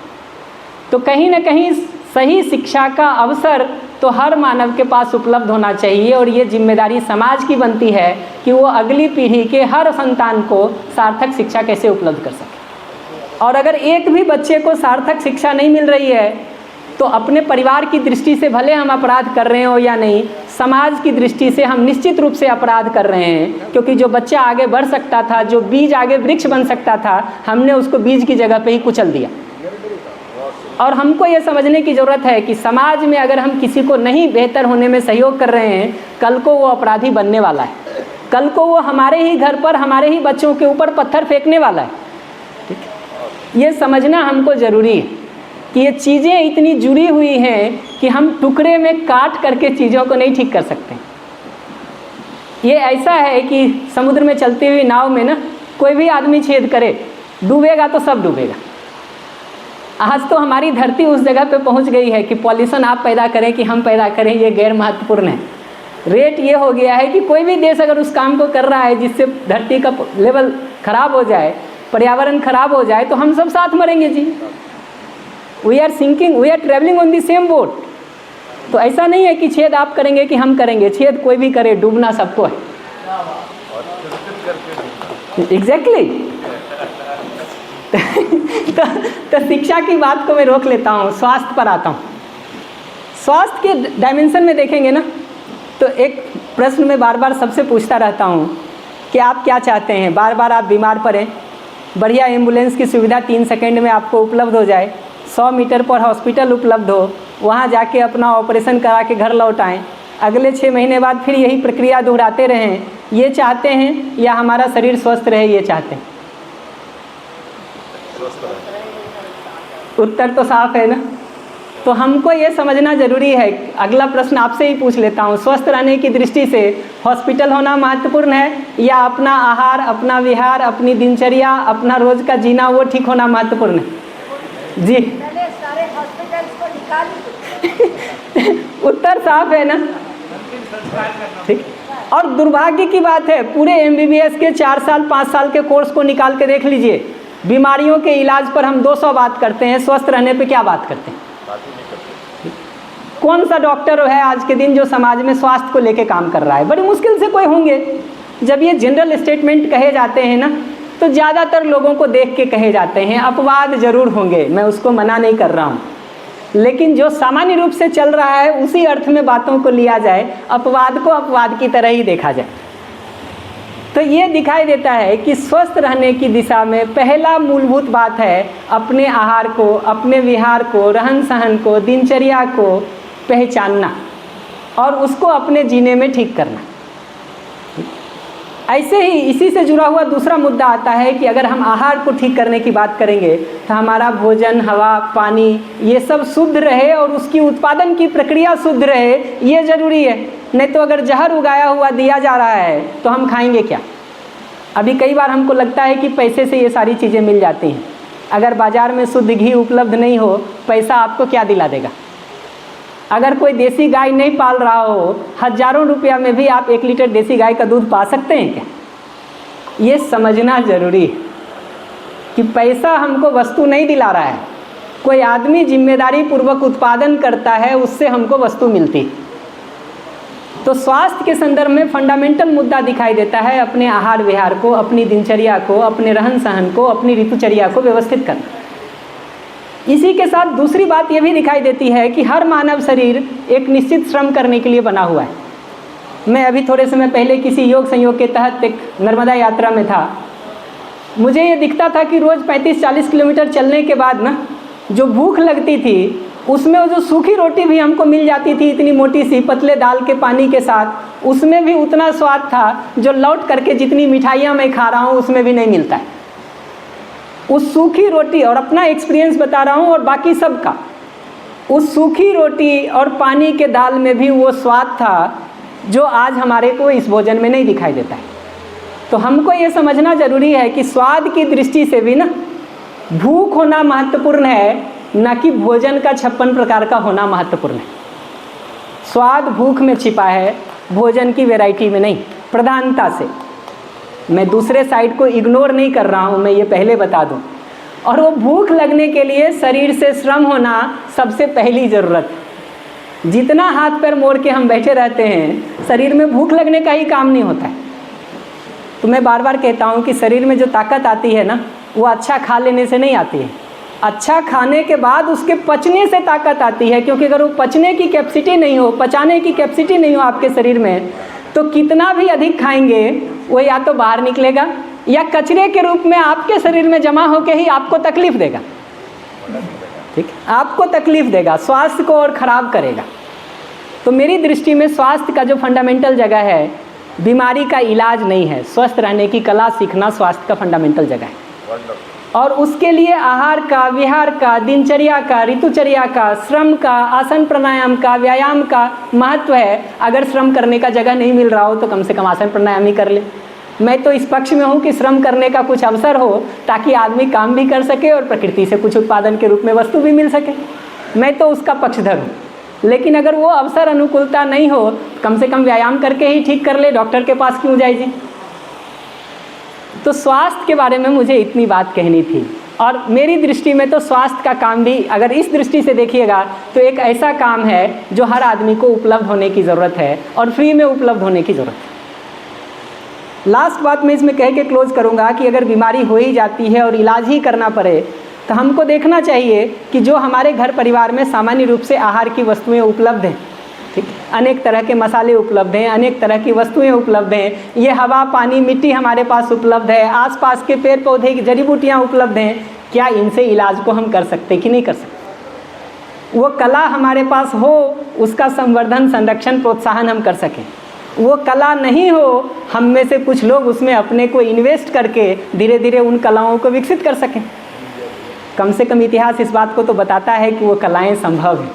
तो कहीं ना कहीं सही शिक्षा का अवसर तो हर मानव के पास उपलब्ध होना चाहिए, और ये जिम्मेदारी समाज की बनती है कि वो अगली पीढ़ी के हर संतान को सार्थक शिक्षा कैसे उपलब्ध कर सके। और अगर एक भी बच्चे को सार्थक शिक्षा नहीं मिल रही है, तो अपने परिवार की दृष्टि से भले हम अपराध कर रहे हो या नहीं, समाज की दृष्टि से हम निश्चित रूप से अपराध कर रहे हैं। क्योंकि जो बच्चा आगे बढ़ सकता था, जो बीज आगे वृक्ष बन सकता था, हमने उसको बीज की जगह पे ही कुचल दिया। और हमको ये समझने की ज़रूरत है कि समाज में अगर हम किसी को नहीं बेहतर होने में सहयोग कर रहे हैं, कल को वो अपराधी बनने वाला है। कल को वो हमारे ही घर पर, हमारे ही बच्चों के ऊपर पत्थर फेंकने वाला है। ठीक है, ये समझना हमको ज़रूरी है कि ये चीज़ें इतनी जुड़ी हुई हैं कि हम टुकड़े में काट करके चीज़ों को नहीं ठीक कर सकते। ये ऐसा है कि समुद्र में चलती हुई नाव में ना कोई भी आदमी छेद करे, डूबेगा तो सब डूबेगा। आज तो हमारी धरती उस जगह पे पहुंच गई है कि पॉल्यूशन आप पैदा करें कि हम पैदा करें, ये गैर महत्वपूर्ण है। रेट ये हो गया है कि कोई भी देश अगर उस काम को कर रहा है जिससे धरती का लेवल खराब हो जाए, पर्यावरण खराब हो जाए, तो हम सब साथ मरेंगे जी। We are sinking, we are travelling on the same boat. तो ऐसा नहीं है कि छेद आप करेंगे कि हम करेंगे, छेद कोई भी करे, डूबना सबको है। एग्जैक्टली। तो शिक्षा की बात को मैं रोक लेता हूँ, स्वास्थ्य पर आता हूँ। स्वास्थ्य के डायमेंशन में देखेंगे ना, तो एक प्रश्न मैं बार बार सबसे पूछता रहता हूँ कि आप क्या चाहते हैं? बार बार आप बीमार पड़ें, बढ़िया एम्बुलेंस की सुविधा 3 सेकंड में आपको उपलब्ध हो जाए, 100 मीटर पर हॉस्पिटल उपलब्ध हो, वहाँ जाके अपना ऑपरेशन करा के घर लौट आएँ, अगले 6 महीने बाद फिर यही प्रक्रिया दोहराते रहें, ये चाहते हैं? या हमारा शरीर स्वस्थ रहे, ये चाहते हैं? उत्तर तो साफ है ना। तो हमको ये समझना ज़रूरी है। अगला प्रश्न आपसे ही पूछ लेता हूँ, स्वस्थ रहने की दृष्टि से हॉस्पिटल होना महत्वपूर्ण है या अपना आहार, अपना विहार, अपनी दिनचर्या, अपना रोज का जीना वो ठीक होना महत्वपूर्ण है? जी सारे हॉस्पिटल्स को निकाल उत्तर साफ है ना। ठीक। और दुर्भाग्य की बात है, पूरे MBBS के 4 साल 5 साल के कोर्स को निकाल के देख लीजिए, बीमारियों के इलाज पर हम 200 बात करते हैं, स्वस्थ रहने पे क्या बात करते हैं? कौन सा डॉक्टर है आज के दिन जो समाज में स्वास्थ्य को लेके काम कर रहा है? बड़ी मुश्किल से कोई होंगे। जब ये जनरल स्टेटमेंट कहे जाते हैं ना, तो ज़्यादातर लोगों को देख के कहे जाते हैं। अपवाद जरूर होंगे, मैं उसको मना नहीं कर रहा हूँ, लेकिन जो सामान्य रूप से चल रहा है उसी अर्थ में बातों को लिया जाए, अपवाद को अपवाद की तरह ही देखा जाए। तो ये दिखाई देता है कि स्वस्थ रहने की दिशा में पहला मूलभूत बात है अपने आहार को, अपने विहार को, रहन सहन को, दिनचर्या को पहचानना और उसको अपने जीने में ठीक करना। ऐसे ही इसी से जुड़ा हुआ दूसरा मुद्दा आता है कि अगर हम आहार को ठीक करने की बात करेंगे तो हमारा भोजन, हवा, पानी ये सब शुद्ध रहे और उसकी उत्पादन की प्रक्रिया शुद्ध रहे, ये ज़रूरी है। नहीं तो अगर जहर उगाया हुआ दिया जा रहा है तो हम खाएंगे क्या? अभी कई बार हमको लगता है कि पैसे से ये सारी चीज़ें मिल जाती हैं। अगर बाज़ार में शुद्ध घी उपलब्ध नहीं हो, पैसा आपको क्या दिला देगा? अगर कोई देसी गाय नहीं पाल रहा हो, हज़ारों रुपया में भी आप 1 लीटर देसी गाय का दूध पा सकते हैं क्या? ये समझना ज़रूरी है कि पैसा हमको वस्तु नहीं दिला रहा है। कोई आदमी जिम्मेदारी पूर्वक उत्पादन करता है, उससे हमको वस्तु मिलती है। तो स्वास्थ्य के संदर्भ में फंडामेंटल मुद्दा दिखाई देता है अपने आहार विहार को, अपनी दिनचर्या को, अपने रहन सहन को, अपनी ऋतुचर्या को व्यवस्थित करना। इसी के साथ दूसरी बात ये भी दिखाई देती है कि हर मानव शरीर एक निश्चित श्रम करने के लिए बना हुआ है। मैं अभी थोड़े समय पहले किसी योग संयोग के तहत एक नर्मदा यात्रा में था। मुझे ये दिखता था कि रोज़ 35-40 किलोमीटर चलने के बाद ना जो भूख लगती थी, उसमें वो जो सूखी रोटी भी हमको मिल जाती थी इतनी मोटी सी पतले दाल के पानी के साथ, उसमें भी उतना स्वाद था जो लौट करके जितनी मिठाइयाँ मैं खा रहा हूँ उसमें भी नहीं मिलता है। उस सूखी रोटी, और अपना एक्सपीरियंस बता रहा हूँ और बाकी सबका, उस सूखी रोटी और पानी के दाल में भी वो स्वाद था जो आज हमारे को इस भोजन में नहीं दिखाई देता है। तो हमको ये समझना ज़रूरी है कि स्वाद की दृष्टि से भी ना भूख होना महत्वपूर्ण है, न कि भोजन का 56 प्रकार का होना महत्वपूर्ण है। स्वाद भूख में छिपा है, भोजन की वैरायटी में नहीं, प्रधानता से। मैं दूसरे साइड को इग्नोर नहीं कर रहा हूँ, मैं ये पहले बता दूँ। और वो भूख लगने के लिए शरीर से श्रम होना सबसे पहली ज़रूरत है। जितना हाथ पैर मोड़ के हम बैठे रहते हैं, शरीर में भूख लगने का ही काम नहीं होता है। तो मैं बार बार कहता हूँ कि शरीर में जो ताकत आती है ना, वो अच्छा खा लेने से नहीं आती है। अच्छा खाने के बाद उसके पचने से ताकत आती है, क्योंकि अगर वो पचने की कैपेसिटी नहीं हो, पचाने की कैपेसिटी नहीं हो आपके शरीर में, तो कितना भी अधिक खाएंगे वो या तो बाहर निकलेगा या कचरे के रूप में आपके शरीर में जमा होकर ही आपको तकलीफ देगा। ठीक, आपको तकलीफ देगा, स्वास्थ्य को और ख़राब करेगा। तो मेरी दृष्टि में स्वास्थ्य का जो फंडामेंटल जगह है, बीमारी का इलाज नहीं है, स्वस्थ रहने की कला सीखना स्वास्थ्य का फंडामेंटल जगह है। और उसके लिए आहार का, विहार का, दिनचर्या का, ऋतुचर्या का, श्रम का, आसन प्राणायाम का, व्यायाम का महत्व है। अगर श्रम करने का जगह नहीं मिल रहा हो तो कम से कम आसन प्राणायाम ही कर ले। मैं तो इस पक्ष में हूँ कि श्रम करने का कुछ अवसर हो ताकि आदमी काम भी कर सके और प्रकृति से कुछ उत्पादन के रूप में वस्तु भी मिल सके। मैं तो उसका पक्षधर हूँ। लेकिन अगर वो अवसर अनुकूलता नहीं हो, कम से कम व्यायाम करके ही ठीक कर ले, डॉक्टर के पास क्यों जाए जी। तो स्वास्थ्य के बारे में मुझे इतनी बात कहनी थी। और मेरी दृष्टि में तो स्वास्थ्य का काम भी अगर इस दृष्टि से देखिएगा तो एक ऐसा काम है जो हर आदमी को उपलब्ध होने की ज़रूरत है और फ्री में उपलब्ध होने की ज़रूरत है। लास्ट बात मैं इसमें कह के क्लोज करूँगा कि अगर बीमारी हो ही जाती है और इलाज ही करना पड़े तो हमको देखना चाहिए कि जो हमारे घर परिवार में सामान्य रूप से आहार की वस्तुएं उपलब्ध हैं, ठीक, अनेक तरह के मसाले उपलब्ध हैं, अनेक तरह की वस्तुएं उपलब्ध हैं, ये हवा, पानी, मिट्टी हमारे पास उपलब्ध है, आसपास के पेड़ पौधे की जड़ी बूटियाँ उपलब्ध हैं, क्या इनसे इलाज को हम कर सकते कि नहीं कर सकते? वो कला हमारे पास हो, उसका संवर्धन, संरक्षण, प्रोत्साहन हम कर सकें। वो कला नहीं हो, हम में से कुछ लोग उसमें अपने को इन्वेस्ट करके धीरे धीरे उन कलाओं को विकसित कर सकें। कम से कम इतिहास इस बात को तो बताता है कि वो कलाएं संभव हैं।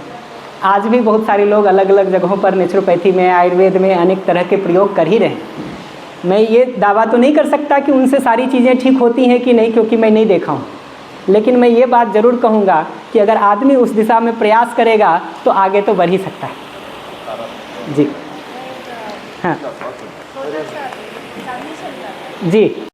आज भी बहुत सारे लोग अलग अलग जगहों पर नेचुरोपैथी में, आयुर्वेद में अनेक तरह के प्रयोग कर ही रहे हैं। मैं ये दावा तो नहीं कर सकता कि उनसे सारी चीज़ें ठीक होती हैं कि नहीं, क्योंकि मैं नहीं देखा हूँ। लेकिन मैं ये बात ज़रूर कहूँगा कि अगर आदमी उस दिशा में प्रयास करेगा तो आगे तो बढ़ ही सकता है। जी हाँ जी।